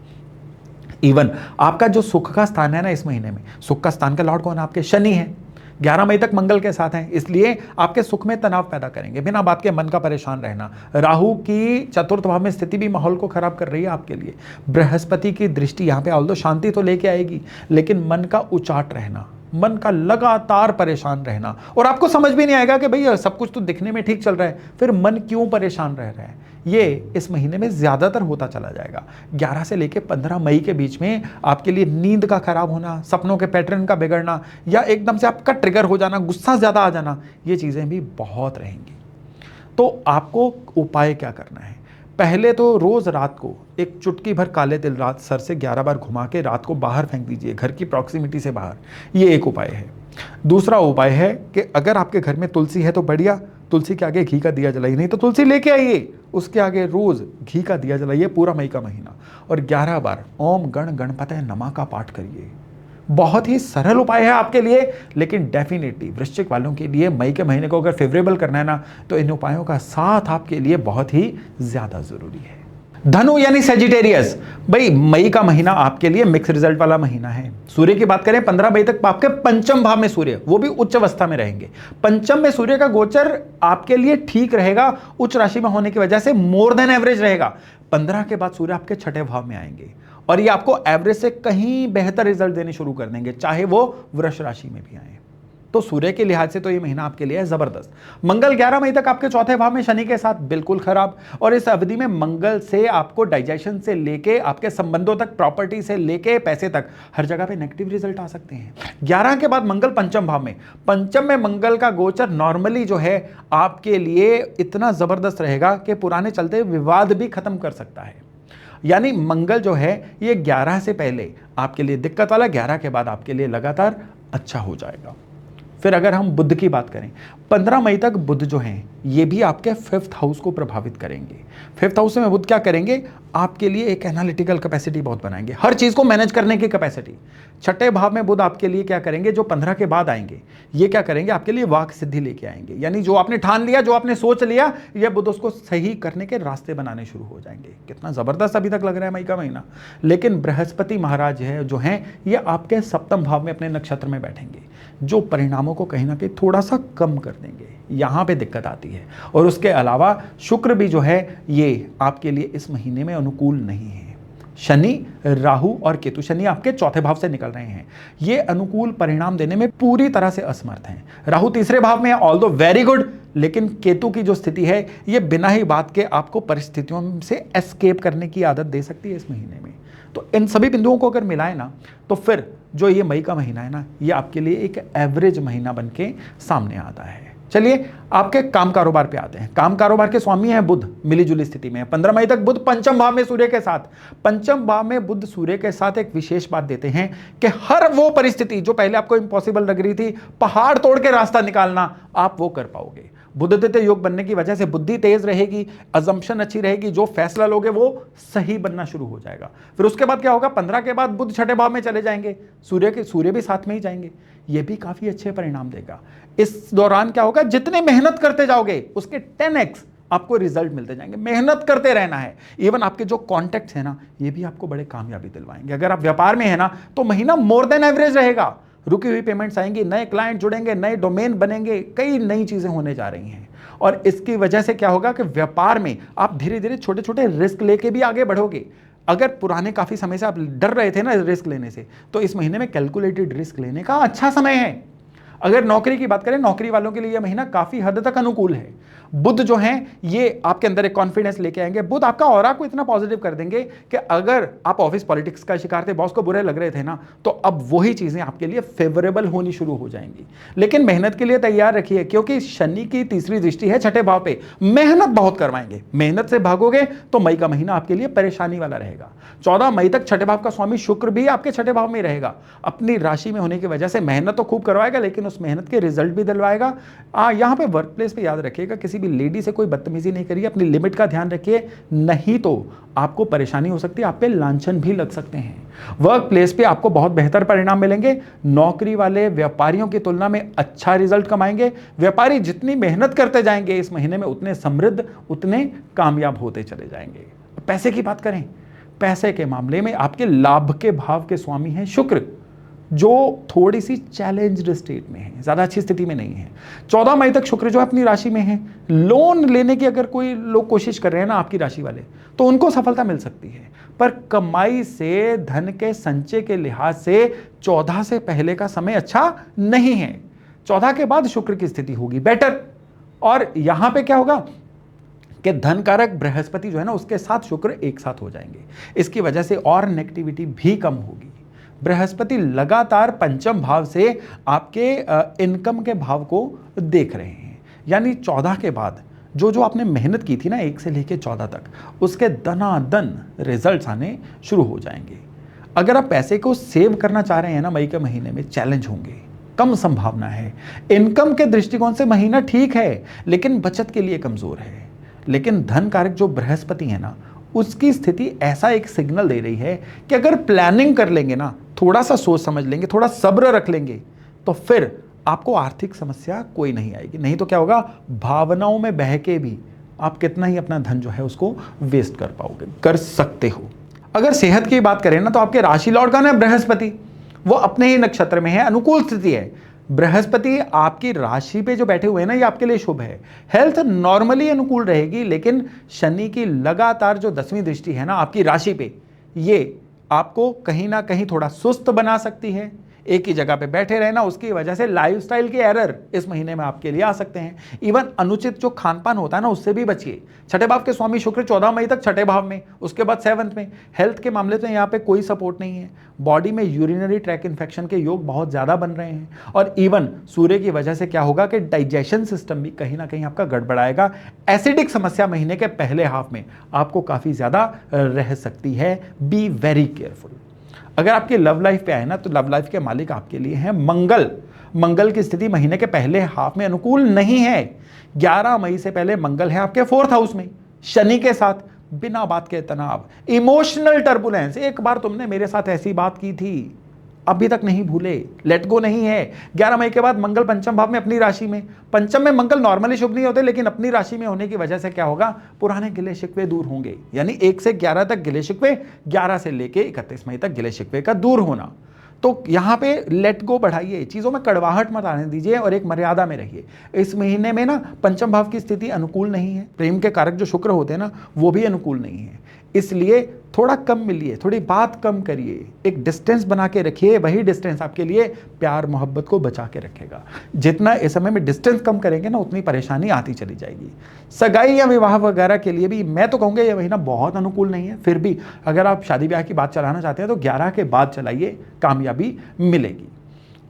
इवन आपका जो सुख का स्थान है ना इस महीने में, सुख का स्थान का लॉर्ड कौन है? आपके शनि है, 11 मई तक मंगल के साथ हैं, इसलिए आपके सुख में तनाव पैदा करेंगे, बिना बात के मन का परेशान रहना। राहु की चतुर्थ भाव में स्थिति भी माहौल को खराब कर रही है आपके लिए। बृहस्पति की दृष्टि यहाँ पे ऑल्दो शांति तो लेके आएगी, लेकिन मन का उचाट रहना, मन का लगातार परेशान रहना, और आपको समझ भी नहीं आएगा कि भैया सब कुछ तो दिखने में ठीक चल रहा है, फिर मन क्यों परेशान रह रहा है। ये इस महीने में ज्यादातर होता चला जाएगा। 11 से लेकर 15 मई के बीच में आपके लिए नींद का खराब होना, सपनों के पैटर्न का बिगड़ना, या एकदम से आपका ट्रिगर हो जाना, गुस्सा ज्यादा आ जाना, ये चीजें भी बहुत रहेंगी। तो आपको उपाय क्या करना है? पहले तो रोज रात को एक चुटकी भर काले तिल रात सर से 11 बार घुमा के रात को बाहर फेंक दीजिए, घर की प्रॉक्सिमिटी से बाहर, ये एक उपाय है। दूसरा उपाय है कि अगर आपके घर में तुलसी है तो बढ़िया, तुलसी के आगे घी का दिया जलाइए, नहीं तो तुलसी लेके आइए, उसके आगे रोज घी का दिया जलाइए पूरा मई का महीना, और 11 बार ओम गण गणपतये नमः का पाठ करिए। बहुत ही सरल उपाय है आपके लिए, लेकिन डेफिनेटली वृश्चिक वालों के लिए मई के महीने को अगर फेवरेबल करना है ना तो इन उपायों का साथ आपके लिए बहुत ही ज्यादा जरूरी है। धनु यानी सेजिटेरियस, भाई मई का महीना आपके लिए मिक्स रिजल्ट वाला महीना है। सूर्य की बात करें 15 मई तक आपके पंचम भाव में सूर्य, वो भी उच्च अवस्था में रहेंगे। पंचम में सूर्य का गोचर आपके लिए ठीक रहेगा, उच्च राशि में होने की वजह से मोर देन एवरेज रहेगा। 15 के बाद सूर्य आपके छठे भाव में आएंगे और ये आपको एवरेज से कहीं बेहतर रिजल्ट देने शुरू कर देंगे, चाहे वो वृष राशि में भी आए। तो सूर्य के लिहाज से तो ये महीना आपके लिए है जबरदस्त। मंगल 11 मई तक आपके चौथे भाव में शनि के साथ बिल्कुल खराब, और इस अवधि में मंगल से आपको डाइजेशन से लेके आपके संबंधों तक, प्रॉपर्टी से लेके पैसे तक, हर जगह पे नेगेटिव रिजल्ट आ सकते हैं। 11 के बाद मंगल पंचम भाव में, पंचम में मंगल का गोचर नॉर्मली जो है आपके लिए इतना जबरदस्त रहेगा कि पुराने चलते विवाद भी खत्म कर सकता है। यानी मंगल जो है ये 11 से पहले आपके लिए दिक्कत वाला, 11 के बाद आपके लिए लगातार अच्छा हो जाएगा। फिर अगर हम बुध की बात करें, 15 मई तक बुध जो हैं ये भी आपके 5th हाउस को प्रभावित करेंगे। 5th हाउस में बुध क्या करेंगे, आपके लिए एक एनालिटिकल कैपेसिटी बहुत बनाएंगे, हर चीज को मैनेज करने की कैपेसिटी। 6ठे भाव में बुध आपके लिए क्या करेंगे, जो 15 के बाद आएंगे ये क्या करेंगे, आपके लिए वाक सिद्धि लेके आएंगे। यानी जो आपने ठान लिया, जो आपने सोच लिया, ये बुध उसको सही करने के रास्ते बनाने शुरू हो जाएंगे। कितना जबरदस्त अभी तक लग रहा है मई का महीना। लेकिन बृहस्पति महाराज है जो हैं ये आपके 7वें भाव में अपने नक्षत्र में बैठेंगे, जो परिणामों को कहीं ना कहीं थोड़ा सा कम कर देंगे। यहां पे दिक्कत आती है। और उसके अलावा शुक्र भी जो है ये आपके लिए इस महीने में अनुकूल नहीं है। शनि, राहु और केतु, शनि आपके 4थे भाव से निकल रहे हैं, ये अनुकूल परिणाम देने में पूरी तरह से असमर्थ हैं। राहु 3रे भाव में है, ऑल्दो वेरी गुड, लेकिन केतु की जो स्थिति है ये बिना ही बात के आपको परिस्थितियों से एस्केप करने की आदत दे सकती है इस महीने में। तो इन सभी बिंदुओं को अगर मिलाए ना, तो फिर जो ये मई का महीना है ना, ये आपके लिए एक एवरेज महीना बन के सामने आता है। चलिए आपके काम कारोबार पे आते हैं। काम कारोबार के स्वामी हैं बुध, मिली जुली स्थिति में है। 15 मई तक बुध 5म भाव में सूर्य के साथ, 5म भाव में बुध सूर्य के साथ एक विशेष बात देते हैं कि हर वो परिस्थिति जो पहले आपको इम्पॉसिबल लग रही थी, पहाड़ तोड़ के रास्ता निकालना, आप वो कर पाओगे। बुधदित्य योग बनने की वजह से बुद्धि तेज रहेगी, अजम्पशन अच्छी रहेगी, जो फैसला लोगे वो सही बनना शुरू हो जाएगा। फिर उसके बाद क्या होगा, 15 के बाद बुध 6ठे भाव में चले जाएंगे, सूर्य भी साथ में ही जाएंगे, ये भी काफी अच्छे परिणाम देगा। इस दौरान क्या होगा, जितने मेहनत करते जाओगे उसके 10x आपको रिजल्ट मिलते जाएंगे। मेहनत करते रहना है। इवन आपके जो कॉन्टेक्ट्स है ना, ये भी आपको बड़े कामयाबी दिलवाएंगे। अगर आप व्यापार में है ना, तो महीना मोर देन एवरेज रहेगा। रुकी हुई पेमेंट्स आएंगी, नए क्लाइंट जुड़ेंगे, नए डोमेन बनेंगे, कई नई चीजें होने जा रही हैं। और इसकी वजह से क्या होगा कि व्यापार में आप धीरे धीरे छोटे छोटे रिस्क लेके भी आगे बढ़ोगे। अगर पुराने काफी समय से आप डर रहे थे ना रिस्क लेने से, तो इस महीने में कैलकुलेटेड रिस्क लेने का अच्छा समय है। अगर नौकरी की बात करें, नौकरी वालों के लिए यह महीना काफी हद तक अनुकूल है। बुध जो हैं ये आपके अंदर एक कॉन्फिडेंस लेके आएंगे। बुध आपका ऑरा को इतना पॉजिटिव कर देंगे कि अगर आप ऑफिस पॉलिटिक्स का शिकार थे, बॉस को बुरे लग रहे थे ना, तो अब वही चीजें आपके लिए फेवरेबल होनी शुरू हो जाएंगी। लेकिन मेहनत के लिए तैयार रखिए, क्योंकि शनि की 3री दृष्टि है 6ठे भाव पे। मेहनत बहुत करवाएंगे, मेहनत से भागोगे तो मई का महीना आपके लिए परेशानी वाला रहेगा। 14 मई तक 6ठे भाव का स्वामी शुक्र भी आपके 6ठे भाव में रहेगा। अपनी राशि में होने की वजह से मेहनत तो खूब करवाएगा, लेकिन उस मेहनत के रिजल्ट भी दिलवाएगा। यहाँ पे वर्क प्लेस पे याद रखिएगा, किसी भी लेडी से कोई बदतमीजी नहीं करिए, अपनी लिमिट का ध्यान रखिए, नहीं तो आपको परेशानी हो सकती है, आप पे लांछन भी लग सकते हैं। वर्क प्लेस पे आपको बहुत बेहतर परिणाम मिलेंगे। नौकरी वाले व्यापारियों की तुलना में अच्छा रिजल्ट कमाएंगे। व्यापारी जितनी मेहनत करते जाएंगे इस महीने में, उतने समृद्ध, उतने कामयाब होते चले जाएंगे। पैसे की बात करें, पैसे के मामले में आपके लाभ के भाव के स्वामी हैं शुक्र, जो थोड़ी सी चैलेंज्ड स्टेट में है, ज्यादा अच्छी स्थिति में नहीं है। 14 मई तक शुक्र जो अपनी राशि में है, लोन लेने की अगर कोई लोग कोशिश कर रहे हैं ना आपकी राशि वाले, तो उनको सफलता मिल सकती है। पर कमाई से, धन के संचय के लिहाज से 14 से पहले का समय अच्छा नहीं है। 14 के बाद शुक्र की स्थिति होगी बेटर। और यहां पे क्या होगा कि धन कारक बृहस्पति जो है ना, उसके साथ शुक्र एक साथ हो जाएंगे। इसकी वजह से और नेगेटिविटी भी कम होगी। बृहस्पति लगातार 5म भाव से आपके इनकम के भाव को देख रहे हैं, यानी 14 के बाद जो जो आपने मेहनत की थी ना 1 से लेकर 14 तक, उसके दनादन रिजल्ट्स आने शुरू हो जाएंगे। अगर आप पैसे को सेव करना चाह रहे हैं ना, मई के महीने में चैलेंज होंगे, कम संभावना है। इनकम के दृष्टिकोण से महीना ठीक है, लेकिन बचत के लिए कमजोर है। लेकिन धन कारक जो बृहस्पति है ना, उसकी स्थिति ऐसा एक सिग्नल दे रही है कि अगर प्लानिंग कर लेंगे ना, थोड़ा सा सोच समझ लेंगे, थोड़ा सब्र रख लेंगे, तो फिर आपको आर्थिक समस्या कोई नहीं आएगी। नहीं तो क्या होगा, भावनाओं में बह के भी आप कितना ही अपना धन जो है उसको वेस्ट कर पाओगे, कर सकते हो। अगर सेहत की बात करें ना, तो आपके राशि लॉर्ड का ना बृहस्पति, वो अपने ही नक्षत्र में है, अनुकूल स्थिति है। बृहस्पति आपकी राशि पे जो बैठे हुए हैं ना, ये आपके लिए शुभ है। हेल्थ नॉर्मली अनुकूल रहेगी, लेकिन शनि की लगातार जो 10वीं दृष्टि है ना आपकी राशि पे, ये आपको कहीं ना कहीं थोड़ा सुस्त बना सकती है। एक ही जगह पे बैठे रहना, उसकी वजह से लाइफस्टाइल के एरर इस महीने में आपके लिए आ सकते हैं। इवन अनुचित जो खान पान होता है ना, उससे भी बचिए। छठे भाव के स्वामी शुक्र 14 मई तक छठे भाव में, उसके बाद 7th में। हेल्थ के मामले तो यहाँ पे कोई सपोर्ट नहीं है। बॉडी में यूरिनरी ट्रैक इन्फेक्शन के योग बहुत ज्यादा बन रहे हैं, और इवन सूर्य की वजह से क्या होगा कि डाइजेशन सिस्टम भी कहीं ना कहीं आपका गड़बड़ाएगा। एसिडिक समस्या महीने के पहले हाफ में आपको काफी ज्यादा रह सकती है। Be very careful. अगर आपकी लव लाइफ पे आए ना, तो लव लाइफ के मालिक आपके लिए हैं मंगल। मंगल की स्थिति महीने के पहले हाफ में अनुकूल नहीं है। 11 मई से पहले मंगल है आपके 4th हाउस में शनि के साथ। बिना बात के तनाव, इमोशनल टर्बुलेंस, एक बार तुमने मेरे साथ ऐसी बात की थी, अभी तक नहीं भूले, लेट गो नहीं है। 11 मई के बाद मंगल पंचम भाव में अपनी राशि में। पंचम में मंगल नॉर्मली शुभ नहीं होते, लेकिन अपनी राशि में होने की वजह से क्या होगा, पुराने गिले शिकवे दूर होंगे। यानी 1 से 11 तक गिले शिकवे, 11 से लेके 31 मई तक गिले शिकवे का दूर होना। तो यहां पे लेट गो बढ़ाइए, चीजों में कड़वाहट मत आने दीजिए और एक मर्यादा में रहिए। इस महीने में ना पंचम भाव की स्थिति अनुकूल नहीं है। प्रेम के कारक जो शुक्र होते हैं ना, वो भी अनुकूल नहीं है। इसलिए थोड़ा कम मिलिए, थोड़ी बात कम करिए, एक डिस्टेंस बना के रखिए। वही डिस्टेंस आपके लिए प्यार मोहब्बत को बचा के रखेगा। जितना इस समय में डिस्टेंस कम करेंगे ना, उतनी परेशानी आती चली जाएगी। सगाई या विवाह वगैरह के लिए भी मैं तो कहूँगा ये महीना बहुत अनुकूल नहीं है। फिर भी अगर आप शादी ब्याह की बात चलाना चाहते हैं तो 11 के बाद चलाइए, कामयाबी मिलेगी।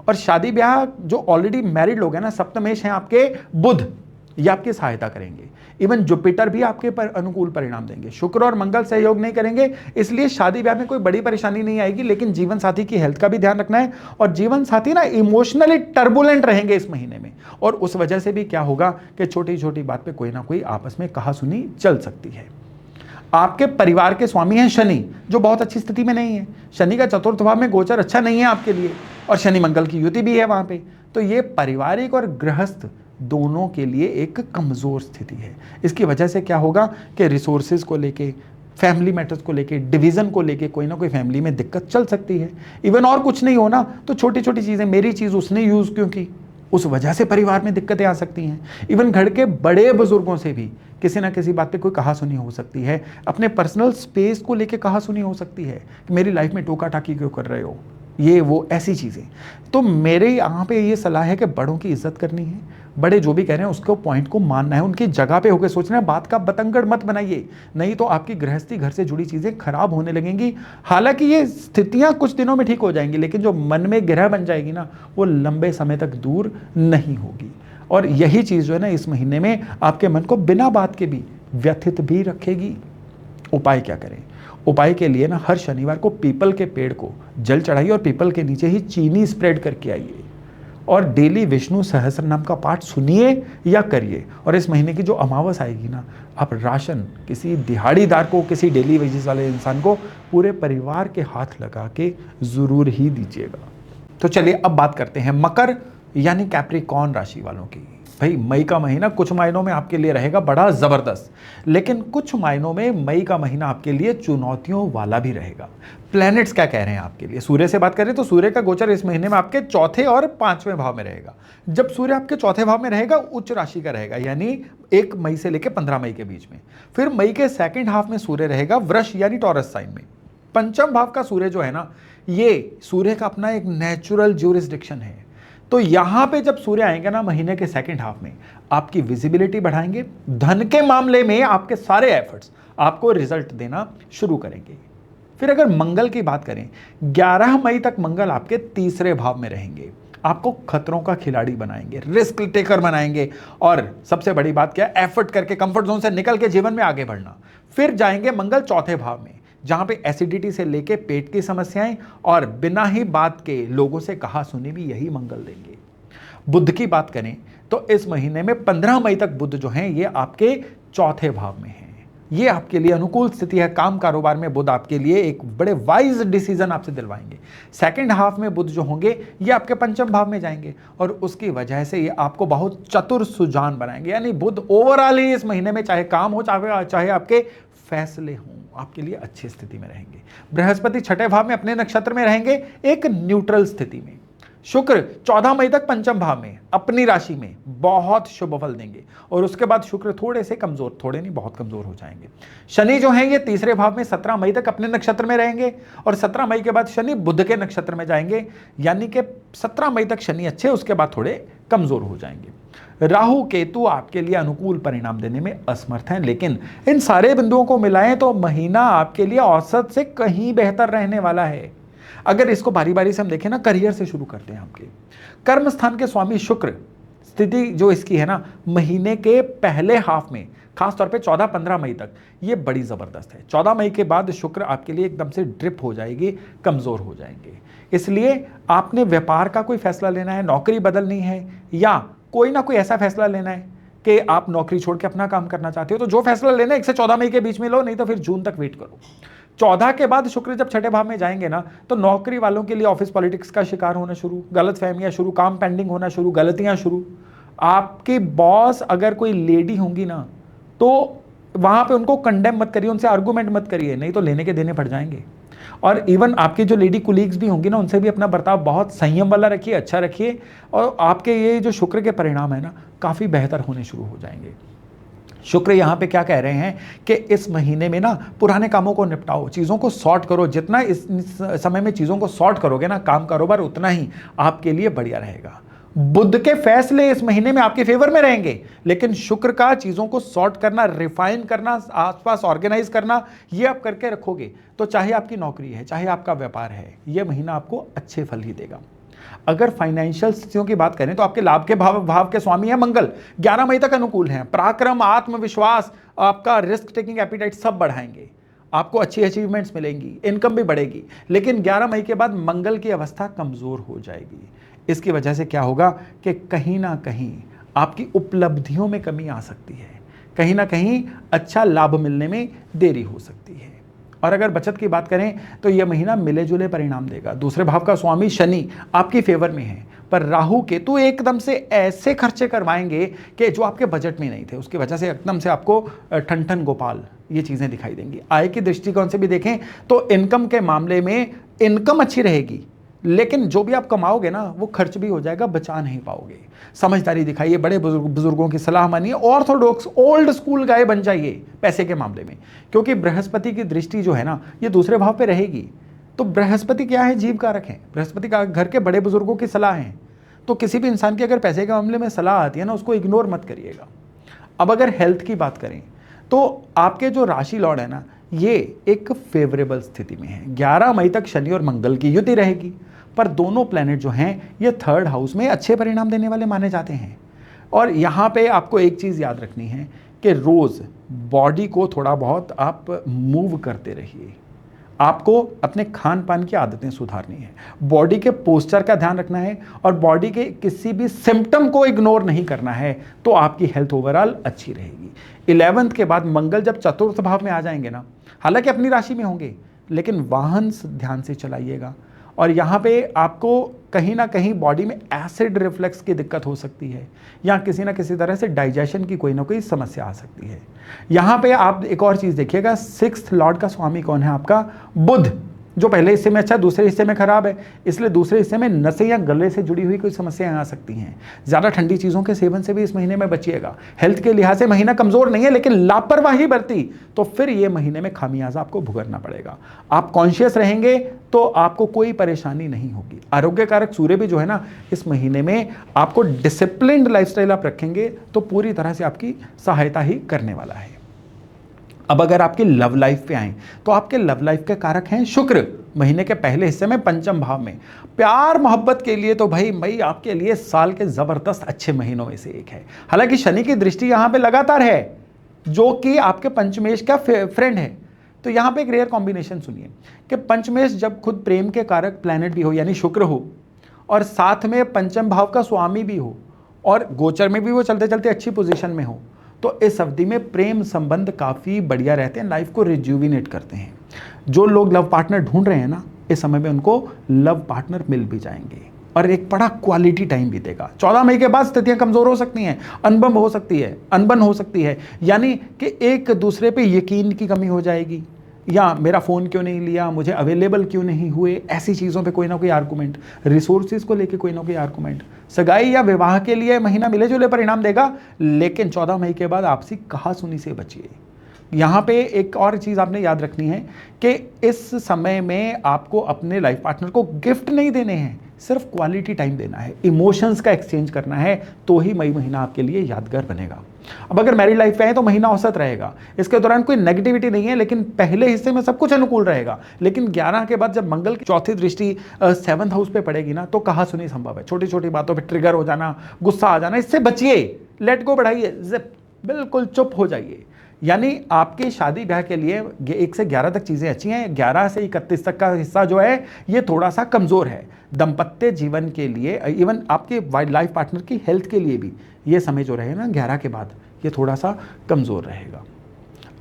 और शादी ब्याह जो ऑलरेडी मैरिड लोग हैं ना, सप्तमेश हैं आपके बुध, ये आपकी सहायता करेंगे। इवन जुपिटर भी आपके पर अनुकूल परिणाम देंगे। शुक्र और मंगल सहयोग नहीं करेंगे, इसलिए शादी ब्याह में कोई बड़ी परेशानी नहीं आएगी। लेकिन जीवन साथी की हेल्थ का भी ध्यान रखना है। और जीवन साथी ना इमोशनली टर्बुलेंट रहेंगे इस महीने में, और उस वजह से भी क्या होगा कि छोटी छोटी बात पे कोई ना कोई आपस में कहासुनी चल सकती है। आपके परिवार के स्वामी हैं शनि, जो बहुत अच्छी स्थिति में नहीं है। शनि का 4th भाव में गोचर अच्छा नहीं है आपके लिए, और शनि मंगल की युति भी है वहां पे। तो ये पारिवारिक और गृहस्थ दोनों के लिए एक कमजोर स्थिति है। इसकी वजह से क्या होगा कि रिसोर्सेज को लेके, फैमिली मैटर्स को लेके, डिवीजन को लेके कोई ना कोई फैमिली में दिक्कत चल सकती है। इवन और कुछ नहीं होना तो छोटी छोटी चीजें, मेरी चीज उसने यूज क्यों की, उस वजह से परिवार में दिक्कतें आ सकती हैं। इवन घर के बड़े बुजुर्गों से भी किसी ना किसी बात पे कोई कहासुनी हो सकती है। अपने पर्सनल स्पेस को लेके कहासुनी हो सकती है कि मेरी लाइफ में टोका टाकी क्यों कर रहे हो, ये वो ऐसी चीजें। तो मेरे यहाँ पे ये सलाह है कि बड़ों की इज्जत करनी है। बड़े जो भी कह रहे हैं उसको पॉइंट को मानना है, उनकी जगह पे होकर सोचना है। बात का बतंगड़ मत बनाइए, नहीं तो आपकी गृहस्थी, घर से जुड़ी चीजें खराब होने लगेंगी। हालांकि ये स्थितियां कुछ दिनों में ठीक हो जाएंगी, लेकिन जो मन में गिरह बन जाएगी ना, वो लंबे समय तक दूर नहीं होगी। और यही चीज जो है ना, इस महीने में आपके मन को बिना बात के भी व्यथित भी रखेगी। उपाय क्या करें? उपाय के लिए ना, हर शनिवार को पीपल के पेड़ को जल चढ़ाइए और पीपल के नीचे ही चीनी स्प्रेड करके आइए। और डेली विष्णु सहस्त्र नाम का पाठ सुनिए या करिए। और इस महीने की जो अमावस आएगी ना, आप राशन किसी दिहाड़ीदार को, किसी डेली वेजेस वाले इंसान को पूरे परिवार के हाथ लगा के जरूर ही दीजिएगा। तो चलिए अब बात करते हैं मकर यानी कैप्रिकॉर्न राशि वालों की। भाई मई का महीना कुछ मायनों में आपके लिए रहेगा बड़ा जबरदस्त, लेकिन कुछ मायनों में मई का महीना आपके लिए चुनौतियों वाला भी रहेगा। प्लैनेट्स क्या कह रहे हैं आपके लिए? सूर्य से बात करें तो सूर्य का गोचर इस महीने में आपके 4थे और 5वें भाव में रहेगा। जब सूर्य आपके 4थे भाव में रहेगा, उच्च राशि का रहेगा, यानी 1 मई से लेकर 15 मई के बीच में। फिर मई के 2nd हाफ में सूर्य रहेगा वृष यानी टॉरस साइन में। पंचम भाव का सूर्य जो है ना, ये सूर्य का अपना एक नेचुरल ज्यूरिसडिक्शन है। तो यहां पे जब सूर्य आएंगे ना महीने के 2nd हाफ में, आपकी विजिबिलिटी बढ़ाएंगे। धन के मामले में आपके सारे एफर्ट्स आपको रिजल्ट देना शुरू करेंगे। फिर अगर मंगल की बात करें, 11 मई तक मंगल आपके 3रे भाव में रहेंगे। आपको खतरों का खिलाड़ी बनाएंगे, रिस्क टेकर बनाएंगे। और सबसे बड़ी बात क्या है, एफर्ट करके कंफर्ट जोन से निकल के जीवन में आगे बढ़ना। फिर जाएंगे मंगल 4थे भाव में, जहां पे एसिडिटी से लेके पेट की समस्याएं और बिना ही बात के लोगों से कहा सुनी भी यही मंगल देंगे। बुध की बात करें तो इस महीने में 15 मई तक बुध जो हैं ये आपके 4थे भाव में हैं। ये आपके लिए अनुकूल स्थिति है। काम कारोबार में बुध आपके लिए एक बड़े वाइज डिसीजन आपसे दिलवाएंगे। 2nd हाफ में बुध जो होंगे ये आपके 5म भाव में जाएंगे, और उसकी वजह से ये आपको बहुत चतुर सुजान बनाएंगे। यानी बुध ओवरऑल ही इस महीने में, चाहे काम हो चाहे आपके फैसले हों, आपके लिए अच्छी स्थिति में रहेंगे। बृहस्पति 6ठे भाव में अपने नक्षत्र में रहेंगे, एक न्यूट्रल स्थिति में। शुक्र 14 मई तक पंचम भाव में अपनी राशि में बहुत शुभ फल देंगे और उसके बाद शुक्र थोड़े से कमजोर, थोड़े नहीं बहुत कमजोर हो जाएंगे। शनि जो हैं ये तीसरे भाव में 17 मई तक अपने नक्षत्र में रहेंगे और 17 मई के बाद शनि बुध के नक्षत्र में जाएंगे, यानी कि 17 मई तक शनि अच्छे, उसके बाद थोड़े कमजोर हो जाएंगे। राहु केतु आपके लिए अनुकूल परिणाम देने में असमर्थ हैं, लेकिन इन सारे बिंदुओं को मिलाएं तो महीना आपके लिए औसत से कहीं बेहतर रहने वाला है। अगर इसको बारी बारी से हम देखें ना, करियर से शुरू करते हैं। आपके कर्म स्थान के स्वामी शुक्र स्थिति जो इसकी है ना, महीने के पहले हाफ में खासतौर पे 14-15 मई तक ये बड़ी जबरदस्त है। 14 मई के बाद शुक्र आपके लिए एकदम से ड्रिप हो जाएगी, कमजोर हो जाएंगे। इसलिए आपने व्यापार का कोई फैसला लेना है, नौकरी बदलनी है या कोई ना कोई ऐसा फैसला लेना है कि आप नौकरी छोड़ के अपना काम करना चाहते हो, तो जो फैसला लेना है 1 से 14 मई के बीच में लो, नहीं तो फिर जून तक वेट करो। 14 के बाद शुक्र जब छठे भाव में जाएंगे ना, तो नौकरी वालों के लिए ऑफिस पॉलिटिक्स का शिकार होना शुरू, गलत फहमियां शुरू, काम पेंडिंग होना शुरू, गलतियां शुरू। आपके बॉस अगर कोई लेडी होंगी ना, तो वहां पे उनको कंडेम मत करिए, उनसे आर्गूमेंट मत करिए, नहीं तो लेने के देने पड़ जाएंगे। और इवन आपकी जो लेडी कुलीग्स भी होंगी ना, उनसे भी अपना बर्ताव बहुत संयम वाला रखिए, अच्छा रखिए, और आपके ये जो शुक्र के परिणाम है ना, काफी बेहतर होने शुरू हो जाएंगे। शुक्र यहाँ पे क्या कह रहे हैं कि इस महीने में ना पुराने कामों को निपटाओ, चीज़ों को सॉर्ट करो। जितना इस समय में चीज़ों को सॉर्ट करोगे ना, काम कारोबार, उतना ही आपके लिए बढ़िया रहेगा। बुध के फैसले इस महीने में आपके फेवर में रहेंगे, लेकिन शुक्र का चीज़ों को सॉर्ट करना, रिफाइन करना, आसपास ऑर्गेनाइज करना, ये आप करके रखोगे तो चाहे आपकी नौकरी है, चाहे आपका व्यापार है, ये महीना आपको अच्छे फल ही देगा। अगर फाइनेंशियल स्थितियों की बात करें तो आपके लाभ के भाव के स्वामी है मंगल, 11 मई तक अनुकूल हैं। पराक्रम, आत्मविश्वास, आपका रिस्क टेकिंग एपिटाइट सब बढ़ाएंगे, आपको अच्छी अचीवमेंट्स मिलेंगी, इनकम भी बढ़ेगी। लेकिन 11 मई के बाद मंगल की अवस्था कमजोर हो जाएगी। इसकी वजह से क्या होगा कि कहीं ना कहीं आपकी उपलब्धियों में कमी आ सकती है, कहीं ना कहीं अच्छा लाभ मिलने में देरी हो सकती है। और अगर बचत की बात करें तो यह महीना मिले जुले परिणाम देगा। दूसरे भाव का स्वामी शनि आपकी फेवर में है, पर राहु केतु एकदम से ऐसे खर्चे करवाएंगे कि जो आपके बजट में नहीं थे, उसकी वजह से एकदम से आपको ठन गोपाल ये चीज़ें दिखाई देंगी। आय की दृष्टिकोण से भी देखें तो इनकम के मामले में इनकम अच्छी रहेगी, लेकिन जो भी आप कमाओगे ना वो खर्च भी हो जाएगा, बचा नहीं पाओगे। समझदारी दिखाइए, बड़े बुजुर्गों की सलाह मानिए, ऑर्थोडॉक्स ओल्ड स्कूल गाय बन जाइए पैसे के मामले में, क्योंकि बृहस्पति की दृष्टि जो है ना ये दूसरे भाव पे रहेगी। तो बृहस्पति क्या है? जीव कारक है। बृहस्पति का घर के बड़े बुजुर्गों की सलाह है, तो किसी भी इंसान की अगर पैसे के मामले में सलाह आती है ना, उसको इग्नोर मत करिएगा। अब अगर हेल्थ की बात करें तो आपके जो राशि लॉर्ड है ना, ये एक फेवरेबल स्थिति में है। 11 मई तक शनि और मंगल की युति रहेगी, पर दोनों प्लैनेट जो हैं ये थर्ड हाउस में अच्छे परिणाम देने वाले माने जाते हैं। और यहाँ पे आपको एक चीज़ याद रखनी है कि रोज़ बॉडी को थोड़ा बहुत आप मूव करते रहिए। आपको अपने खान पान की आदतें सुधारनी है, बॉडी के पोस्चर का ध्यान रखना है और बॉडी के किसी भी सिम्टम को इग्नोर नहीं करना है, तो आपकी हेल्थ ओवरऑल अच्छी रहेगी। 11th के बाद मंगल जब चतुर्थ भाव में आ जाएंगे ना, हालांकि अपनी राशि में होंगे, लेकिन वाहन ध्यान से चलाइएगा। और यहाँ पे आपको कहीं ना कहीं बॉडी में एसिड रिफ्लेक्स की दिक्कत हो सकती है, या किसी ना किसी तरह से डाइजेशन की कोई ना कोई समस्या आ सकती है। यहाँ पे आप एक और चीज़ देखिएगा, 6th लॉर्ड का स्वामी कौन है? आपका बुध, जो पहले हिस्से में अच्छा दूसरे हिस्से में खराब है, इसलिए दूसरे हिस्से में नसें या गले से जुड़ी हुई कोई समस्याएं आ सकती हैं। ज़्यादा ठंडी चीज़ों के सेवन से भी इस महीने में बचिएगा। हेल्थ के लिहाज से महीना कमज़ोर नहीं है, लेकिन लापरवाही बरती तो फिर ये महीने में खामियाजा आपको भुगतना पड़ेगा। आप कॉन्शियस रहेंगे तो आपको कोई परेशानी नहीं होगी। आरोग्य कारक सूर्य भी जो है ना, इस महीने में आपको डिसिप्लिन्ड लाइफस्टाइल आप रखेंगे तो पूरी तरह से आपकी सहायता ही करने वाला है। अब अगर आपकी लव लाइफ पे आए तो आपके लव लाइफ के कारक हैं शुक्र, महीने के पहले हिस्से में पंचम भाव में। प्यार मोहब्बत के लिए तो भाई मई आपके लिए साल के जबरदस्त अच्छे महीनों में से एक है। हालांकि शनि की दृष्टि यहाँ पे लगातार है, जो कि आपके पंचमेश का फ्रेंड है। तो यहाँ पे एक रेयर कॉम्बिनेशन सुनिए कि पंचमेश जब खुद प्रेम के कारक प्लैनेट भी हो, यानी शुक्र हो, और साथ में पंचम भाव का स्वामी भी हो, और गोचर में भी वो चलते चलते अच्छी पोजीशन में हो, तो इस अवधि में प्रेम संबंध काफ़ी बढ़िया रहते हैं, लाइफ को रिज्यूविनेट करते हैं। जो लोग लव पार्टनर ढूंढ रहे हैं ना, इस समय में उनको लव पार्टनर मिल भी जाएंगे और एक बड़ा क्वालिटी टाइम बीतेगा। 14 मई के बाद स्थितियां कमज़ोर हो सकती हैं, अनबन हो सकती है, यानी कि एक दूसरे पे यकीन की कमी हो जाएगी, या मेरा फ़ोन क्यों नहीं लिया, मुझे अवेलेबल क्यों नहीं हुए, ऐसी चीज़ों पे कोई ना कोई आर्गूमेंट, रिसोर्सेज को लेके कोई ना कोई आर्गूमेंट, सगाई या विवाह के लिए महीना मिले जुले परिणाम देगा, लेकिन 14 मई के बाद आपसी कहासुनी से बचिए। यहाँ पे एक और चीज़ आपने याद रखनी है कि इस समय में आपको अपने लाइफ पार्टनर को गिफ्ट नहीं देने हैं, सिर्फ क्वालिटी टाइम देना है, इमोशंस का एक्सचेंज करना है, तो ही मई महीना आपके लिए यादगार बनेगा। अब अगर मैरिड लाइफ पे है तो महीना औसत रहेगा, इसके दौरान कोई नेगेटिविटी नहीं है, लेकिन पहले हिस्से में सब कुछ अनुकूल रहेगा, लेकिन 11 के बाद जब मंगल की चौथी दृष्टि 7th हाउस पे पड़ेगी ना, तो कहासुनी संभव है, छोटी छोटी बातों पे ट्रिगर हो जाना, गुस्सा आ जाना, इससे बचिए, लेट गो बढ़ाइए, जिप, बिल्कुल चुप हो जाइए। यानी आपके शादी ब्याह के लिए 1 से 11 तक चीज़ें अच्छी हैं, 11 से 31 तक का हिस्सा जो है ये थोड़ा सा कमज़ोर है। दाम्पत्य जीवन के लिए, इवन आपके लाइफ पार्टनर की हेल्थ के लिए भी ये समय जो रहेगा ना 11 के बाद, ये थोड़ा सा कमज़ोर रहेगा।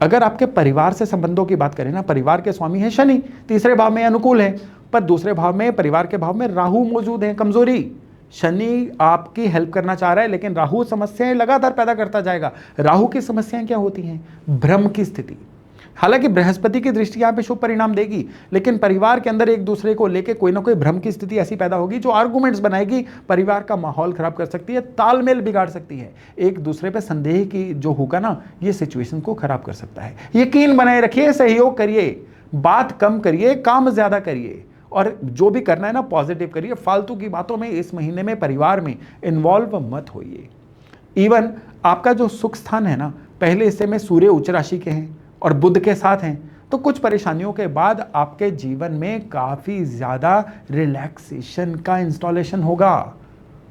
अगर आपके परिवार से संबंधों की बात करें ना, परिवार के स्वामी हैं शनि, तीसरे भाव में अनुकूल है, पर दूसरे भाव में, परिवार के भाव में राहु मौजूद है, कमजोरी। शनि आपकी हेल्प करना चाह रहा है, लेकिन राहु समस्याएं लगातार पैदा करता जाएगा। राहु की समस्याएं क्या होती हैं? भ्रम की स्थिति। हालांकि बृहस्पति की दृष्टि यहाँ पे शुभ परिणाम देगी, लेकिन परिवार के अंदर एक दूसरे को लेके कोई ना कोई भ्रम की स्थिति ऐसी पैदा होगी जो आर्गुमेंट्स बनाएगी, परिवार का माहौल खराब कर सकती है, तालमेल बिगाड़ सकती है। एक दूसरे पे संदेह की जो होगा ना, ये सिचुएशन को खराब कर सकता है। यकीन बनाए रखिए, सहयोग करिए, बात कम करिए, काम ज्यादा करिए, और जो भी करना है ना पॉजिटिव करिए। फालतू की बातों में इस महीने में परिवार में इन्वॉल्व मत होइए। इवन आपका जो सुख स्थान है ना, पहले हिस्से में सूर्य उच्च राशि के हैं और बुध के साथ हैं, तो कुछ परेशानियों के बाद आपके जीवन में काफ़ी ज़्यादा रिलैक्सेशन का इंस्टॉलेशन होगा।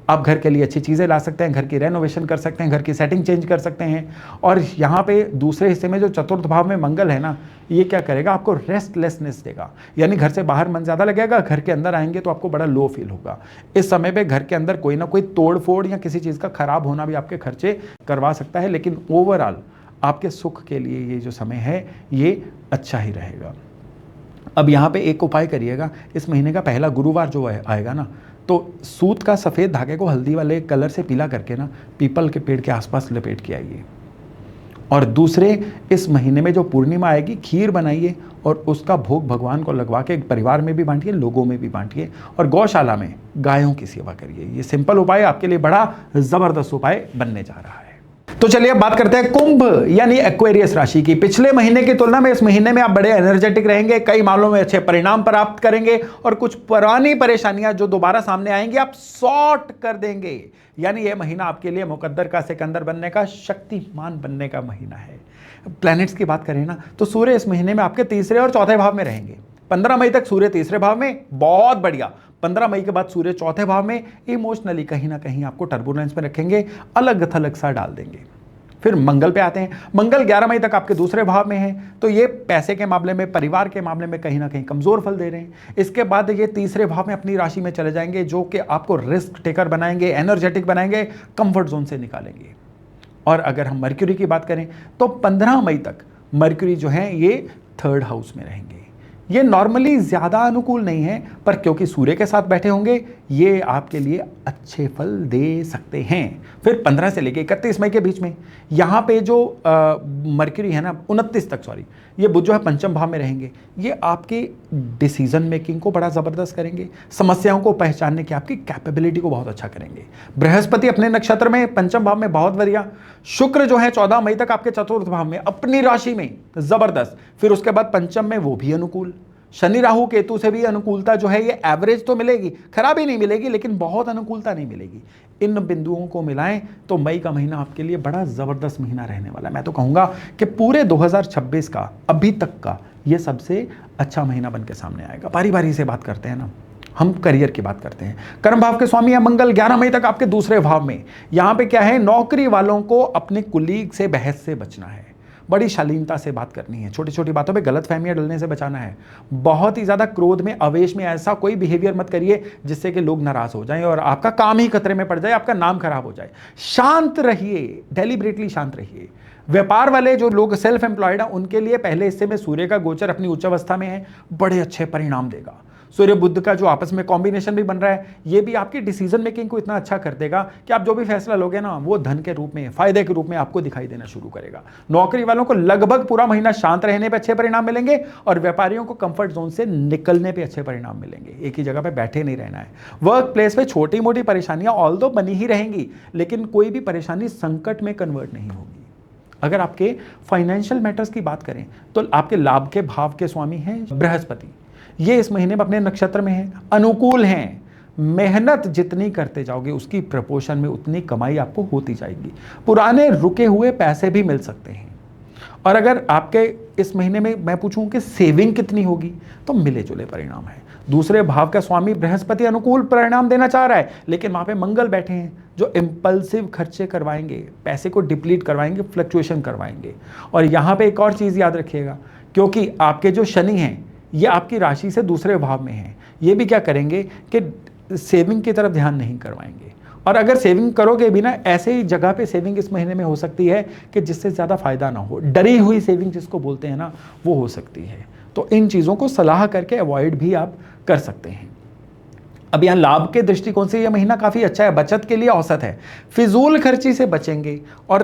आप घर के लिए अच्छी चीज़ें ला सकते हैं, घर की रेनोवेशन कर सकते हैं, घर की सेटिंग चेंज कर सकते हैं। और यहाँ पे दूसरे हिस्से में जो चतुर्थ भाव में मंगल है ना, ये क्या करेगा? आपको रेस्टलेसनेस देगा, यानी घर से बाहर मन ज़्यादा लगेगा, घर के अंदर आएंगे तो आपको बड़ा लो फील होगा। इस समय पे घर के अंदर कोई ना कोई तोड़ फोड़ या किसी चीज़ का खराब होना भी आपके खर्चे करवा सकता है, लेकिन ओवरऑल आपके सुख के लिए ये जो समय है ये अच्छा ही रहेगा। अब यहाँ पे एक उपाय करिएगा, इस महीने का पहला गुरुवार जो आएगा ना, तो सूत का सफ़ेद धागे को हल्दी वाले कलर से पीला करके ना पीपल के पेड़ के आसपास लपेट के आइए। और दूसरे, इस महीने में जो पूर्णिमा आएगी, खीर बनाइए और उसका भोग भगवान को लगवा के परिवार में भी बांटिए, लोगों में भी बांटिए, और गौशाला में गायों की सेवा करिए। ये सिंपल उपाय आपके लिए बड़ा ज़बरदस्त उपाय बनने जा रहा है। तो चलिए अब बात करते हैं कुंभ यानी एक्वेरियस राशि की। पिछले महीने की तुलना में इस महीने में आप बड़े एनर्जेटिक रहेंगे, कई मामलों में अच्छे परिणाम प्राप्त करेंगे, और कुछ पुरानी परेशानियां जो दोबारा सामने आएंगी आप सॉर्ट कर देंगे। यानी यह महीना आपके लिए मुकद्दर का सिकंदर बनने का, शक्तिमान बनने का महीना है। प्लैनेट्स की बात करें ना, तो सूर्य इस महीने में आपके तीसरे और चौथे भाव में रहेंगे। 15 मई तक सूर्य तीसरे भाव में, बहुत बढ़िया। 15 मई के बाद सूर्य चौथे भाव में, इमोशनली कहीं ना कहीं आपको टर्बुलेंस में रखेंगे, अलग थलग सा डाल देंगे। फिर मंगल पे आते हैं। मंगल 11 मई तक आपके दूसरे भाव में है, तो ये पैसे के मामले में, परिवार के मामले में कहीं ना कहीं कमजोर फल दे रहे हैं। इसके बाद ये तीसरे भाव में अपनी राशि में चले जाएंगे, जो कि आपको रिस्क टेकर बनाएंगे, एनर्जेटिक बनाएंगे, कंफर्ट जोन से निकालेंगे। और अगर हम मर्क्यूरी की बात करें तो 15 मई तक मर्क्यूरी जो है ये 3rd हाउस में रहेंगे। ये नॉर्मली ज़्यादा अनुकूल नहीं है, पर क्योंकि सूर्य के साथ बैठे होंगे ये आपके लिए अच्छे फल दे सकते हैं। फिर 15 से लेकर 31 मई के बीच में यहाँ पे जो मर्क्यूरी है ना, 29 तक सॉरी, ये बुध जो है पंचम भाव में रहेंगे। ये आपकी डिसीजन मेकिंग को बड़ा ज़बरदस्त करेंगे, समस्याओं को पहचानने की आपकी कैपेबिलिटी को बहुत अच्छा करेंगे। बृहस्पति अपने नक्षत्र में पंचम भाव में, बहुत बढ़िया। शुक्र जो है 14 मई तक आपके चतुर्थ भाव में अपनी राशि में, ज़बरदस्त। फिर उसके बाद पंचम में वो भी अनुकूल। शनि राहु केतु से भी अनुकूलता जो है ये एवरेज तो मिलेगी, खराबी नहीं मिलेगी, लेकिन बहुत अनुकूलता नहीं मिलेगी। इन बिंदुओं को मिलाएं तो मई का महीना आपके लिए बड़ा ज़बरदस्त महीना रहने वाला है। मैं तो कहूँगा कि पूरे 2026 का अभी तक का ये सबसे अच्छा महीना बन के सामने आएगा। बारी बारी से बात करते हैं ना, हम करियर की बात करते हैं। कर्म भाव के स्वामी है मंगल, 11 मई तक आपके दूसरे भाव में। यहाँ पे क्या है, नौकरी वालों को अपने कुलीग से, बहस से बचना है, बड़ी शालीनता से बात करनी है, छोटी छोटी बातों पे गलत फहमियां डलने से बचाना है। बहुत ही ज़्यादा क्रोध में, आवेश में ऐसा कोई बिहेवियर मत करिए जिससे कि लोग नाराज़ हो जाएं और आपका काम ही खतरे में पड़ जाए, आपका नाम खराब हो जाए। शांत रहिए, डेलिब्रेटली शांत रहिए। व्यापार वाले जो लोग सेल्फ एम्प्लॉयड हैं, उनके लिए पहले हिस्से में सूर्य का गोचर अपनी उच्च अवस्था में है, बड़े अच्छे परिणाम देगा। सूर्य बुध का जो आपस में कॉम्बिनेशन भी बन रहा है, ये भी आपकी डिसीजन मेकिंग को इतना अच्छा कर देगा कि आप जो भी फैसला लोगे ना वो धन के रूप में, फायदे के रूप में आपको दिखाई देना शुरू करेगा। नौकरी वालों को लगभग पूरा महीना शांत रहने पर अच्छे परिणाम मिलेंगे और व्यापारियों को कंफर्ट जोन से निकलने पर अच्छे परिणाम मिलेंगे। एक ही जगह पर बैठे नहीं रहना है। वर्क प्लेस पे छोटी मोटी परेशानियां ऑल्दो बनी ही रहेंगी, लेकिन कोई भी परेशानी संकट में कन्वर्ट नहीं होगी। अगर आपके फाइनेंशियल मैटर्स की बात करें तो आपके लाभ के भाव के स्वामी हैं बृहस्पति। ये इस महीने में अपने नक्षत्र में हैं, अनुकूल हैं। मेहनत जितनी करते जाओगे उसकी प्रपोर्शन में उतनी कमाई आपको होती जाएगी। पुराने रुके हुए पैसे भी मिल सकते हैं। और अगर आपके इस महीने में मैं पूछूं कि सेविंग कितनी होगी तो मिले जुले परिणाम है। दूसरे भाव का स्वामी बृहस्पति अनुकूल परिणाम देना चाह रहा है, लेकिन वहां पे मंगल बैठे हैं जो इंपल्सिव खर्चे करवाएंगे, पैसे को डिप्लीट करवाएंगे, फ्लक्चुएशन करवाएंगे। और यहां पे एक और चीज याद रखिएगा, क्योंकि आपके जो शनि हैं ये आपकी राशि से दूसरे भाव में हैं, ये भी क्या करेंगे कि सेविंग की तरफ ध्यान नहीं करवाएंगे। और अगर सेविंग करोगे भी ना, ऐसे ही जगह पे सेविंग इस महीने में हो सकती है कि जिससे ज़्यादा फायदा ना हो, डरी हुई सेविंग जिसको बोलते हैं ना, वो हो सकती है। तो इन चीज़ों को सलाह करके अवॉइड भी आप कर सकते हैं। अब यहाँ लाभ के दृष्टिकोण से यह महीना काफ़ी अच्छा है, बचत के लिए औसत है। फिजूल खर्ची से बचेंगे और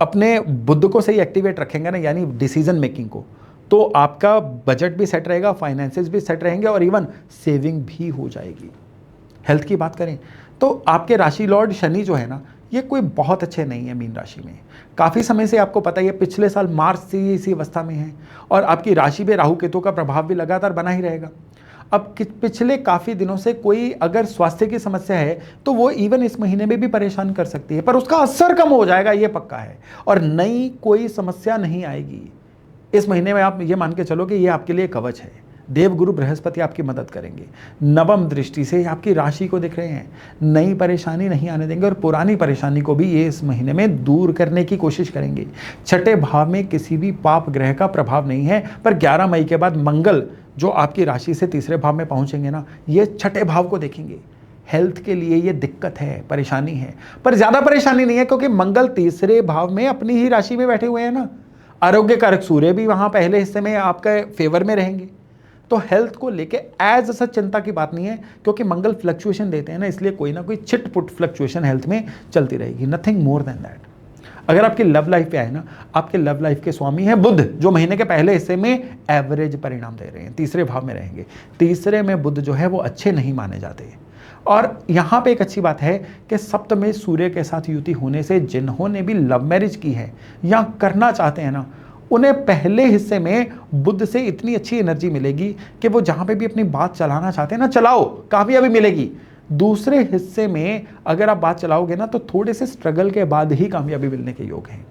अपने बुद्ध को सही एक्टिवेट रखेंगे ना, यानी डिसीजन मेकिंग को, तो आपका बजट भी सेट रहेगा, फाइनेंसेस भी सेट रहेंगे और इवन सेविंग भी हो जाएगी। हेल्थ की बात करें तो आपके राशि लॉर्ड शनि जो है ना, ये कोई बहुत अच्छे नहीं है मीन राशि में। काफ़ी समय से आपको पता ही है, पिछले साल मार्च से ये इसी अवस्था में है और आपकी राशि पे राहु केतु का प्रभाव भी लगातार बना ही रहेगा। अब पिछले काफ़ी दिनों से कोई अगर स्वास्थ्य की समस्या है तो वो इवन इस महीने में भी परेशान कर सकती है, पर उसका असर कम हो जाएगा, ये पक्का है। और नई कोई समस्या नहीं आएगी इस महीने में। आप ये मान के चलो कि ये आपके लिए कवच है। देवगुरु बृहस्पति आपकी मदद करेंगे। नवम दृष्टि से आपकी राशि को देख रहे हैं, नई परेशानी नहीं आने देंगे और पुरानी परेशानी को भी ये इस महीने में दूर करने की कोशिश करेंगे। छठे भाव में किसी भी पाप ग्रह का प्रभाव नहीं है, पर 11 मई के बाद मंगल जो आपकी राशि से तीसरे भाव में पहुंचेंगे ना, ये छठे भाव को देखेंगे। हेल्थ के लिए ये दिक्कत है, परेशानी है, पर ज़्यादा परेशानी नहीं है क्योंकि मंगल तीसरे भाव में अपनी ही राशि में बैठे हुए हैं ना। आरोग्य कारक सूर्य भी वहाँ पहले हिस्से में आपके फेवर में रहेंगे। तो हेल्थ को लेके एज सच चिंता की बात नहीं है, क्योंकि मंगल फ्लक्चुएशन देते हैं ना, इसलिए कोई ना कोई छिटपुट फ्लक्चुएशन हेल्थ में चलती रहेगी, नथिंग मोर देन दैट। अगर आपकी लव लाइफ पे आए ना, आपके लव लाइफ के स्वामी हैं बुध, जो महीने के पहले हिस्से में एवरेज परिणाम दे रहे हैं, तीसरे भाव में रहेंगे। तीसरे में बुध जो है वो अच्छे नहीं माने जाते। और यहाँ पे एक अच्छी बात है कि सप्तम सूर्य के साथ युति होने से जिन्होंने भी लव मैरिज की है या करना चाहते हैं ना, उन्हें पहले हिस्से में बुध से इतनी अच्छी एनर्जी मिलेगी कि वो जहाँ पे भी अपनी बात चलाना चाहते हैं ना, चलाओ, कामयाबी मिलेगी। दूसरे हिस्से में अगर आप बात चलाओगे ना तो थोड़े से स्ट्रगल के बाद ही कामयाबी मिलने के योग हैं।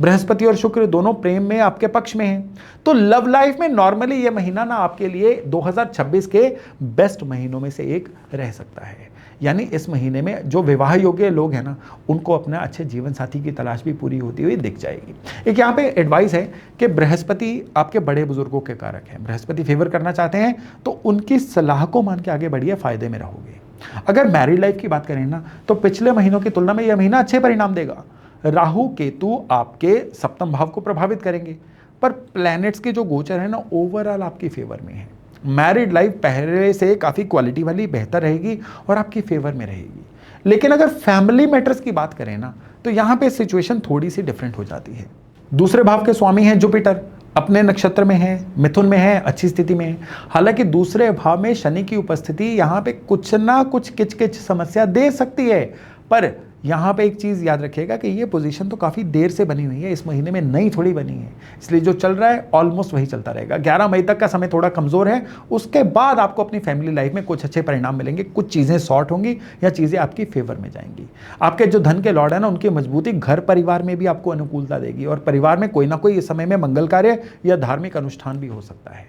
बृहस्पति और शुक्र दोनों प्रेम में आपके पक्ष में हैं, तो लव लाइफ में नॉर्मली ये महीना ना आपके लिए 2026 के बेस्ट महीनों में से एक रह सकता है। यानी इस महीने में जो विवाह योग्य लोग हैं ना, उनको अपना अच्छे जीवन साथी की तलाश भी पूरी होती हुई दिख जाएगी। एक यहाँ पे एडवाइस है कि बृहस्पति आपके बड़े बुजुर्गों के कारक हैं। बृहस्पति फेवर करना चाहते हैं तो उनकी सलाह को मान के आगे बढ़िए, फायदे में रहोगे। अगर मैरिड लाइफ की बात करें ना, तो पिछले महीनों की तुलना में यह महीना अच्छे परिणाम देगा। राहु केतु आपके सप्तम भाव को प्रभावित करेंगे, पर प्लैनेट्स के जो गोचर है ना, ओवरऑल आपकी फेवर में है। मैरिड लाइफ पहले से काफ़ी क्वालिटी वाली बेहतर रहेगी और आपकी फेवर में रहेगी। लेकिन अगर फैमिली मैटर्स की बात करें ना, तो यहाँ पे सिचुएशन थोड़ी सी डिफरेंट हो जाती है। दूसरे भाव के स्वामी हैं जुपिटर, अपने नक्षत्र में है, मिथुन में है, अच्छी स्थिति में है। हालांकि दूसरे भाव में शनि की उपस्थिति यहाँ पे कुछ ना कुछ किच समस्या दे सकती है, पर यहाँ पे एक चीज़ याद रखिएगा कि ये पोजीशन तो काफ़ी देर से बनी हुई है, इस महीने में नई थोड़ी बनी है, इसलिए जो चल रहा है ऑलमोस्ट वही चलता रहेगा। 11 मई तक का समय थोड़ा कमज़ोर है, उसके बाद आपको अपनी फैमिली लाइफ में कुछ अच्छे परिणाम मिलेंगे, कुछ चीज़ें सॉर्ट होंगी या चीज़ें आपकी फेवर में जाएंगी। आपके जो धन के लॉर्ड है ना, उनकी मजबूती घर परिवार में भी आपको अनुकूलता देगी और परिवार में कोई ना कोई इस समय में मंगल कार्य या धार्मिक अनुष्ठान भी हो सकता है।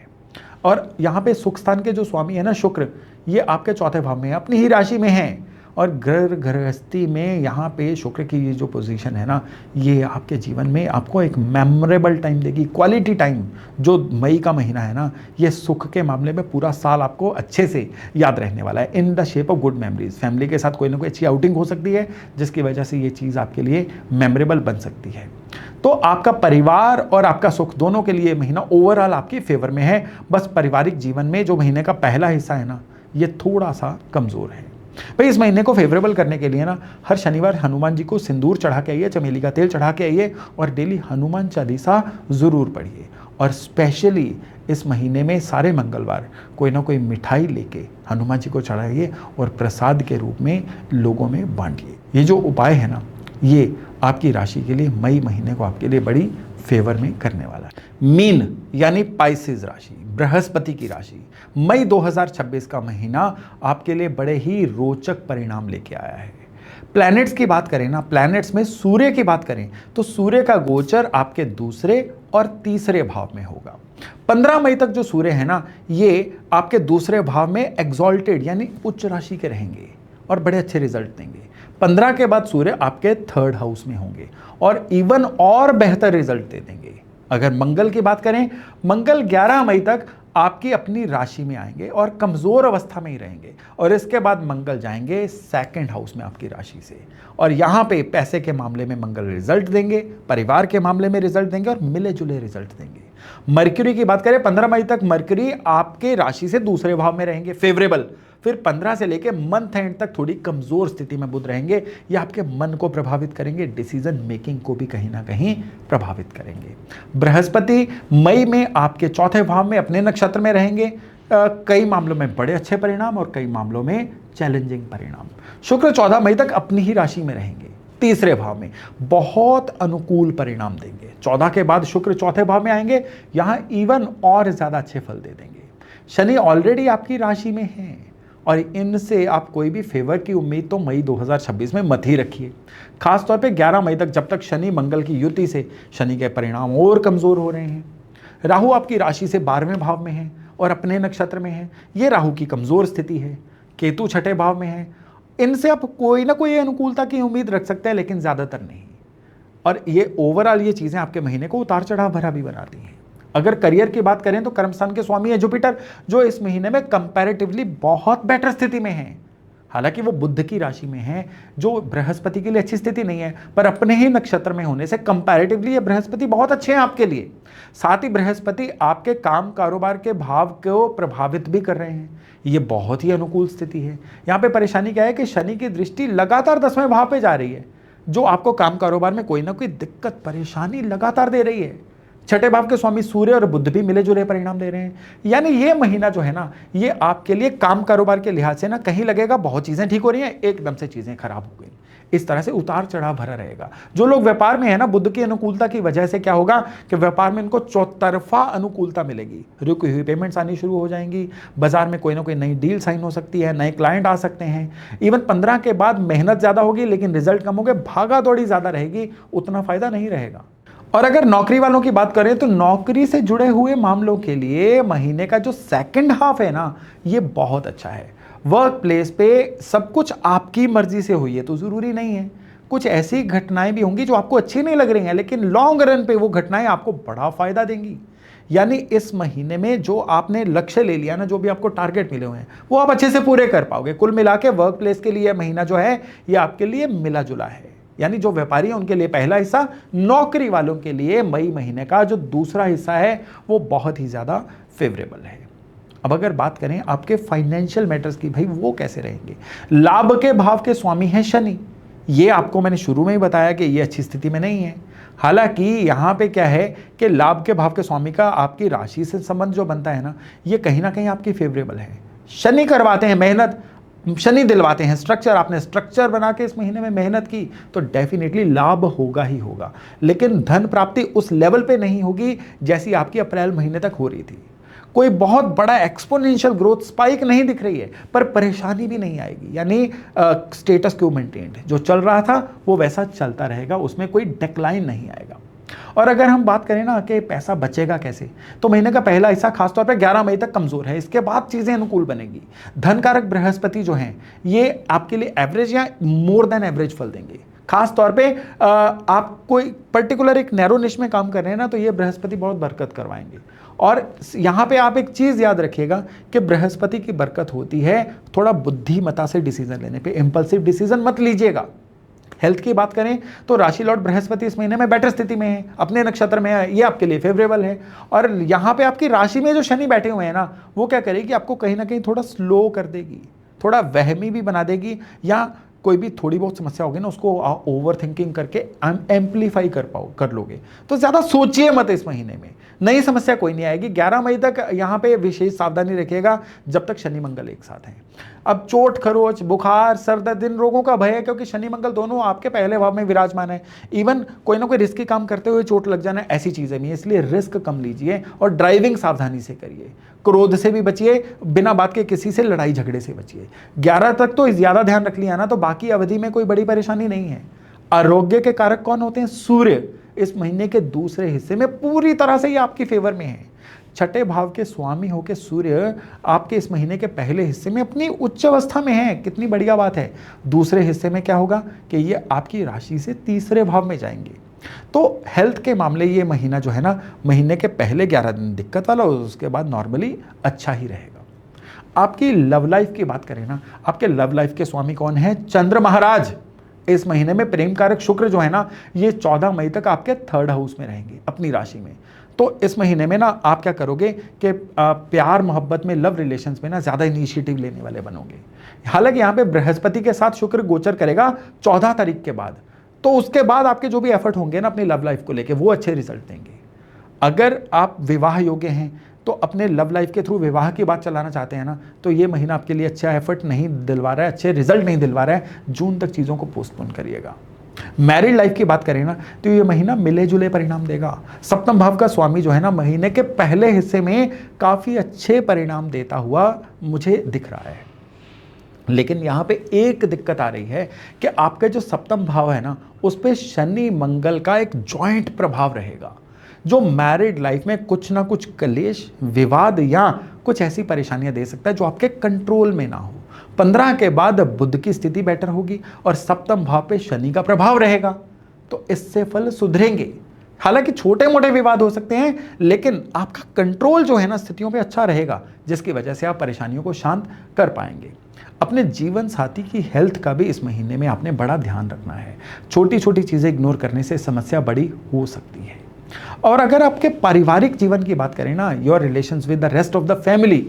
और यहाँ पे सुख स्थान के जो स्वामी है ना शुक्र, ये आपके चौथे भाव में है, अपनी ही राशि में है और घर गृहस्थी में यहाँ पे शुक्र की ये जो पोजीशन है ना, ये आपके जीवन में आपको एक मेमोरेबल टाइम देगी, क्वालिटी टाइम। जो मई का महीना है ना, ये सुख के मामले में पूरा साल आपको अच्छे से याद रहने वाला है, in the shape of good memories. Family के साथ कोई ना कोई अच्छी आउटिंग हो सकती है, जिसकी वजह से ये चीज़ आपके लिए मेमोरेबल बन सकती है। तो आपका परिवार और आपका सुख दोनों के लिए महीना ओवरऑल आपके फेवर में है। बस पारिवारिक जीवन में जो महीने का पहला हिस्सा है ना, ये थोड़ा सा कमज़ोर है। भाई इस महीने को फेवरेबल करने के लिए ना, हर शनिवार हनुमान जी को सिंदूर चढ़ा के आइए, चमेली का तेल चढ़ा के आइए और डेली हनुमान चालीसा ज़रूर पढ़िए। और स्पेशली इस महीने में सारे मंगलवार कोई ना कोई मिठाई लेके हनुमान जी को चढ़ाइए और प्रसाद के रूप में लोगों में बांटिए। ये जो उपाय है ना, ये आपकी राशि के लिए मई महीने को आपके लिए बड़ी फेवर में करने वाला है। मीन यानी पाइसेस राशि, बृहस्पति की राशि, मई 2026 का महीना आपके लिए बड़े ही रोचक परिणाम लेके आया है। प्लैनेट्स की बात करें ना, प्लैनेट्स में सूर्य की बात करें तो सूर्य का गोचर आपके दूसरे और तीसरे भाव में होगा। 15 मई तक जो सूर्य है ना, ये आपके दूसरे भाव में एग्जॉल्टेड यानी उच्च राशि के रहेंगे और बड़े अच्छे रिजल्ट देंगे। 15 के बाद सूर्य आपके थर्ड हाउस में होंगे और इवन और बेहतर रिजल्ट दे देंगे। अगर मंगल की बात करें, मंगल 11 मई तक आपकी अपनी राशि में आएंगे और कमजोर अवस्था में ही रहेंगे और इसके बाद मंगल जाएंगे सेकंड हाउस में आपकी राशि से और यहां पे पैसे के मामले में मंगल रिजल्ट देंगे, परिवार के मामले में रिजल्ट देंगे और मिले जुले रिजल्ट देंगे। मरक्यूरी की बात करें, 15 मई तक मरक्यूरी आपके राशि से दूसरे भाव में रहेंगे, फेवरेबल। फिर 15 से लेकर मंथ एंड तक थोड़ी कमजोर स्थिति में बुध रहेंगे। ये आपके मन को प्रभावित करेंगे, डिसीजन मेकिंग को भी कहीं ना कहीं प्रभावित करेंगे। बृहस्पति मई में आपके चौथे भाव में अपने नक्षत्र में रहेंगे। कई मामलों में बड़े अच्छे परिणाम और कई मामलों में चैलेंजिंग परिणाम। शुक्र 14 मई तक अपनी ही राशि में रहेंगे, तीसरे भाव में बहुत अनुकूल परिणाम देंगे। 14 के बाद शुक्र चौथे भाव में आएंगे, यहां इवन और ज्यादा अच्छे फल दे देंगे। शनि ऑलरेडी आपकी राशि में है और इनसे आप कोई भी फेवर की उम्मीद तो मई 2026 में मत ही रखिए। खासतौर पे 11 मई तक, जब तक शनि मंगल की युति से शनि के परिणाम और कमजोर हो रहे हैं। राहु आपकी राशि से 12वें भाव में है और अपने नक्षत्र में है, ये राहु की कमजोर स्थिति है। केतु छठे भाव में है, इनसे आप कोई ना कोई अनुकूलता की उम्मीद रख सकते हैं, लेकिन ज्यादातर नहीं। और ये ओवरऑल ये चीजें आपके महीने को उतार चढ़ाव भरा भी बनाती हैं। अगर करियर की बात करें तो कर्मस्थान के स्वामी है जुपिटर, जो इस महीने में कंपैरेटिवली बहुत बेटर स्थिति में है। हालांकि वो बुध की राशि में है, जो बृहस्पति के लिए अच्छी स्थिति नहीं है, पर अपने ही नक्षत्र में होने से कंपैरेटिवली ये बृहस्पति बहुत अच्छे हैं आपके लिए। साथ ही बृहस्पति आपके काम कारोबार के भाव को प्रभावित भी कर रहे हैं, ये बहुत ही अनुकूल स्थिति है। यहाँ पे परेशानी क्या है कि शनि की दृष्टि लगातार 10वें भाव पे जा रही है, जो आपको काम कारोबार में कोई ना कोई दिक्कत परेशानी लगातार दे रही है। छठे भाव के स्वामी सूर्य और बुध भी मिले जुले परिणाम दे रहे हैं। यानी ये महीना जो है ना, ये आपके लिए काम कारोबार के लिहाज से ना कहीं लगेगा बहुत चीजें ठीक हो रही हैं, एकदम से चीजें खराब हो गई। इस तरह से उतार चढ़ाव भरा रहेगा। जो लोग व्यापार में है ना, बुध की अनुकूलता की वजह से क्या होगा कि व्यापार में इनको चौतरफा अनुकूलता मिलेगी। रुकी हुई पेमेंट्स आनी शुरू हो जाएंगी, बाजार में कोई ना कोई नई डील साइन हो सकती है, नए क्लाइंट आ सकते हैं। इवन 15 के बाद मेहनत ज्यादा होगी लेकिन रिजल्ट कम होंगे, भागा दौड़ी ज्यादा रहेगी, उतना फायदा नहीं रहेगा। और अगर नौकरी वालों की बात करें तो नौकरी से जुड़े हुए मामलों के लिए महीने का जो सेकंड हाफ है ना, ये बहुत अच्छा है। वर्क प्लेस पे सब कुछ आपकी मर्जी से हुई है तो जरूरी नहीं है। कुछ ऐसी घटनाएं भी होंगी जो आपको अच्छी नहीं लग रही हैं, लेकिन लॉन्ग रन पे वो घटनाएं आपको बड़ा फायदा देंगी। यानी इस महीने में जो आपने लक्ष्य ले लिया ना, जो भी आपको टारगेट मिले हुए हैं, वो आप अच्छे से पूरे कर पाओगे। कुल मिला के वर्क प्लेस के लिए महीना जो है ये आपके लिए मिला जुला है। यानी जो व्यापारी हैं उनके लिए पहला हिस्सा, नौकरी वालों के लिए मई महीने का जो दूसरा हिस्सा है वो बहुत ही ज्यादा फेवरेबल है। अब अगर बात करें आपके फाइनेंशियल मैटर्स की, भाई वो कैसे रहेंगे। लाभ के भाव के स्वामी हैं शनि, ये आपको मैंने शुरू में ही बताया कि ये अच्छी स्थिति में नहीं है। हालांकि यहाँ पे क्या है कि लाभ के भाव के स्वामी का आपकी राशि से संबंध जो बनता है ना, ये कहीं ना कहीं आपकी फेवरेबल है। शनि करवाते हैं मेहनत, शनि दिलवाते हैं स्ट्रक्चर। आपने स्ट्रक्चर बना के इस महीने में मेहनत की तो डेफिनेटली लाभ होगा ही होगा, लेकिन धन प्राप्ति उस लेवल पे नहीं होगी जैसी आपकी अप्रैल महीने तक हो रही थी। कोई बहुत बड़ा एक्सपोनेंशियल ग्रोथ स्पाइक नहीं दिख रही है, पर परेशानी भी नहीं आएगी। यानी स्टेटस क्यू मेंटेन्ड, जो चल रहा था वो वैसा चलता रहेगा, उसमें कोई डिक्लाइन नहीं आएगा। और अगर हम बात करें ना कि पैसा बचेगा कैसे, तो महीने का पहला हिस्सा खासतौर पे 11 मई तक कमजोर है, इसके बाद चीजें अनुकूल बनेगी। धन कारक बृहस्पति जो हैं ये आपके लिए एवरेज या मोर देन एवरेज फल देंगे। खास तौर पे आप कोई पर्टिकुलर एक नैरो निश में काम कर रहे हैं ना, तो ये बृहस्पति बहुत बरकत करवाएंगे। और यहाँ पे आप एक चीज याद रखिएगा कि बृहस्पति की बरकत होती है थोड़ा बुद्धिमता से डिसीजन लेने पे, इंपल्सिव डिसीजन मत लीजिएगा। हेल्थ की बात करें तो राशि लॉर्ड बृहस्पति इस महीने में बेटर स्थिति में है, अपने नक्षत्र में है, ये आपके लिए फेवरेबल है। और यहाँ पे आपकी राशि में जो शनि बैठे हुए हैं ना, वो क्या करेगी, आपको कहीं ना कहीं थोड़ा स्लो कर देगी, थोड़ा वहमी भी बना देगी, या कोई भी थोड़ी बहुत समस्या होगी ना उसको ओवर थिंकिंग करके एम्पलीफाई कर लोगे। तो ज्यादा सोचिए मत इस महीने में, नई समस्या कोई नहीं आएगी। 11 मई तक यहाँ पे विशेष सावधानी रखिएगा जब तक शनि मंगल एक साथ हैं। अब चोट खरोच बुखार सर दर्द इन रोगों का भय है, क्योंकि शनि मंगल दोनों आपके पहले भाव में विराजमान है। इवन कोई ना कोई रिस्की काम करते हुए चोट लग जाना, ऐसी चीजें भी, इसलिए रिस्क कम लीजिए और ड्राइविंग सावधानी से करिए। क्रोध से भी बचिए, बिना बात के किसी से लड़ाई झगड़े से बचिए। 11 तक तो ज्यादा ध्यान रख लिया ना, तो बाकी अवधि में कोई बड़ी परेशानी नहीं है। आरोग्य के कारक कौन होते हैं, सूर्य इस महीने के दूसरे हिस्से में पूरी तरह से ये आपकी फेवर में है। छठे भाव के स्वामी होके सूर्य आपके इस महीने के पहले हिस्से में अपनी उच्च अवस्था में है, कितनी बढ़िया बात है। दूसरे हिस्से में क्या होगा कि ये आपकी राशि से तीसरे भाव में जाएंगे। तो हेल्थ के मामले ये महीना जो है ना, महीने के पहले 11 दिन दिक्कत वाला, उसके बाद नॉर्मली अच्छा ही रहेगा। आपकी लव लाइफ की बात करें ना, आपके लव लाइफ के स्वामी कौन है, चंद्र महाराज। इस महीने में प्रेम कारक शुक्र जो है ना, ये 14 मई तक आपके थर्ड हाउस में रहेंगे, अपनी राशि में। तो इस महीने में ना आप क्या करोगे कि प्यार मोहब्बत में, लव रिलेशंस में ना ज्यादा इनिशिएटिव लेने वाले बनोगे। हालांकि यहाँ पे बृहस्पति के साथ शुक्र गोचर करेगा 14 तारीख के बाद, तो उसके बाद आपके जो भी एफर्ट होंगे ना अपनी लव लाइफ को लेके, वो अच्छे रिजल्ट देंगे। अगर आप विवाह योग्य हैं तो अपने लव लाइफ के थ्रू विवाह की बात चलाना चाहते हैं ना, तो ये महीना आपके लिए अच्छा एफर्ट नहीं दिलवा रहा है, अच्छे रिजल्ट नहीं दिलवा रहा है। जून तक चीज़ों को पोस्टपोन करिएगा। मैरिड लाइफ की बात करें ना, तो ये महीना मिले जुले परिणाम देगा। सप्तम भाव का स्वामी जो है ना, महीने के पहले हिस्से में काफ़ी अच्छे परिणाम देता हुआ मुझे दिख रहा है। लेकिन यहाँ पे एक दिक्कत आ रही है कि आपका जो सप्तम भाव है ना, उस पर शनि मंगल का एक जॉइंट प्रभाव रहेगा, जो मैरिड लाइफ में कुछ ना कुछ कलेश, विवाद या कुछ ऐसी परेशानियां दे सकता है जो आपके कंट्रोल में ना हो। 15 के बाद बुध की स्थिति बेटर होगी और सप्तम भाव पे शनि का प्रभाव रहेगा, तो इससे फल सुधरेंगे। हालांकि छोटे मोटे विवाद हो सकते हैं, लेकिन आपका कंट्रोल जो है ना स्थितियों पे अच्छा रहेगा, जिसकी वजह से आप परेशानियों को शांत कर पाएंगे। अपने जीवन साथी की हेल्थ का भी इस महीने में आपने बड़ा ध्यान रखना है। छोटी छोटी चीजें इग्नोर करने से समस्या बड़ी हो सकती है। और अगर आपके पारिवारिक जीवन की बात करें ना, your relations with the rest of the family,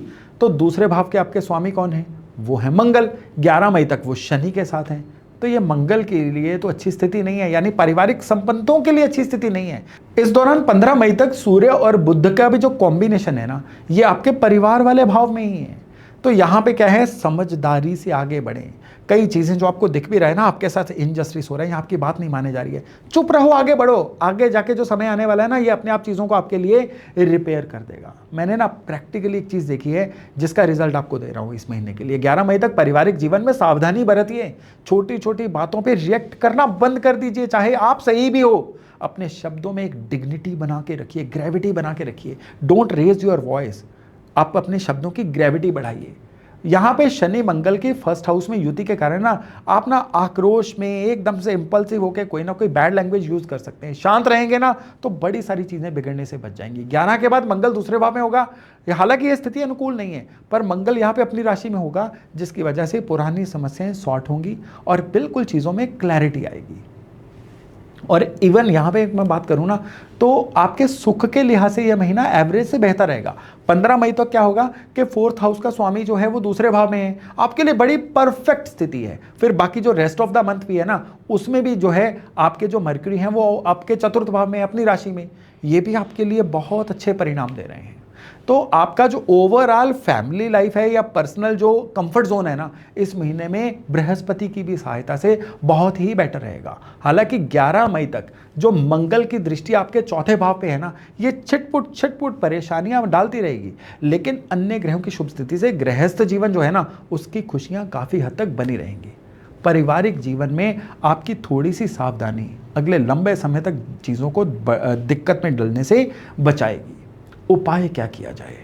तो दूसरे भाव के आपके स्वामी कौन है, वो है मंगल। 11 मई तक वो शनि के साथ हैं, तो ये मंगल के लिए तो अच्छी स्थिति नहीं है, यानी पारिवारिक संबंधों के लिए अच्छी स्थिति नहीं है। इस दौरान 15 मई तक सूर्य और बुध का भी जो कॉम्बिनेशन है ना, ये आपके परिवार वाले भाव में ही है। तो यहाँ पे क्या है, समझदारी से आगे बढ़ें। कई चीजें जो आपको दिख भी रहा है ना, आपके साथ इनजस्टिस हो रहा है, यहाँ आपकी बात नहीं माने जा रही है, चुप रहो, आगे बढ़ो। आगे जाके जो समय आने वाला है ना, ये अपने आप चीजों को आपके लिए रिपेयर कर देगा। मैंने ना प्रैक्टिकली एक चीज देखी है, जिसका रिजल्ट आपको दे रहा हूँ इस महीने के लिए। 11 मई तक पारिवारिक जीवन में सावधानी बरतिए, छोटी छोटी बातों पर रिएक्ट करना बंद कर दीजिए, चाहे आप सही भी हो। अपने शब्दों में एक डिग्निटी बना के रखिए, ग्रेविटी बना के रखिए। डोंट रेज योर वॉइस, आप अपने शब्दों की ग्रेविटी बढ़ाइए। यहाँ पे शनि मंगल के फर्स्ट हाउस में युति के कारण ना, आप ना आक्रोश में एकदम से इंपल्सिव होकर कोई ना कोई बैड लैंग्वेज यूज कर सकते हैं। शांत रहेंगे ना तो बड़ी सारी चीजें बिगड़ने से बच जाएंगी। 11 के बाद मंगल दूसरे भाव में होगा, हालांकि ये स्थिति अनुकूल नहीं है, पर मंगल यहाँ पे अपनी राशि में होगा, जिसकी वजह से पुरानी समस्याएं सॉर्ट होंगी और बिल्कुल चीजों में क्लैरिटी आएगी। और इवन यहाँ पे मैं बात करूँ ना, तो आपके सुख के लिहाज से यह महीना एवरेज से बेहतर रहेगा। 15 मई तक क्या होगा कि 4th हाउस का स्वामी जो है वो दूसरे भाव में है, आपके लिए बड़ी परफेक्ट स्थिति है। फिर बाकी जो रेस्ट ऑफ द मंथ भी है ना, उसमें भी जो है आपके जो मरकरी हैं वो आपके 4th भाव में, अपनी राशि में, ये भी आपके लिए बहुत अच्छे परिणाम दे रहे हैं। तो आपका जो ओवरऑल फैमिली लाइफ है या पर्सनल जो कंफर्ट जोन है ना, इस महीने में बृहस्पति की भी सहायता से बहुत ही बेटर रहेगा। हालांकि 11 मई तक जो मंगल की दृष्टि आपके 4थे भाव पे है ना, ये छिटपुट परेशानियां डालती रहेगी, लेकिन अन्य ग्रहों की शुभ स्थिति से गृहस्थ जीवन जो है ना, उसकी खुशियां काफी हद तक बनी रहेंगी। पारिवारिक जीवन में आपकी थोड़ी सी सावधानी अगले लंबे समय तक चीज़ों को दिक्कत में डलने से बचाएगी। उपाय क्या किया जाए?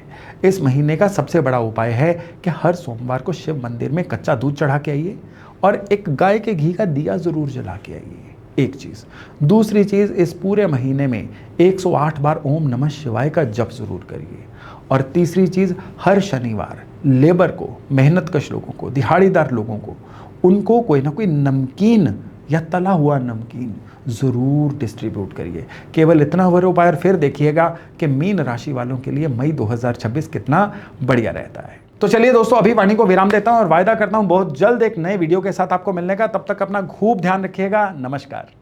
इस महीने का सबसे बड़ा उपाय है कि हर सोमवार को शिव मंदिर में कच्चा दूध चढ़ा के आइए और एक गाय के घी का दिया ज़रूर जला के आइए। एक चीज़। दूसरी चीज़, इस पूरे महीने में 108 बार ओम नमः शिवाय का जप ज़रूर करिए। और तीसरी चीज़, हर शनिवार लेबर को, मेहनतकश लोगों को, दिहाड़ीदार लोगों को, उनको कोई ना कोई नमकीन या तला हुआ नमकीन ज़रूर डिस्ट्रीब्यूट करिए। केवल इतना हुआ उपाय और फिर देखिएगा कि मीन राशि वालों के लिए मई 2026 कितना बढ़िया रहता है। तो चलिए दोस्तों, अभी वाणी को विराम देता हूं और वायदा करता हूं बहुत जल्द एक नए वीडियो के साथ आपको मिलने का। तब तक अपना खूब ध्यान रखिएगा। नमस्कार।